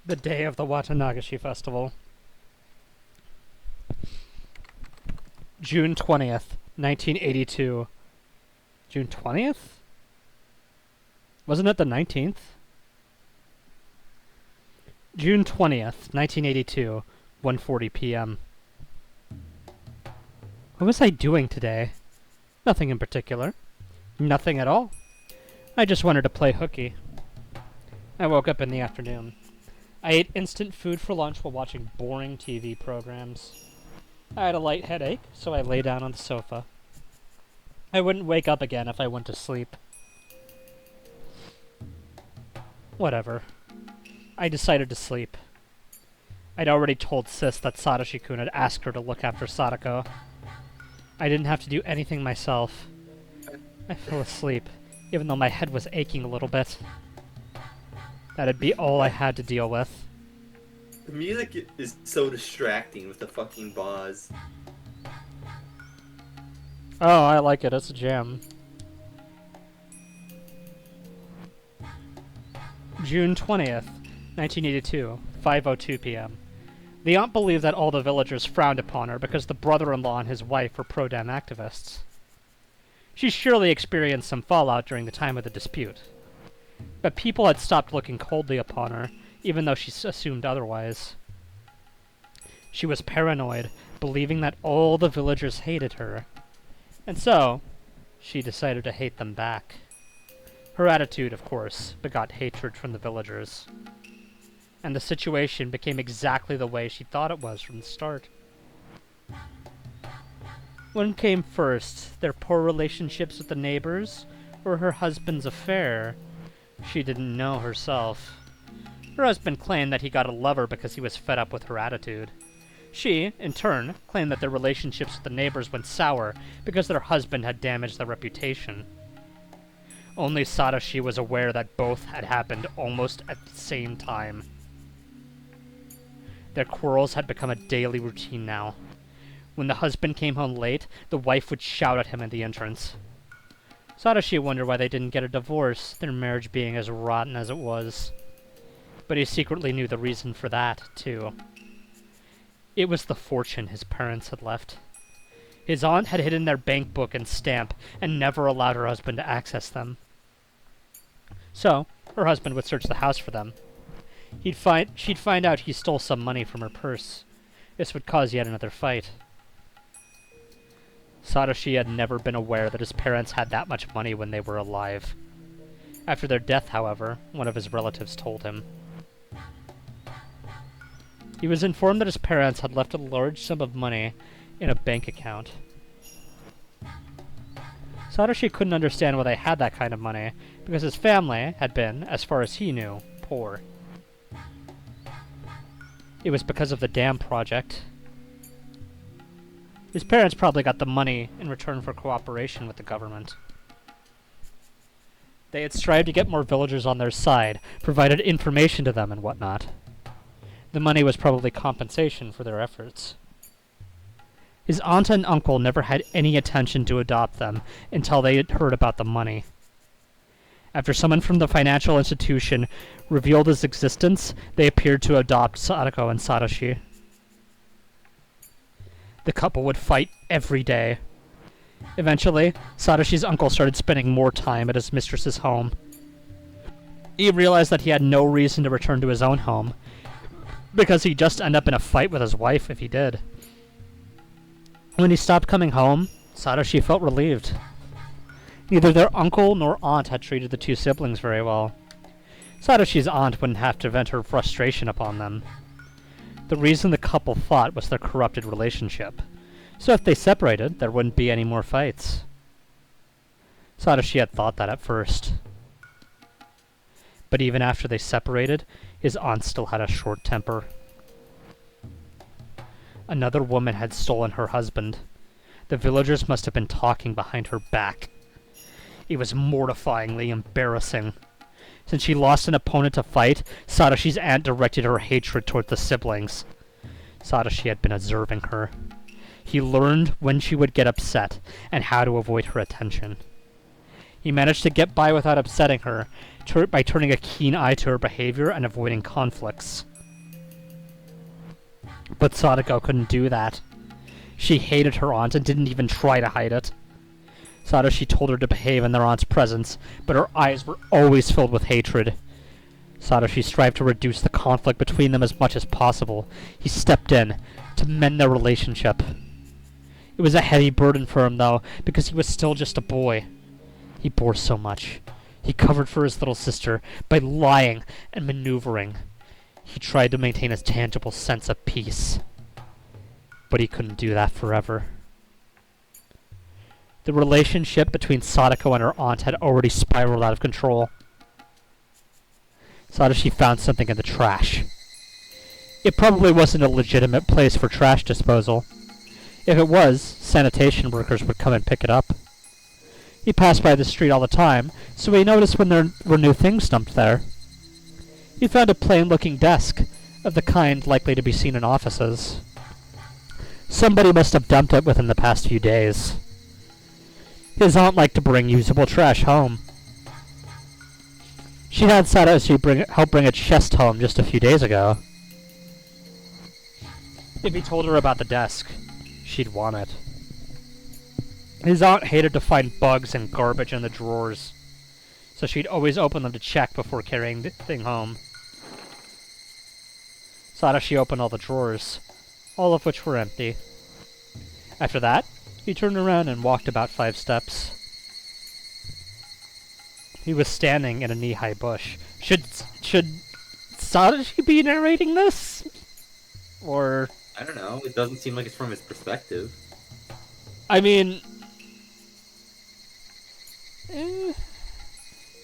The day of the Watanagashi Festival. June 20th, 1982. June 20th? Wasn't it the 19th? June 20th, 1982, 1:40 p.m. What was I doing today? Nothing in particular. Nothing at all. I just wanted to play hooky. I woke up in the afternoon. I ate instant food for lunch while watching boring TV programs. I had a light headache, so I lay down on the sofa. I wouldn't wake up again if I went to sleep. Whatever. I decided to sleep. I'd already told Sis that Satoshi-kun had asked her to look after Sadako. I didn't have to do anything myself. I fell asleep, even though my head was aching a little bit. That'd be all I had to deal with. The music is so distracting with the fucking buzz. Oh, I like it. It's a jam. June 20th, 1982, 5:02 p.m. The aunt believed that all the villagers frowned upon her because the brother-in-law and his wife were pro-dem activists. She surely experienced some fallout during the time of the dispute. But people had stopped looking coldly upon her, even though she assumed otherwise. She was paranoid, believing that all the villagers hated her. And so, she decided to hate them back. Her attitude, of course, begot hatred from the villagers. And the situation became exactly the way she thought it was from the start. What came first, their poor relationships with the neighbors, or her husband's affair? She didn't know herself. Her husband claimed that he got a lover because he was fed up with her attitude. She, in turn, claimed that their relationships with the neighbors went sour because their husband had damaged their reputation. Only Satoshi was aware that both had happened almost at the same time. Their quarrels had become a daily routine now. When the husband came home late, the wife would shout at him at the entrance. Satoshi wondered why they didn't get a divorce, their marriage being as rotten as it was. But he secretly knew the reason for that, too. It was the fortune his parents had left. His aunt had hidden their bank book and stamp, and never allowed her husband to access them. So, her husband would search the house for them. She'd find out he stole some money from her purse. This would cause yet another fight. Satoshi had never been aware that his parents had that much money when they were alive. After their death, however, one of his relatives told him. He was informed that his parents had left a large sum of money in a bank account. Satoshi couldn't understand why they had that kind of money, because his family had been, as far as he knew, poor. It was because of the dam project. His parents probably got the money in return for cooperation with the government. They had strived to get more villagers on their side, provided information to them and whatnot. The money was probably compensation for their efforts. His aunt and uncle never had any intention to adopt them until they had heard about the money. After someone from the financial institution revealed his existence, they appeared to adopt Sadako and Satoshi. The couple would fight every day. Eventually, Satoshi's uncle started spending more time at his mistress's home. He realized that he had no reason to return to his own home, because he'd just end up in a fight with his wife if he did. When he stopped coming home, Satoshi felt relieved. Neither their uncle nor aunt had treated the two siblings very well. Satoshi's aunt wouldn't have to vent her frustration upon them. The reason the couple fought was their corrupted relationship, so if they separated, there wouldn't be any more fights. Satoshi had thought that at first. But even after they separated, his aunt still had a short temper. Another woman had stolen her husband. The villagers must have been talking behind her back. It was mortifyingly embarrassing. Since she lost an opponent to fight, Satoshi's aunt directed her hatred toward the siblings. Satoshi had been observing her. He learned when she would get upset, and how to avoid her attention. He managed to get by without upsetting her, by turning a keen eye to her behavior and avoiding conflicts. But Sadako couldn't do that. She hated her aunt and didn't even try to hide it. Satoshi told her to behave in their aunt's presence, but her eyes were always filled with hatred. Satoshi strived to reduce the conflict between them as much as possible. He stepped in to mend their relationship. It was a heavy burden for him, though, because he was still just a boy. He bore so much. He covered for his little sister by lying and maneuvering. He tried to maintain a tangible sense of peace. But he couldn't do that forever. The relationship between Sadako and her aunt had already spiraled out of control. Satoshi found something in the trash. It probably wasn't a legitimate place for trash disposal. If it was, sanitation workers would come and pick it up. He passed by the street all the time, so he noticed when there were new things dumped there. He found a plain-looking desk, of the kind likely to be seen in offices. Somebody must have dumped it within the past few days. His aunt liked to bring usable trash home. She had Satoshi help bring a chest home just a few days ago. If he told her about the desk, she'd want it. His aunt hated to find bugs and garbage in the drawers, so she'd always open them to check before carrying the thing home. Satoshi opened all the drawers, all of which were empty. After that, he turned around and walked about 5 steps. He was standing in a knee-high bush. Should Satoshi be narrating this? Or... I don't know. It doesn't seem like it's from his perspective. I mean...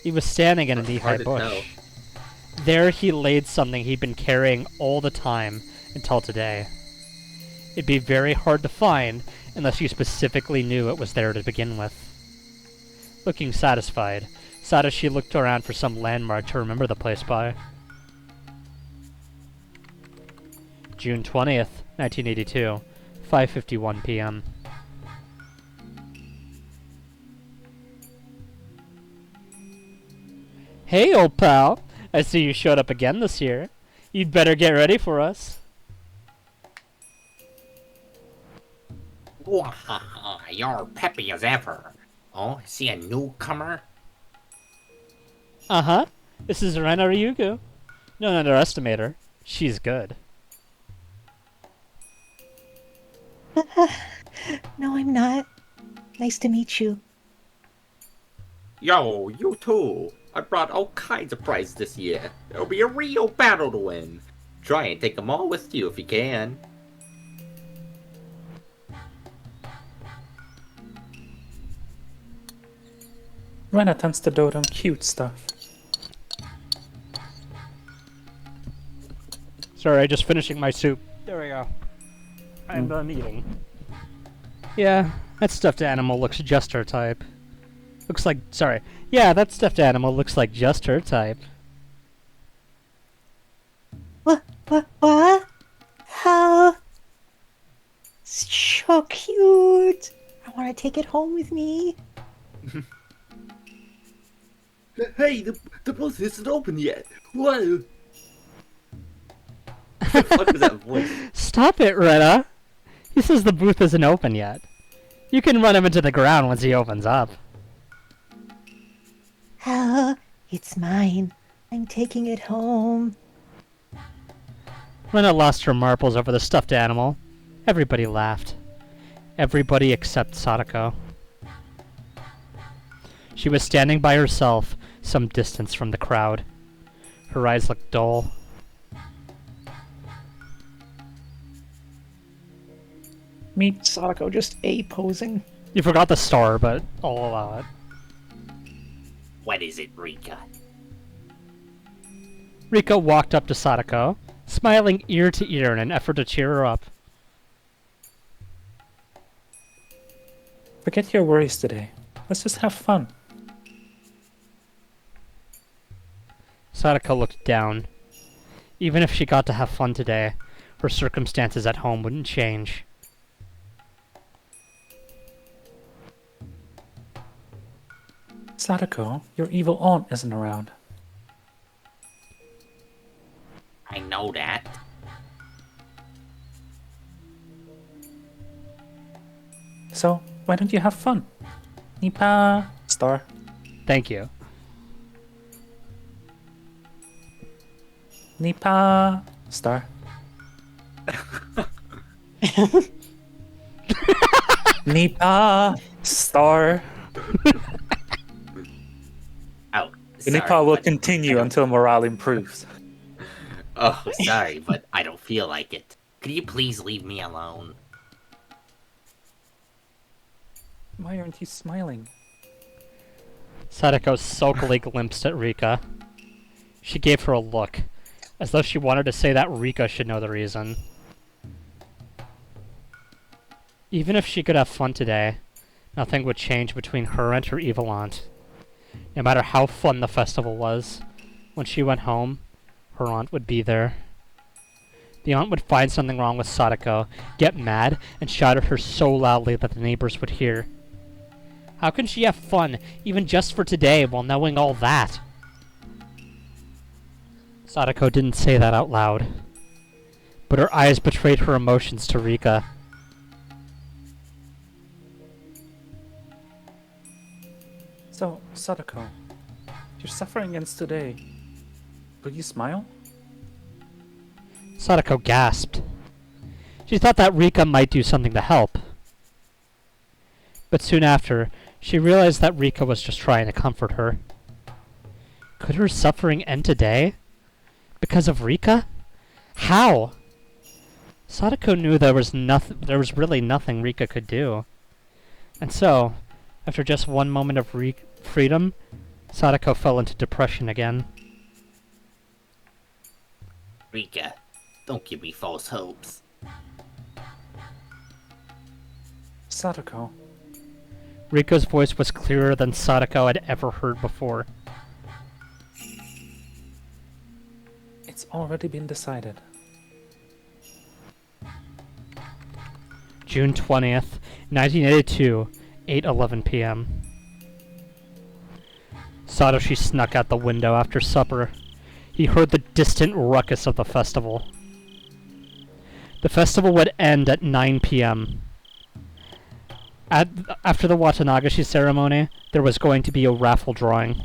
He was standing in a knee-high bush. There he laid something he'd been carrying all the time until today. It'd be very hard to find unless you specifically knew it was there to begin with. Looking satisfied, Satoshi looked around for some landmark to remember the place by. June 20th, 1982, 5:51 p.m. Hey, old pal! I see you showed up again this year. You'd better get ready for us. Wahaha, you're peppy as ever. Oh, see a newcomer? Uh-huh. This is Rena Ryugu. Don't underestimate her. She's good. No, I'm not. Nice to meet you. Yo, you too. I brought all kinds of prizes this year. It'll be a real battle to win. Try and take them all with you if you can. Rena tends to dote on cute stuff. Sorry, just finishing my soup. There we go. I'm done eating. Yeah, that stuffed animal looks just her type. Looks like... Sorry. Yeah, that stuffed animal looks like just her type. What? How? So cute. I want to take it home with me. Hey, the booth isn't open yet. Whoa. What the fuck was that voice? Stop it, Rena! He says the booth isn't open yet. You can run him into the ground once he opens up. Oh, it's mine. I'm taking it home. Rena lost her marbles over the stuffed animal. Everybody laughed. Everybody except Sadako. She was standing by herself, some distance from the crowd. Her eyes looked dull. Meet Sadako just A-posing. You forgot the star, but I'll allow it. What is it, Rika? Rika walked up to Sadako, smiling ear to ear in an effort to cheer her up. Forget your worries today. Let's just have fun. Sadako looked down. Even if she got to have fun today, her circumstances at home wouldn't change. Sadako, your evil aunt isn't around. I know that. So, why don't you have fun? Nipa, star. Thank you. Nipa, star. Nipa, star. Oh, Nipa sorry, will but continue until morale improves. Oh, sorry, but I don't feel like it. Could you please leave me alone? Why aren't you smiling? Sadako sulkily glimpsed at Rika. She gave her a look, as though she wanted to say that Rika should know the reason. Even if she could have fun today, nothing would change between her and her evil aunt. No matter how fun the festival was, when she went home, her aunt would be there. The aunt would find something wrong with Sadako, get mad, and shout at her so loudly that the neighbors would hear. How can she have fun, even just for today, while knowing all that? Sadako didn't say that out loud, but her eyes betrayed her emotions to Rika. So, Sadako, your suffering ends today. Will you smile? Sadako gasped. She thought that Rika might do something to help. But soon after, she realized that Rika was just trying to comfort her. Could her suffering end today? Because of Rika? How? Sadako knew there was really nothing Rika could do. And so, after just one moment of freedom, Sadako fell into depression again. Rika, don't give me false hopes. Sadako, Rika's voice was clearer than Sadako had ever heard before. it's already been decided. June 20th, 1982, 8:11 p.m. Satoshi snuck out the window after supper. He heard the distant ruckus of the festival. The festival would end at 9 p.m. After the Watanagashi ceremony, there was going to be a raffle drawing.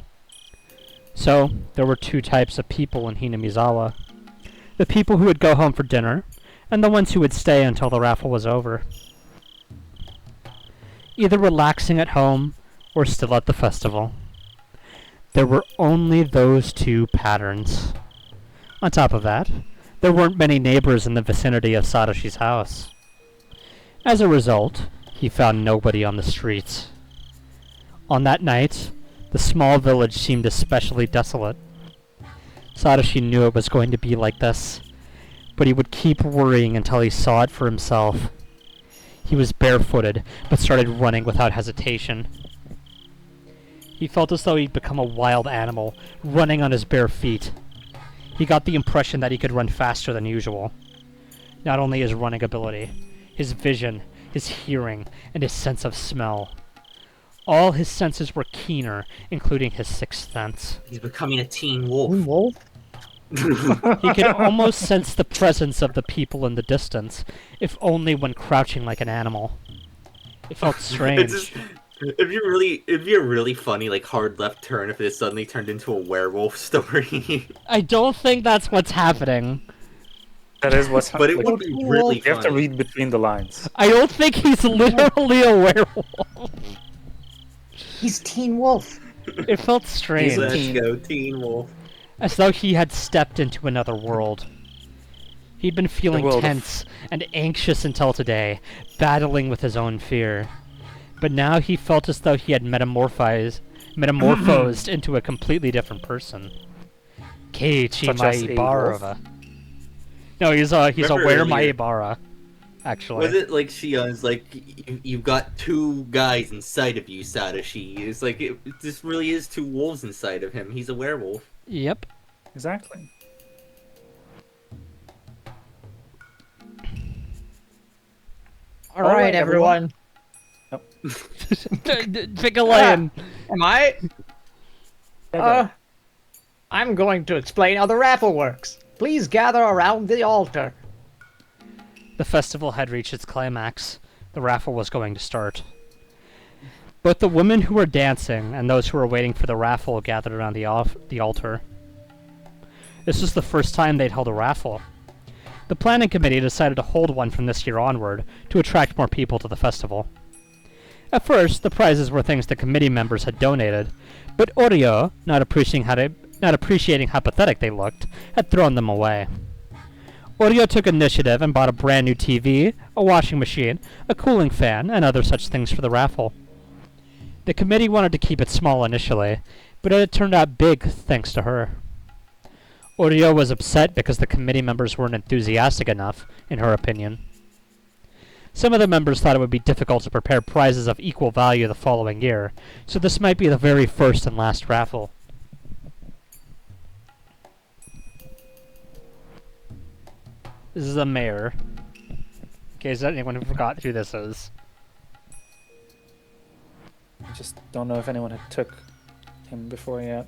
So, there were two types of people in Hinamizawa. The people who would go home for dinner, and the ones who would stay until the raffle was over. Either relaxing at home, or still at the festival. There were only those two patterns. On top of that, there weren't many neighbors in the vicinity of Satoshi's house. As a result, he found nobody on the streets. On that night, the small village seemed especially desolate. Satoshi knew it was going to be like this, but he would keep worrying until he saw it for himself. He was barefooted, but started running without hesitation. He felt as though he'd become a wild animal, running on his bare feet. He got the impression that he could run faster than usual. Not only his running ability, his vision, his hearing, and his sense of smell. All his senses were keener, including his sixth sense. He's becoming a teen wolf. Teen wolf? He could almost sense the presence of the people in the distance, if only when crouching like an animal. It felt strange. It'd be a really funny, like, hard left turn if it suddenly turned into a werewolf story. I don't think that's what's happening. That is what's But it happening. would be really You have to funny. read between the lines. I don't think he's literally a werewolf. He's Teen Wolf. It felt strange. Let's go, teen wolf. As though he had stepped into another world. He'd been feeling world of- tense and anxious until today, battling with his own fear. But now he felt as though he had metamorphosed into a completely different person. Keiichi Such as a Maibara. No, he's a Remember Were earlier- Maibara, actually. Was it like Shion's like, you've got two guys inside of you, Satoshi? It's like, this really is two wolves inside of him. He's a werewolf. Yep. Exactly. All right, everyone. Pick a lane. Am I? I'm going to explain how the raffle works. Please gather around the altar. The festival had reached its climax. The raffle was going to start. Both the women who were dancing and those who were waiting for the raffle gathered around the altar. This was the first time they'd held a raffle. The planning committee decided to hold one from this year onward to attract more people to the festival. At first, the prizes were things the committee members had donated, but Oryo, not appreciating how pathetic they looked, had thrown them away. Oryo took initiative and bought a brand new TV, a washing machine, a cooling fan, and other such things for the raffle. The committee wanted to keep it small initially, but it turned out big thanks to her. Oryo was upset because the committee members weren't enthusiastic enough, in her opinion. Some of the members thought it would be difficult to prepare prizes of equal value the following year, so this might be the very first and last raffle. This is the mayor. In case anyone who forgot who this is. I just don't know if anyone had took him before yet.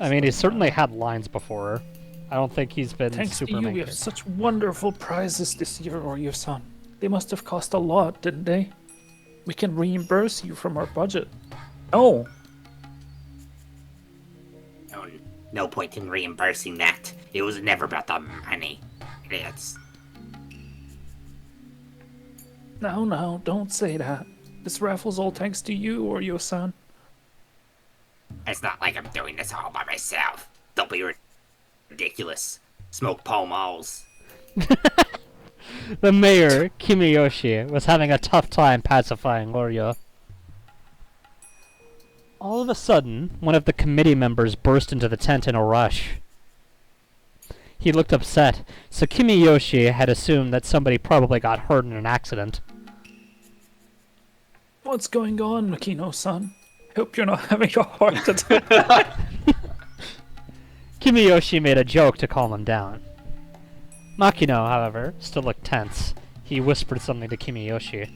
I mean, he's certainly had lines before. I don't think he's been Thanks super to you, main we have character. such wonderful prizes this year, Oryo-san. They must have cost a lot, didn't they? We can reimburse you from our budget. Oh, No, no point in reimbursing that. It was never about the money. It's no, don't say that. This raffle's all thanks to you, Oryo-san. It's not like I'm doing this all by myself. Don't be ridiculous. Smoke Pall Malls. The mayor, Kimiyoshi, was having a tough time pacifying Oryo. All of a sudden, one of the committee members burst into the tent in a rush. He looked upset, so Kimiyoshi had assumed that somebody probably got hurt in an accident. What's going on, Makino-san? Hope you're not having a heart attack. Kimiyoshi made a joke to calm him down. Makino, however, still looked tense. He whispered something to Kimiyoshi.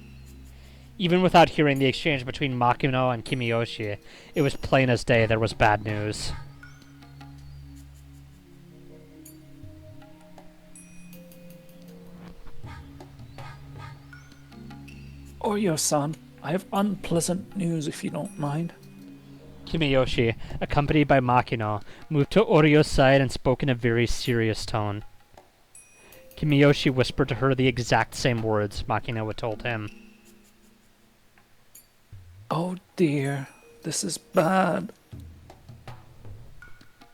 Even without hearing the exchange between Makino and Kimiyoshi, it was plain as day there was bad news. Oryo-san, I have unpleasant news if you don't mind. Kimiyoshi, accompanied by Makino, moved to Oryo's side and spoke in a very serious tone. Kimiyoshi whispered to her the exact same words Makino had told him. Oh dear, this is bad.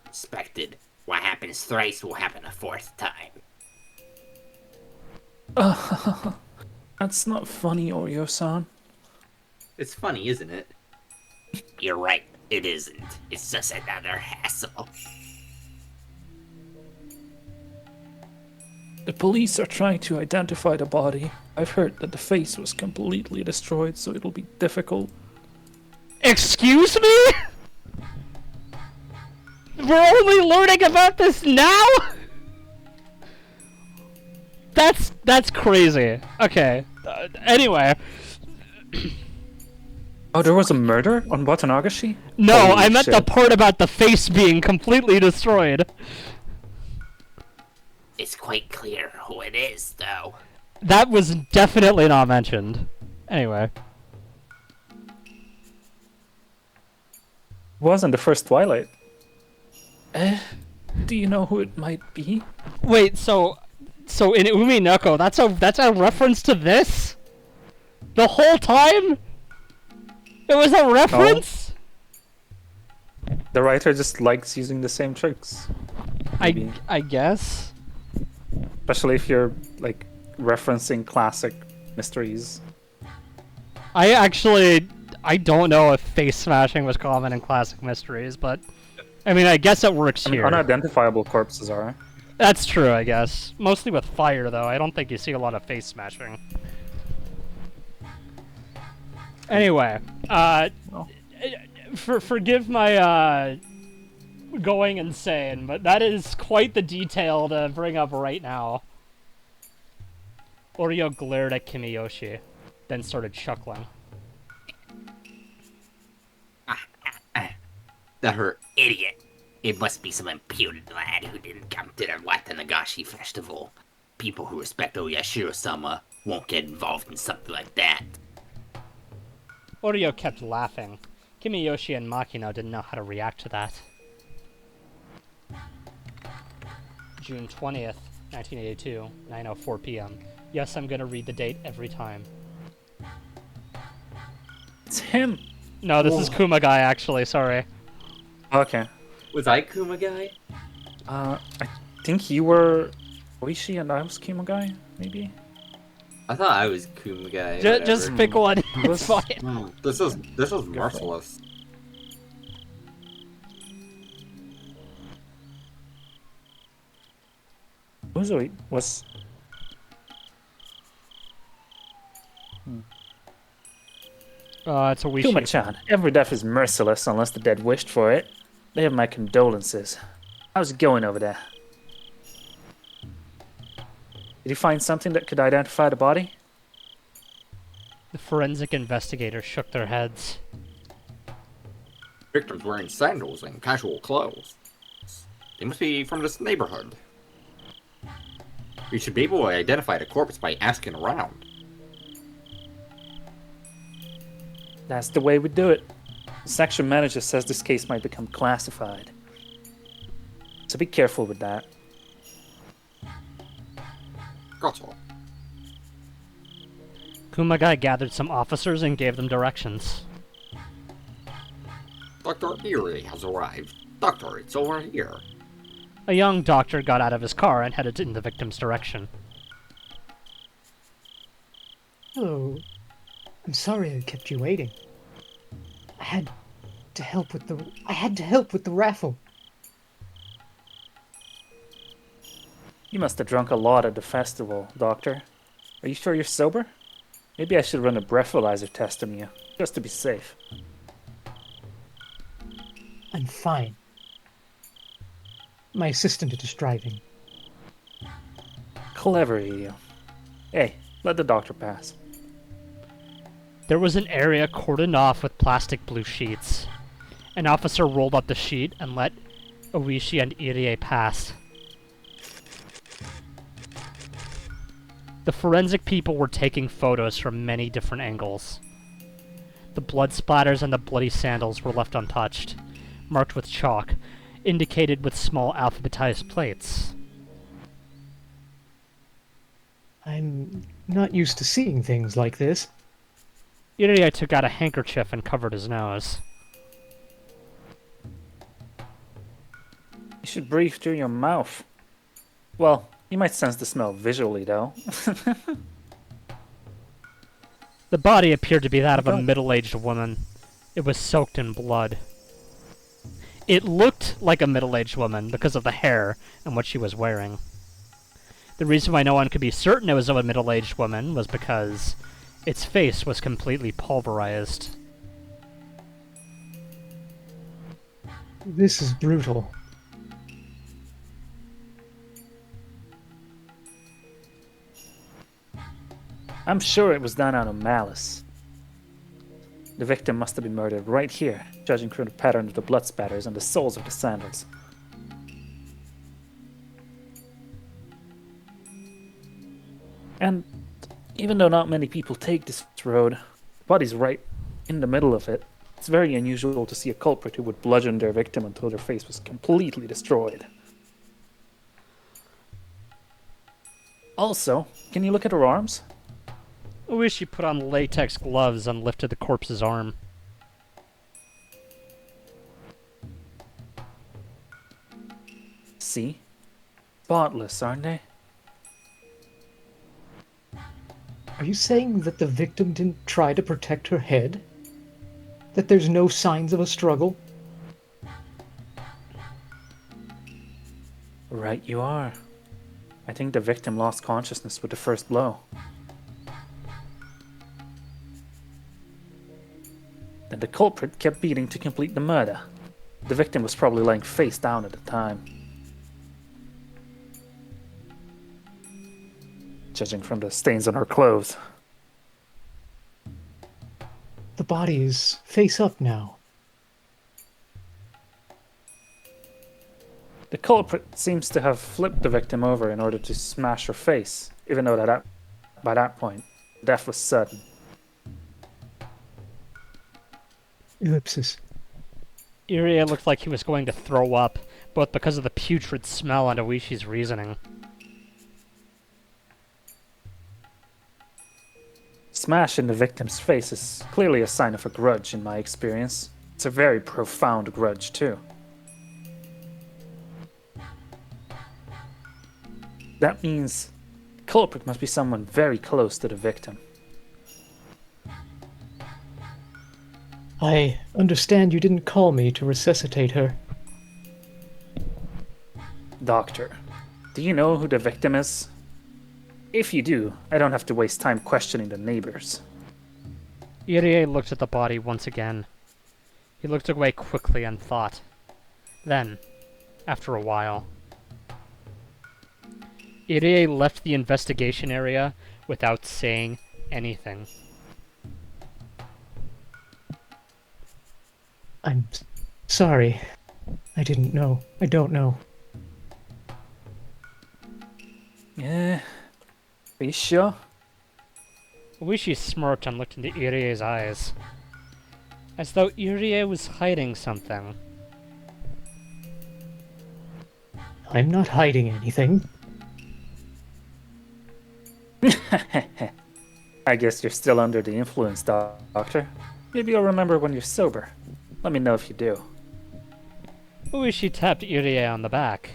Expected. What happens thrice will happen a fourth time. That's not funny, Oryo-san. It's funny, isn't it? You're right. It isn't. It's just another hassle. The police are trying to identify the body. I've heard that the face was completely destroyed, so it'll be difficult. Excuse me? We're only learning about this now? That's crazy. Okay. Anyway. Oh, there was a murder on Watanagashi? No, Holy I meant the shit. part about the face being completely destroyed. It's quite clear who it is, though. That was definitely not mentioned. Anyway. Wasn't the first Twilight. Do you know who it might be? Wait, so in Umineko, that's a reference to this? The whole time? It was a reference? The writer just likes using the same tricks. Maybe. I guess. Especially if you're, like, referencing classic mysteries. I don't know if face smashing was common in classic mysteries, but I mean, I guess it works I mean, here. unidentifiable corpses are. That's true, I guess. Mostly with fire, though. I don't think you see a lot of face smashing. Anyway, forgive my going insane, but that is quite the detail to bring up right now. Oryo glared at Kimiyoshi, then started chuckling. The her idiot. It must be some imputed lad who didn't come to the Watanagashi festival. People who respect Oyashiro-sama won't get involved in something like that. Oreo kept laughing. Kimiyoshi and Makino didn't know how to react to that. June 20th, 1982, 9:04 p.m. Yes, I'm gonna read the date every time. It's him. No, this is Kumagai, actually, sorry. Okay. Was I Kuma guy? I think you were Oishi and I was Kimo guy, maybe? I thought I was Kuma guy. Just pick one. It's fine. This is merciless. Uzui was... It's a Wishi. Kuma-chan, every death is merciless unless the dead wished for it. They have my condolences. How's it going over there? Did you find something that could identify the body? The forensic investigators shook their heads. Victim's wearing sandals and casual clothes. They must be from this neighborhood. We should be able to identify the corpse by asking around. That's the way we do it. The section manager says this case might become classified. So be careful with that. Gotcha. Kumagai gathered some officers and gave them directions. Dr. Erie has arrived. Doctor, it's over here. A young doctor got out of his car and headed in the victim's direction. Hello. I'm sorry I kept you waiting. I had to help with the raffle. You must have drunk a lot at the festival, Doctor. Are you sure you're sober? Maybe I should run a breathalyzer test on you, just to be safe. I'm fine. My assistant is driving. Clever, you. Hey, let the doctor pass. There was an area cordoned off with plastic blue sheets. An officer rolled up the sheet and let Oishi and Irie pass. The forensic people were taking photos from many different angles. The blood splatters and the bloody sandals were left untouched, marked with chalk, indicated with small alphabetized plates. I'm not used to seeing things like this. Irie took out a handkerchief and covered his nose. You should breathe through your mouth. Well, you might sense the smell visually, though. The body appeared to be that of a middle-aged woman. It was soaked in blood. It looked like a middle-aged woman because of the hair and what she was wearing. The reason why no one could be certain it was of a middle-aged woman was because its face was completely pulverized. This is brutal. I'm sure it was done out of malice. The victim must have been murdered right here, judging from the pattern of the blood spatters and the soles of the sandals. And even though not many people take this road, the body's right in the middle of it. It's very unusual to see a culprit who would bludgeon their victim until their face was completely destroyed. Also, can you look at her arms? Oishi put on latex gloves and lifted the corpse's arm. See? Spotless, aren't they? Are you saying that the victim didn't try to protect her head? That there's no signs of a struggle? Right you are. I think the victim lost consciousness with the first blow. Then the culprit kept beating to complete the murder. The victim was probably lying face down at the time. Judging from the stains on her clothes. The body is face up now. The culprit seems to have flipped the victim over in order to smash her face, even though that by that point, death was sudden. Ellipsis. Irie looked like he was going to throw up, both because of the putrid smell and Oishi's reasoning. Smash in the victim's face is clearly a sign of a grudge in my experience. It's a very profound grudge, too. That means the culprit must be someone very close to the victim. I understand you didn't call me to resuscitate her. Doctor, do you know who the victim is? If you do, I don't have to waste time questioning the neighbors. Irie looked at the body once again. He looked away quickly and thought. Then, after a while, Irie left the investigation area without saying anything. I'm sorry. I didn't know. I don't know. Yeah. Are you sure? Oishi smirked and looked into Irie's eyes, as though Irie was hiding something. I'm not hiding anything. I guess you're still under the influence, Doctor. Maybe you'll remember when you're sober. Let me know if you do. Oishi tapped Irie on the back.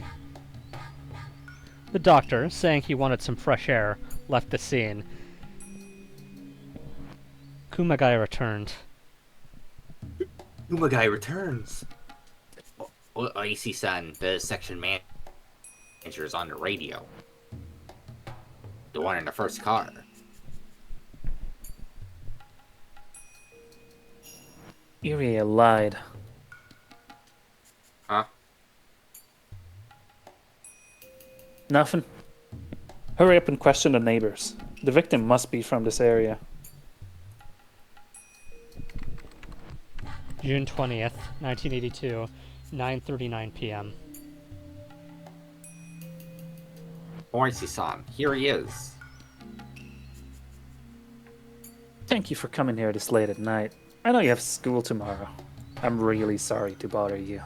The doctor, saying he wanted some fresh air, left the scene. Kumagai returned. Kumagai returns. Oishi-san, the section manager, is on the radio. The one in the first car. Irie lied. Huh? Nothing. Hurry up and question the neighbors. The victim must be from this area. June 20th, 1982, 9:39 p.m. Oishi-san, here he is. Thank you for coming here this late at night. I know you have school tomorrow. I'm really sorry to bother you.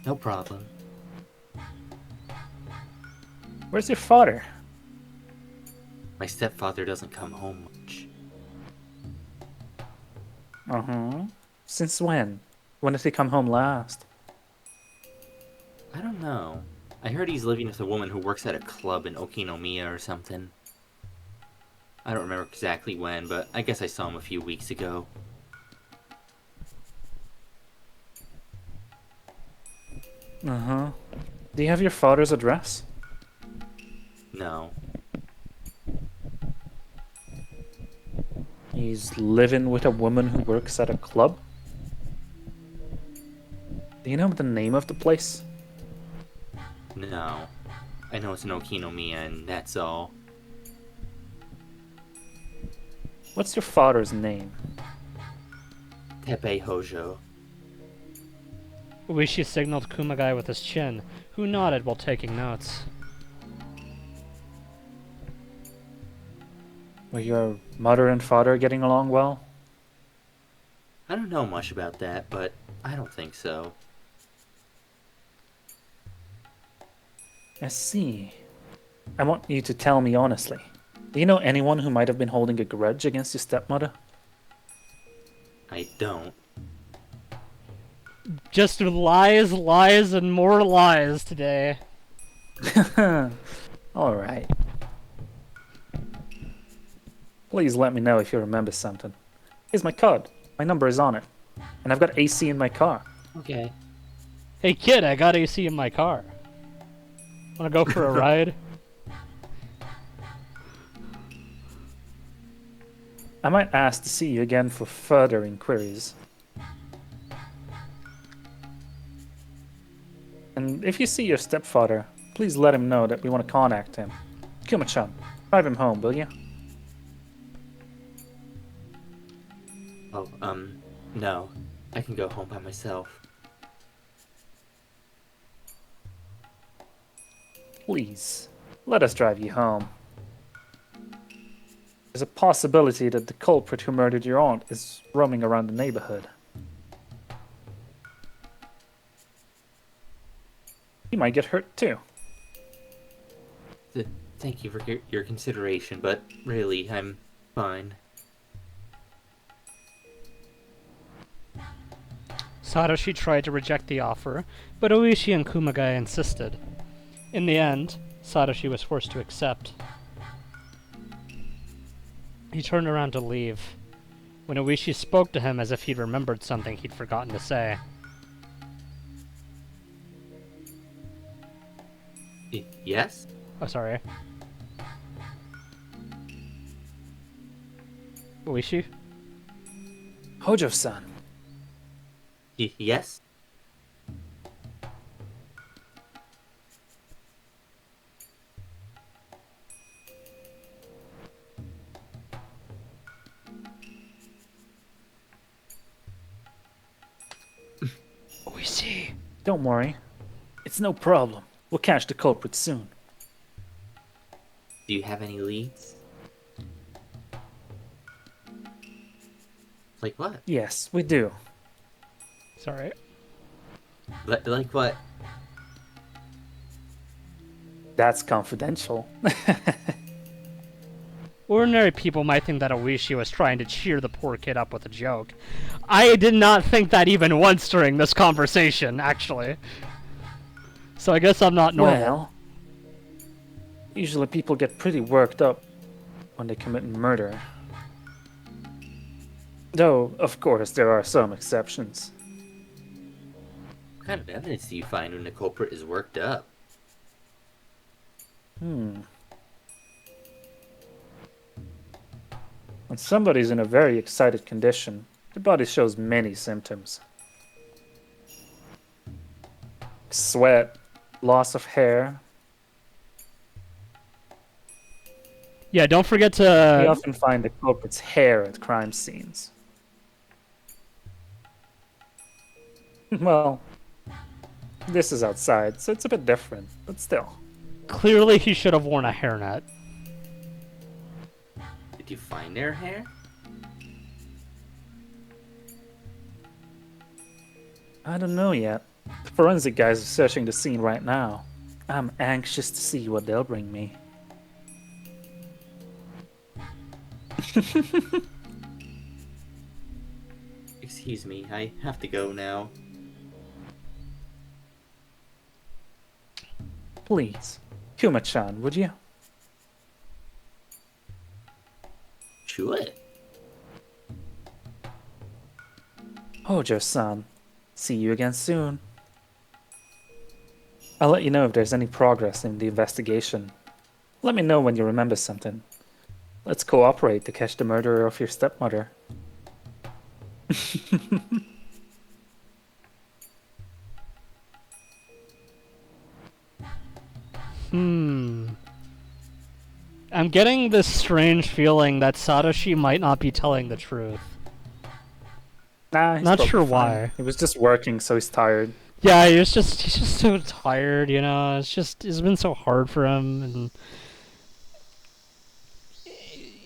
No problem. Where's your father? My stepfather doesn't come home much. Uh-huh. Since when? When did he come home last? I don't know. I heard he's living with a woman who works at a club in Okinomiya or something. I don't remember exactly when, but I guess I saw him a few weeks ago. Uh-huh. Do you have your father's address? No. He's living with a woman who works at a club? Do you know the name of the place? No. I know it's in Okinomiya and that's all. What's your father's name? Teppei Hojo. Oishi signaled Kumagai with his chin, who nodded while taking notes. Were your mother and father getting along well? I don't know much about that, but I don't think so. I see. I want you to tell me honestly. Do you know anyone who might have been holding a grudge against your stepmother? I don't. Just lies, lies, and more lies today. Alright. Please let me know if you remember something. Here's my card. My number is on it. And I've got AC in my car. Okay. Hey kid, I got AC in my car. Wanna go for a ride? I might ask to see you again for further inquiries. And if you see your stepfather, please let him know that we want to contact him. Kuma-chan, drive him home, will you? Oh, no. I can go home by myself. Please. Let us drive you home. There's a possibility that the culprit who murdered your aunt is roaming around the neighborhood. He might get hurt too. Thank you for your consideration, but really, I'm fine. Satoshi tried to reject the offer, but Oishi and Kumagai insisted. In the end, Satoshi was forced to accept. He turned around to leave, when Oishi spoke to him as if he'd remembered something he'd forgotten to say. Yes? Oh, sorry. Oishi? Hojo-san. Yes? Oishi! Don't worry. It's no problem. We'll catch the culprit soon. Do you have any leads? Like what? Yes, we do. Sorry. Like what? That's confidential. Ordinary people might think that Oishi was trying to cheer the poor kid up with a joke. I did not think that even once during this conversation, actually. So I guess I'm not normal. Well, usually people get pretty worked up when they commit murder. Though, of course, there are some exceptions. What kind of evidence do you find when the culprit is worked up? When somebody's in a very excited condition, the body shows many symptoms. Sweat, loss of hair. Yeah, don't forget We to... often find the culprit's hair at crime scenes. Well, this is outside, so it's a bit different, but still. Clearly he should have worn a hairnet. Did you find their hair? I don't know yet. The forensic guys are searching the scene right now. I'm anxious to see what they'll bring me. Excuse me, I have to go now. Please, Kuma-chan, would you? Sure. Hojo-san, see you again soon. I'll let you know if there's any progress in the investigation. Let me know when you remember something. Let's cooperate to catch the murderer of your stepmother. I'm getting this strange feeling that Satoshi might not be telling the truth. Nah, he's Not probably sure fine. why. He was just working, so he's tired. Yeah, he's just so tired, you know. It's been so hard for him, and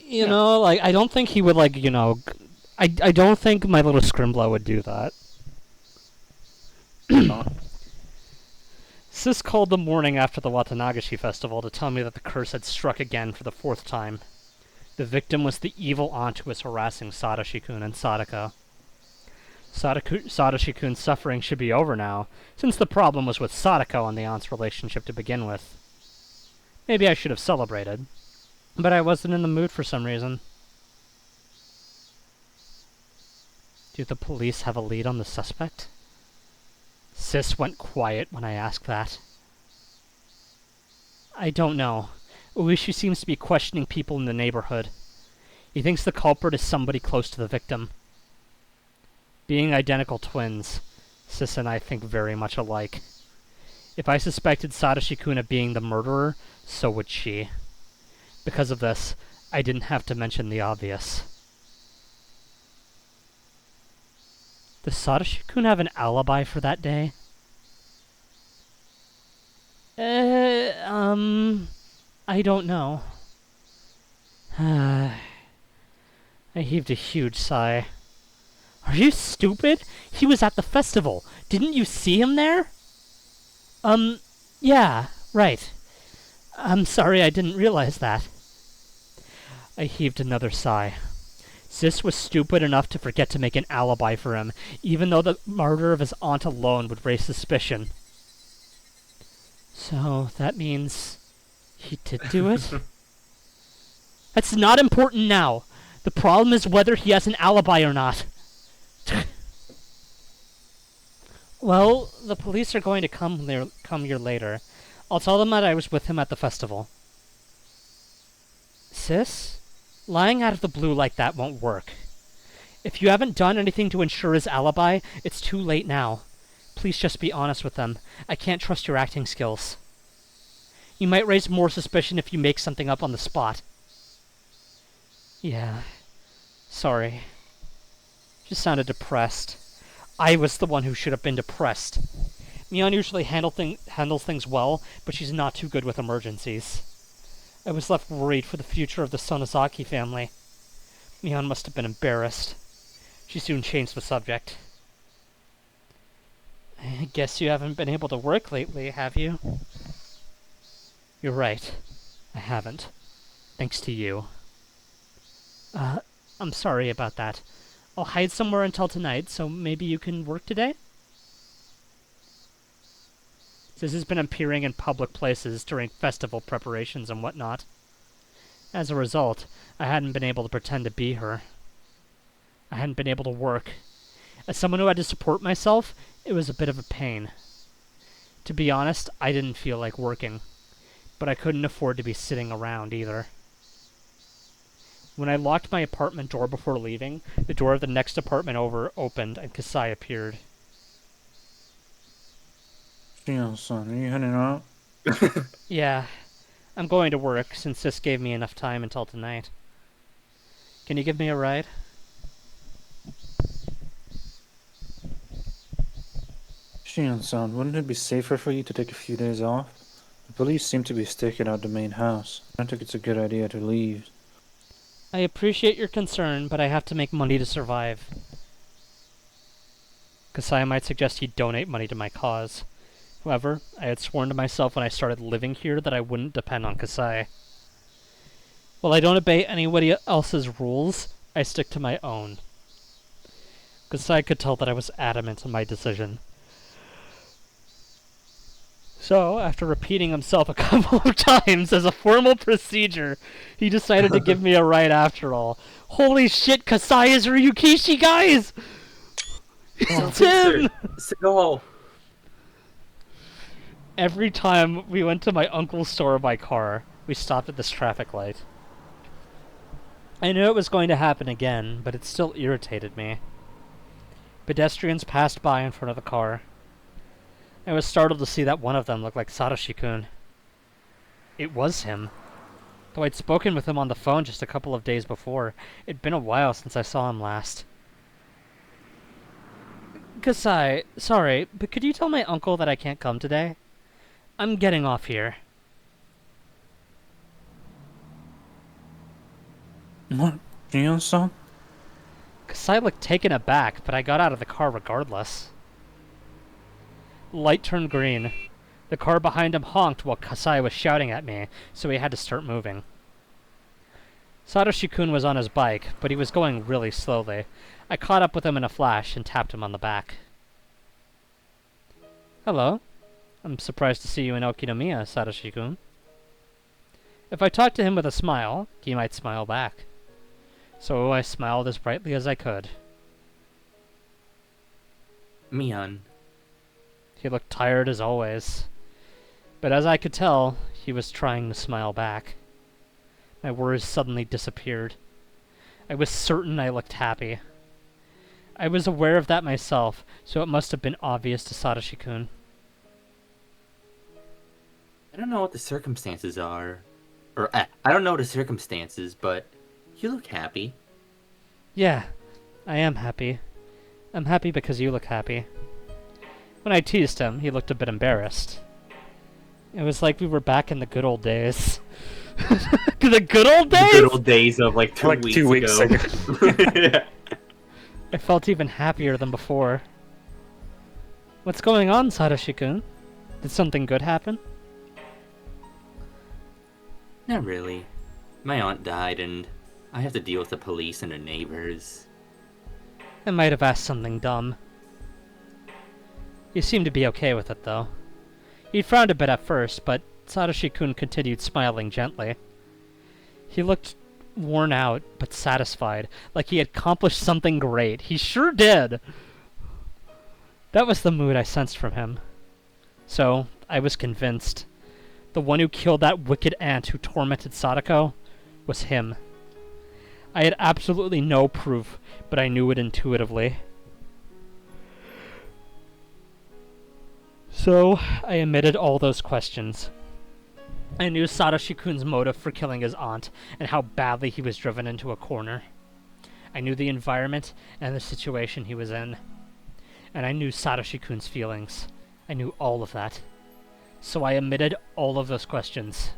you know, like I don't think he would like, you know, I don't think my little Scrimblow would do that. Sis called the morning after the Watanagashi festival to tell me that the curse had struck again for the 4th time. The victim was the evil aunt who was harassing Satoshi-kun and Sadako. Satoshi-kun's suffering should be over now, since the problem was with Sadako and the aunt's relationship to begin with. Maybe I should have celebrated, but I wasn't in the mood for some reason. Do the police have a lead on the suspect? Sis went quiet when I asked that. I don't know. Uishi seems to be questioning people in the neighborhood. He thinks the culprit is somebody close to the victim. Being identical twins, Sis and I think very much alike. If I suspected Satoshi-kun of being the murderer, so would she. Because of this, I didn't have to mention the obvious. Does Satoshi-kun have an alibi for that day? I don't know. I heaved a huge sigh. Are you stupid? He was at the festival. Didn't you see him there? Yeah, right. I'm sorry I didn't realize that. I heaved another sigh. Sis was stupid enough to forget to make an alibi for him, even though the murder of his aunt alone would raise suspicion. So, that means he did do it? That's not important now. The problem is whether he has an alibi or not. Well, the police are going to come here later. I'll tell them that I was with him at the festival. Sis? Lying out of the blue like that won't work. If you haven't done anything to ensure his alibi, it's too late now. Please just be honest with them. I can't trust your acting skills. You might raise more suspicion if you make something up on the spot. Yeah. Sorry. Just sounded depressed. I was the one who should have been depressed. Mion usually handles things well, but she's not too good with emergencies. I was left worried for the future of the Sonozaki family. Mion must have been embarrassed. She soon changed the subject. I guess you haven't been able to work lately, have you? You're right. I haven't. Thanks to you. I'm sorry about that. I'll hide somewhere until tonight, so maybe you can work today? Sis has been appearing in public places during festival preparations and whatnot. As a result, I hadn't been able to pretend to be her. I hadn't been able to work. As someone who had to support myself, it was a bit of a pain. To be honest, I didn't feel like working, but I couldn't afford to be sitting around either. When I locked my apartment door before leaving, the door of the next apartment over opened and Kasai appeared. Shion-san, are you heading out? Yeah, I'm going to work since Sis gave me enough time until tonight. Can you give me a ride? Shion-san, wouldn't it be safer for you to take a few days off? The police seem to be staking out the main house. I don't think it's a good idea to leave. I appreciate your concern, but I have to make money to survive. Kasai might suggest he donate money to my cause. However, I had sworn to myself when I started living here that I wouldn't depend on Kasai. While I don't obey anybody else's rules, I stick to my own. Kasai could tell that I was adamant in my decision. So, after repeating himself a couple of times as a formal procedure, he decided to give me a ride after all. Holy shit, Kasai is Ryukishi, guys! It's him! No. Every time we went to my uncle's store by car, we stopped at this traffic light. I knew it was going to happen again, but it still irritated me. Pedestrians passed by in front of the car. I was startled to see that one of them looked like Satoshi-kun. It was him. Though I'd spoken with him on the phone just a couple of days before, it'd been a while since I saw him last. Kasai, sorry, but could you tell my uncle that I can't come today? I'm getting off here. What? Shion-san? Kasai looked taken aback, but I got out of the car regardless. The light turned green. The car behind him honked while Kasai was shouting at me, so he had to start moving. Satoshi-kun was on his bike, but he was going really slowly. I caught up with him in a flash and tapped him on the back. Hello. I'm surprised to see you in Okinomiya, Satoshi-kun. If I talked to him with a smile, he might smile back. So I smiled as brightly as I could. Mion. He looked tired as always. But as I could tell, he was trying to smile back. My worries suddenly disappeared. I was certain I looked happy. I was aware of that myself, so it must have been obvious to Satoshi-kun. I don't know what the circumstances are. I don't know the circumstances, but you look happy. Yeah, I am happy. I'm happy because you look happy. When I teased him, he looked a bit embarrassed. It was like we were back in the good old days. The good old days? The good old days of like 2 weeks 2 weeks ago. Yeah. I felt even happier than before. What's going on, Satoshi-kun? Did something good happen? Not really. My aunt died and I have to deal with the police and the neighbors. I might have asked something dumb. You seemed to be okay with it, though. He frowned a bit at first, but Satoshi-kun continued smiling gently. He looked worn out, but satisfied, like he had accomplished something great. He sure did! That was the mood I sensed from him. So, I was convinced. The one who killed that wicked aunt who tormented Sadako was him. I had absolutely no proof, but I knew it intuitively. So, I omitted all those questions. I knew Satoshi-kun's motive for killing his aunt, and how badly he was driven into a corner. I knew the environment and the situation he was in. And I knew Satoshi-kun's feelings. I knew all of that. So I omitted all of those questions.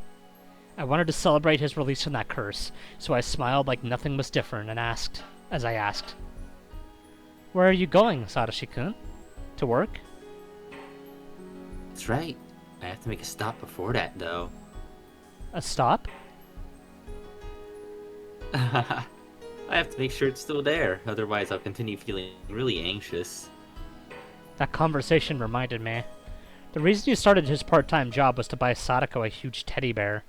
I wanted to celebrate his release from that curse, so I smiled like nothing was different and asked, as I asked, "Where are you going, Satoshi-kun? To work?" That's right. I have to make a stop before that, though. A stop? I have to make sure it's still there, otherwise I'll continue feeling really anxious. That conversation reminded me. The reason you started his part-time job was to buy Sadako a huge teddy bear.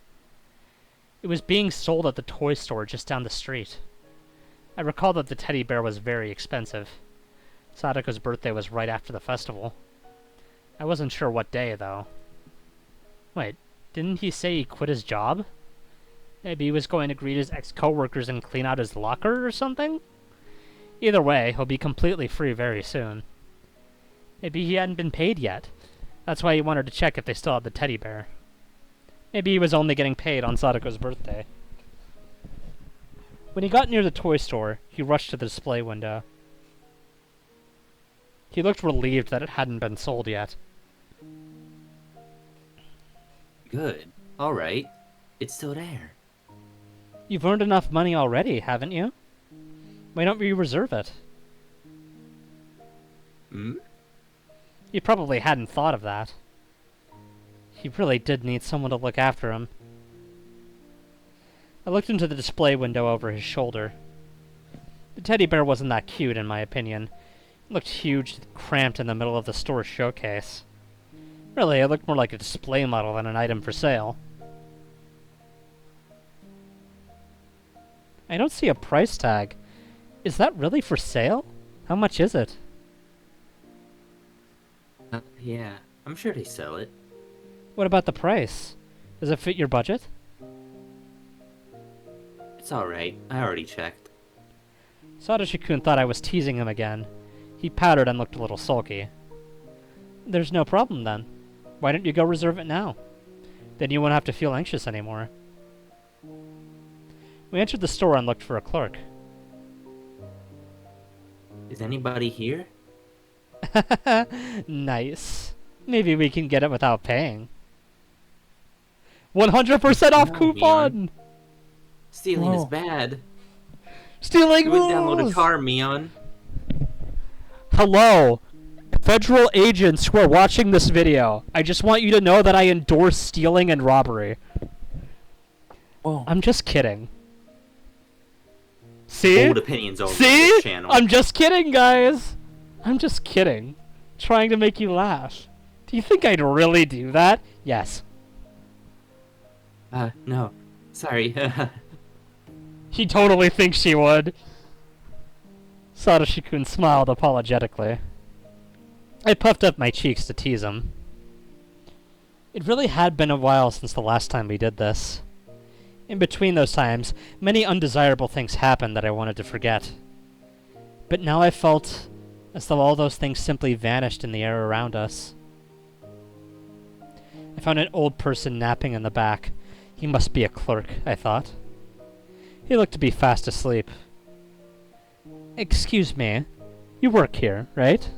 It was being sold at the toy store just down the street. I recall that the teddy bear was very expensive. Sadako's birthday was right after the festival. I wasn't sure what day, though. Wait, didn't he say he quit his job? Maybe he was going to greet his ex-coworkers and clean out his locker or something? Either way, he'll be completely free very soon. Maybe he hadn't been paid yet. That's why he wanted to check if they still had the teddy bear. Maybe he was only getting paid on Sadako's birthday. When he got near the toy store, he rushed to the display window. He looked relieved that it hadn't been sold yet. Good. Alright. It's still there. You've earned enough money already, haven't you? Why don't we reserve it? Hmm? You probably hadn't thought of that. He really did need someone to look after him. I looked into the display window over his shoulder. The teddy bear wasn't that cute, in my opinion. It looked huge and cramped in the middle of the store showcase. Really, it looked more like a display model than an item for sale. I don't see a price tag. Is that really for sale? How much is it? Yeah, I'm sure they sell it. What about the price? Does it fit your budget? It's alright. I already checked. Satoshi-kun thought I was teasing him again. He pouted and looked a little sulky. There's no problem then. Why don't you go reserve it now? Then you won't have to feel anxious anymore. We entered the store and looked for a clerk. Is anybody here? Nice. Maybe we can get it without paying. 100% off No, coupon! Mion. Stealing is Whoa. bad. Stealing You would download a rules! car, Mion. Hello! Federal agents who are watching this video. I just want you to know that I endorse stealing and robbery. Whoa. I'm just kidding. See? Bold opinions only on See? this channel. I'm just kidding, guys. I'm just kidding. Trying to make you laugh. Do you think I'd really do that? Yes. No. Sorry. He totally thinks she would. Satoshi-kun smiled apologetically. I puffed up my cheeks to tease him. It really had been a while since the last time we did this. In between those times, many undesirable things happened that I wanted to forget. But now I felt as though all those things simply vanished in the air around us. I found an old person napping in the back. He must be a clerk, I thought. He looked to be fast asleep. Excuse me, you work here, right?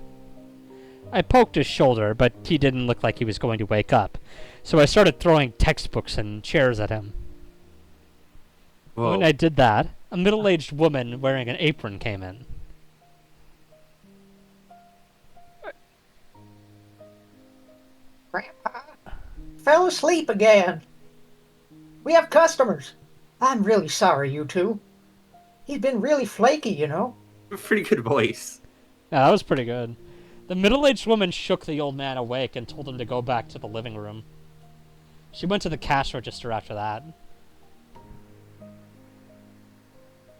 I poked his shoulder, but he didn't look like he was going to wake up, so I started throwing textbooks and chairs at him. Whoa. When I did that, a middle-aged woman wearing an apron came in. Grandpa fell asleep again. We have customers. I'm really sorry, you two. He's been really flaky, you know. Pretty good voice. Yeah, that was pretty good. The middle-aged woman shook the old man awake and told him to go back to the living room. She went to the cash register after that.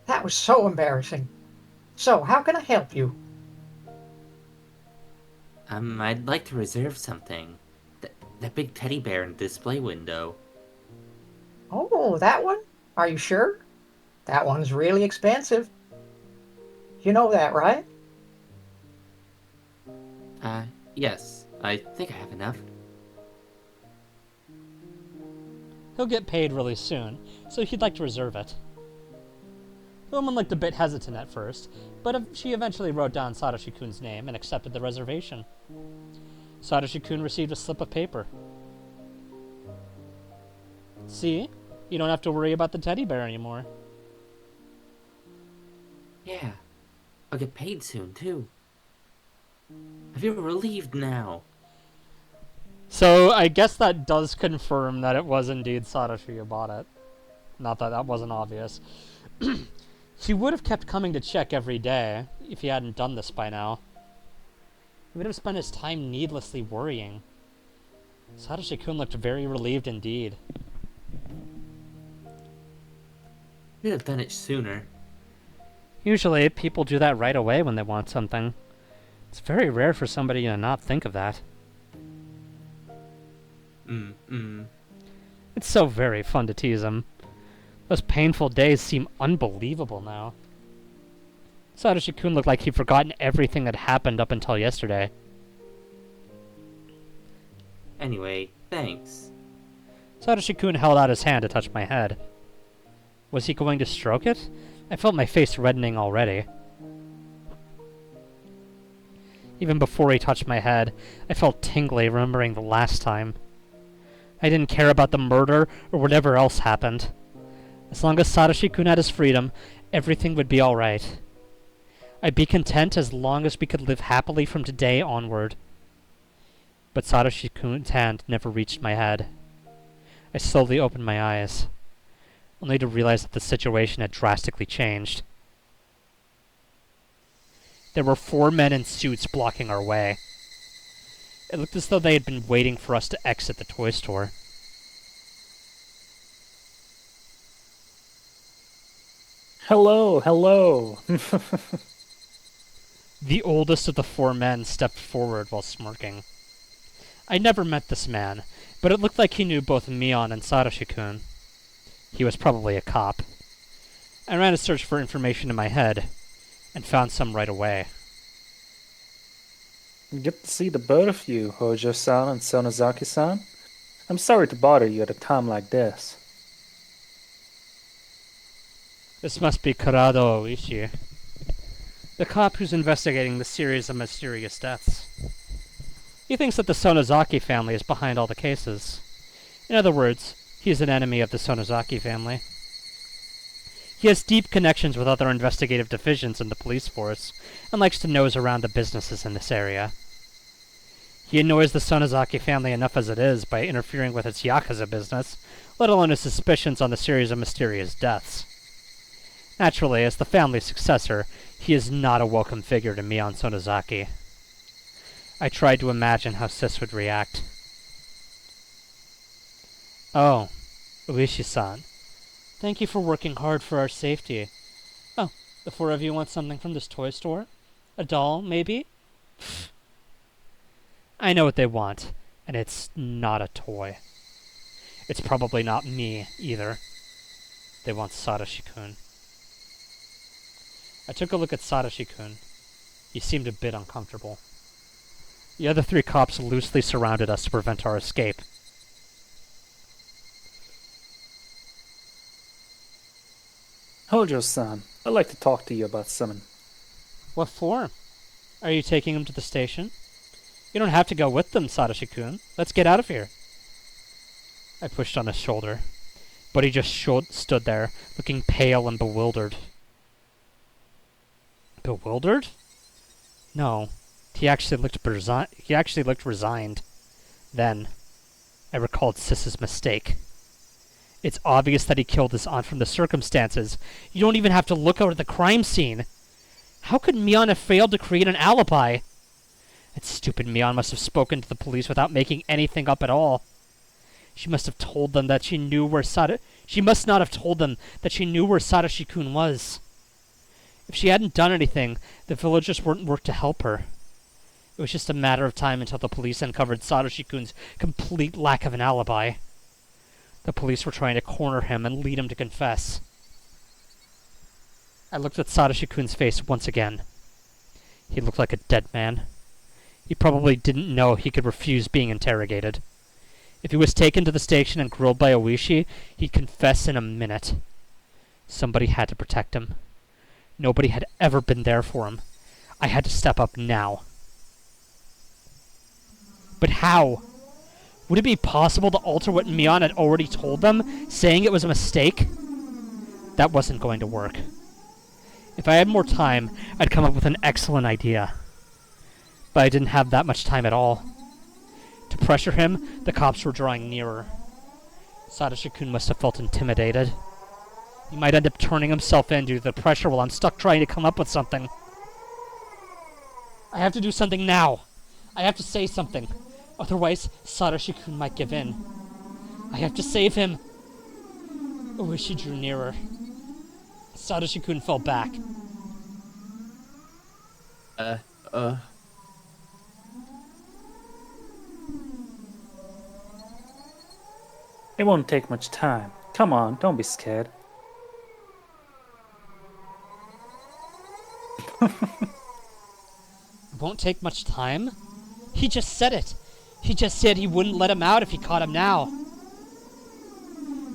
That was so embarrassing. So, how can I help you? I'd like to reserve something. That big teddy bear in the display window. Oh, that one? Are you sure? That one's really expensive. You know that, right? Yes. I think I have enough. He'll get paid really soon, so he'd like to reserve it. The woman looked a bit hesitant at first, but she eventually wrote down Satoshi-kun's name and accepted the reservation. Satoshi-kun received a slip of paper. See? You don't have to worry about the teddy bear anymore. Yeah. I'll get paid soon, too. I feel relieved now. So, I guess that does confirm that it was indeed Satoshi who bought it. Not that that wasn't obvious. He would have kept coming to check every day if he hadn't done this by now. He would have spent his time needlessly worrying. Satoshi-kun looked very relieved indeed. Should have done it sooner. Usually, people do that right away when they want something. It's very rare for somebody to not think of that. It's so very fun to tease him. Those painful days seem unbelievable now. Satoshi-kun looked like he'd forgotten everything that happened up until yesterday. Anyway, thanks. Satoshi-kun held out his hand to touch my head. Was he going to stroke it? I felt my face reddening already. Even before he touched my head, I felt tingly remembering the last time. I didn't care about the murder or whatever else happened. As long as Satoshi-kun had his freedom, everything would be alright. I'd be content as long as we could live happily from today onward. But Satoshi-kun's hand never reached my head. I slowly opened my eyes, only to realize that the situation had drastically changed. There were 4 men in suits blocking our way. It looked as though they had been waiting for us to exit the toy store. Hello, hello. The oldest of the 4 men stepped forward while smirking. I never met this man, but it looked like he knew both Mion and Satoshi-kun. He was probably a cop. I ran a search for information in my head, and found some right away. Good to see the both of you, Hojo-san and Sonozaki-san. I'm sorry to bother you at a time like this. This must be Kurado Oishi, the cop who's investigating the series of mysterious deaths. He thinks that the Sonozaki family is behind all the cases. In other words, he is an enemy of the Sonozaki family. He has deep connections with other investigative divisions in the police force, and likes to nose around the businesses in this area. He annoys the Sonozaki family enough as it is by interfering with its Yakuza business, let alone his suspicions on the series of mysterious deaths. Naturally, as the family's successor, he is not a welcome figure to Mion Sonozaki. I tried to imagine how Sis would react. Oh, Uishi-san. Thank you for working hard for our safety. Oh, the 4 of you want something from this toy store? A doll, maybe? Pfft. I know what they want, and it's not a toy. It's probably not me, either. They want Satoshi-kun. I took a look at Satoshi-kun. He seemed a bit uncomfortable. The other 3 cops loosely surrounded us to prevent our escape. Hojo-san, I'd like to talk to you about something. What for? Are you taking him to the station? You don't have to go with them, Satoshi-kun. Let's get out of here. I pushed on his shoulder. but he just stood there, looking pale and bewildered. Bewildered? No, he actually looked resigned. Then, I recalled Sis's mistake. It's obvious that he killed his aunt from the circumstances. You don't even have to look over the crime scene. How could Mion have failed to create an alibi? That stupid Mion must have spoken to the police without making anything up at all. She must have told them that she knew where She must not have told them that she knew where Satoshi-kun was. If she hadn't done anything, the villagers wouldn't work to help her. It was just a matter of time until the police uncovered Satoshi-kun's complete lack of an alibi. The police were trying to corner him and lead him to confess. I looked at Satoshi-kun's face once again. He looked like a dead man. He probably didn't know he could refuse being interrogated. If he was taken to the station and grilled by Oishi, he'd confess in a minute. Somebody had to protect him. Nobody had ever been there for him. I had to step up now. But how? Would it be possible to alter what Mion had already told them, saying it was a mistake? That wasn't going to work. If I had more time, I'd come up with an excellent idea. But I didn't have that much time at all. To pressure him, the cops were drawing nearer. Satoshi-kun must have felt intimidated. He might end up turning himself in due to the pressure while I'm stuck trying to come up with something. I have to do something now. I have to say something. Otherwise, Satoshi-kun might give in. I have to save him. Oishi drew nearer. Satoshi-kun fell back. It won't take much time. Come on, don't be scared. It won't take much time? He just said it. He just said he wouldn't let him out if he caught him now.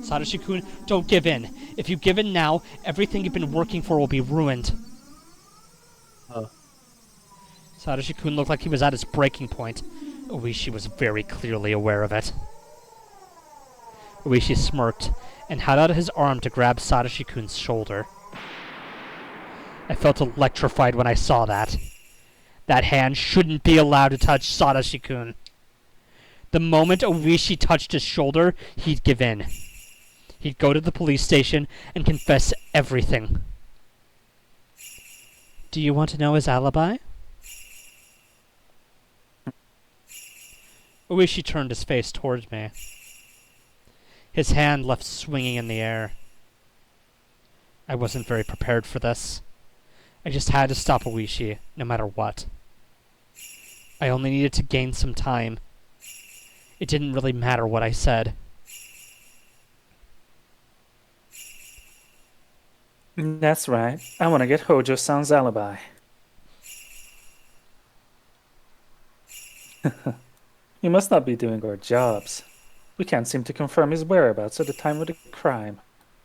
Satoshi-kun, don't give in. If you give in now, everything you've been working for will be ruined. Satoshi-kun looked like he was at his breaking point. Oishi was very clearly aware of it. Oishi smirked and held out his arm to grab Satoshi-kun's shoulder. I felt electrified when I saw that. That hand shouldn't be allowed to touch Satoshi-kun. The moment Oishi touched his shoulder, he'd give in. He'd go to the police station and confess everything. Do you want to know his alibi? Oishi turned his face towards me. His hand left swinging in the air. I wasn't very prepared for this. I just had to stop Oishi, no matter what. I only needed to gain some time. It didn't really matter what I said. That's right. I want to get Hojo-san's alibi. We must not be doing our jobs. We can't seem to confirm his whereabouts at the time of the crime.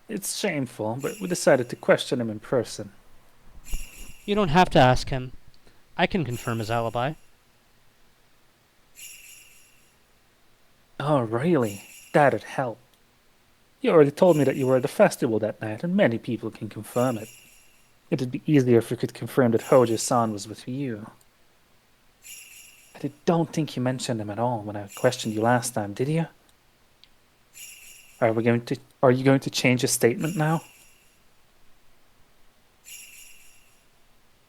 It's shameful, but we decided to question him in person. You don't have to ask him. I can confirm his alibi. Oh, really? That'd help. You already told me that you were at the festival that night, and many people can confirm it. It'd be easier if we could confirm that Hojo-san was with you. But I don't think you mentioned him at all when I questioned you last time, did you? Are you going to change your statement now?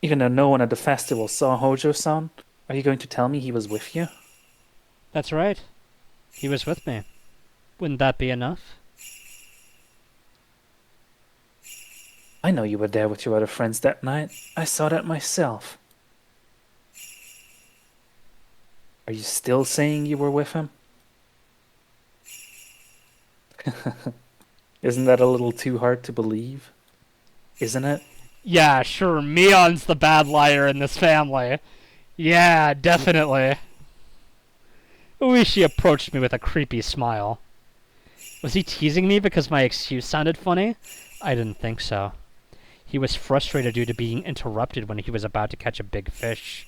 Even though no one at the festival saw Hojo-san, are you going to tell me he was with you? That's right. He was with me. Wouldn't that be enough? I know you were there with your other friends that night. I saw that myself. Are you still saying you were with him? Isn't that a little too hard to believe? Isn't it? Yeah, sure, Mion's the bad liar in this family. Yeah, definitely. Oishi approached me with a creepy smile. Was he teasing me because my excuse sounded funny? I didn't think so. He was frustrated due to being interrupted when he was about to catch a big fish.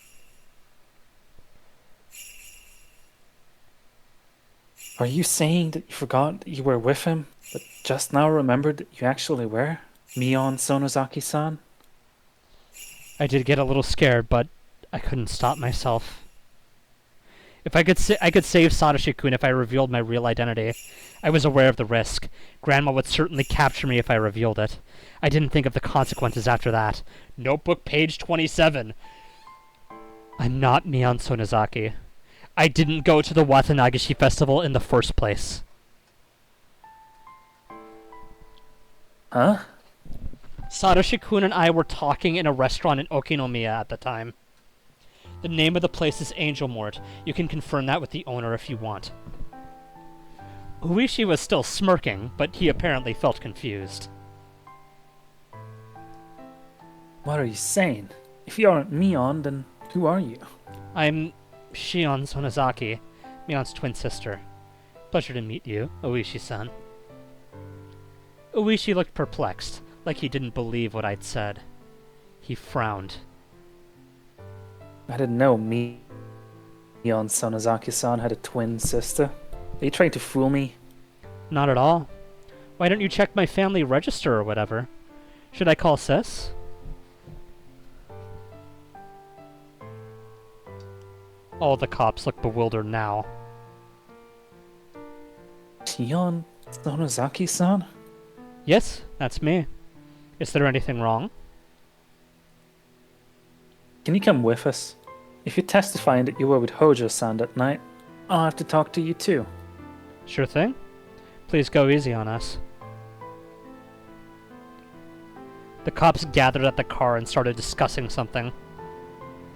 Are you saying that you forgot that you were with him? But just now remembered that you actually were Mion Sonozaki-san? I did get a little scared, but I couldn't stop myself. If I could save Satoshi-kun if I revealed my real identity. I was aware of the risk. Grandma would certainly capture me if I revealed it. I didn't think of the consequences after that. Notebook page 27. I'm not Mion Sonozaki. I didn't go to the Watanagashi festival in the first place. Huh? Satoshi-kun and I were talking in a restaurant in Okinomiya at the time. The name of the place is Angel Mort. You can confirm that with the owner if you want. Uishi was still smirking, but he apparently felt confused. What are you saying? If you aren't Mion, then who are you? I'm Shion Sonozaki, Mion's twin sister. Pleasure to meet you, Uishi-san. Uishi looked perplexed, like he didn't believe what I'd said. He frowned. I didn't know Mion Sonozaki-san had a twin sister. Are you trying to fool me? Not at all. Why don't you check my family register or whatever? Should I call Sis? All the cops look bewildered now. Mion Sonozaki-san? Yes, that's me. Is there anything wrong? Can you come with us? If you're testifying that you were with Hojo-san that night, I'll have to talk to you too. Sure thing. Please go easy on us. The cops gathered at the car and started discussing something.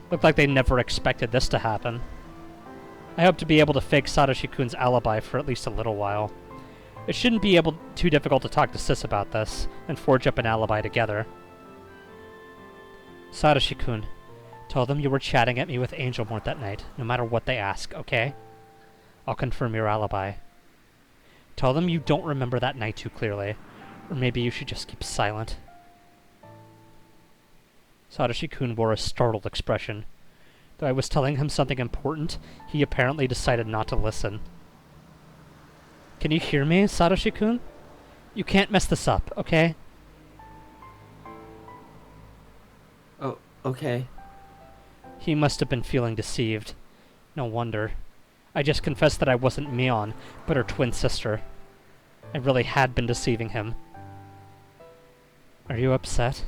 Looked like they never expected this to happen. I hope to be able to fake Satoshi-kun's alibi for at least a little while. It shouldn't be too difficult to talk to Sis about this, and forge up an alibi together. Satoshi-kun, tell them you were chatting at me with Angel Mort that night, no matter what they ask, okay? I'll confirm your alibi. Tell them you don't remember that night too clearly, or maybe you should just keep silent. Satoshi-kun wore a startled expression. Though I was telling him something important, he apparently decided not to listen. Can you hear me, Satoshi-kun? You can't mess this up, okay? Oh, okay. He must have been feeling deceived. No wonder. I just confessed that I wasn't Mion, but her twin sister. I really had been deceiving him. Are you upset?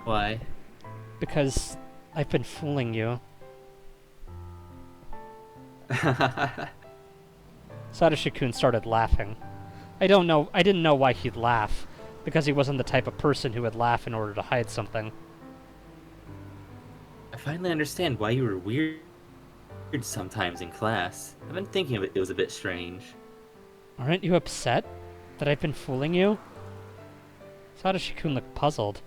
Why? Because I've been fooling you. Satoshi-kun started laughing. I didn't know why he'd laugh, because he wasn't the type of person who would laugh in order to hide something. I finally understand why you were weird sometimes in class. I've been thinking of it, it was a bit strange. Aren't you upset that I've been fooling you? Satoshi-kun looked puzzled.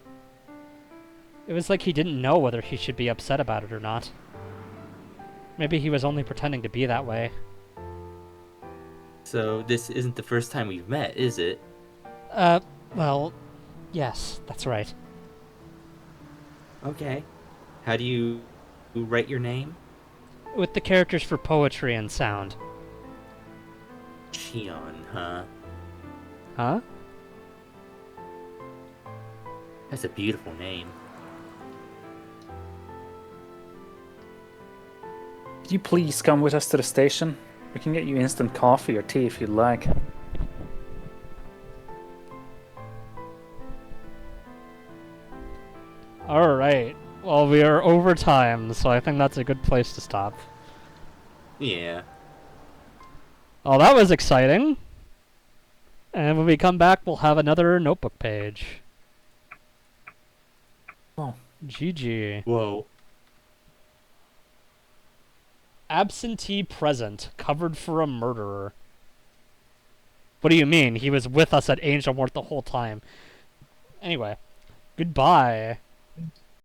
It was like he didn't know whether he should be upset about it or not. Maybe he was only pretending to be that way. So this isn't the first time we've met, is it? Well, yes, that's right. Okay. How do you write your name? With the characters for poetry and sound. Shion, huh? Huh? That's a beautiful name. Could you please come with us to the station? We can get you instant coffee or tea if you'd like. Alright. Well, we are over time, so I think that's a good place to stop. Yeah. Oh, that was exciting. And when we come back, we'll have another notebook page. Oh. GG. Whoa. Absentee present, covered for a murderer. What do you mean? He was with us at Angel Mort the whole time. Anyway, goodbye.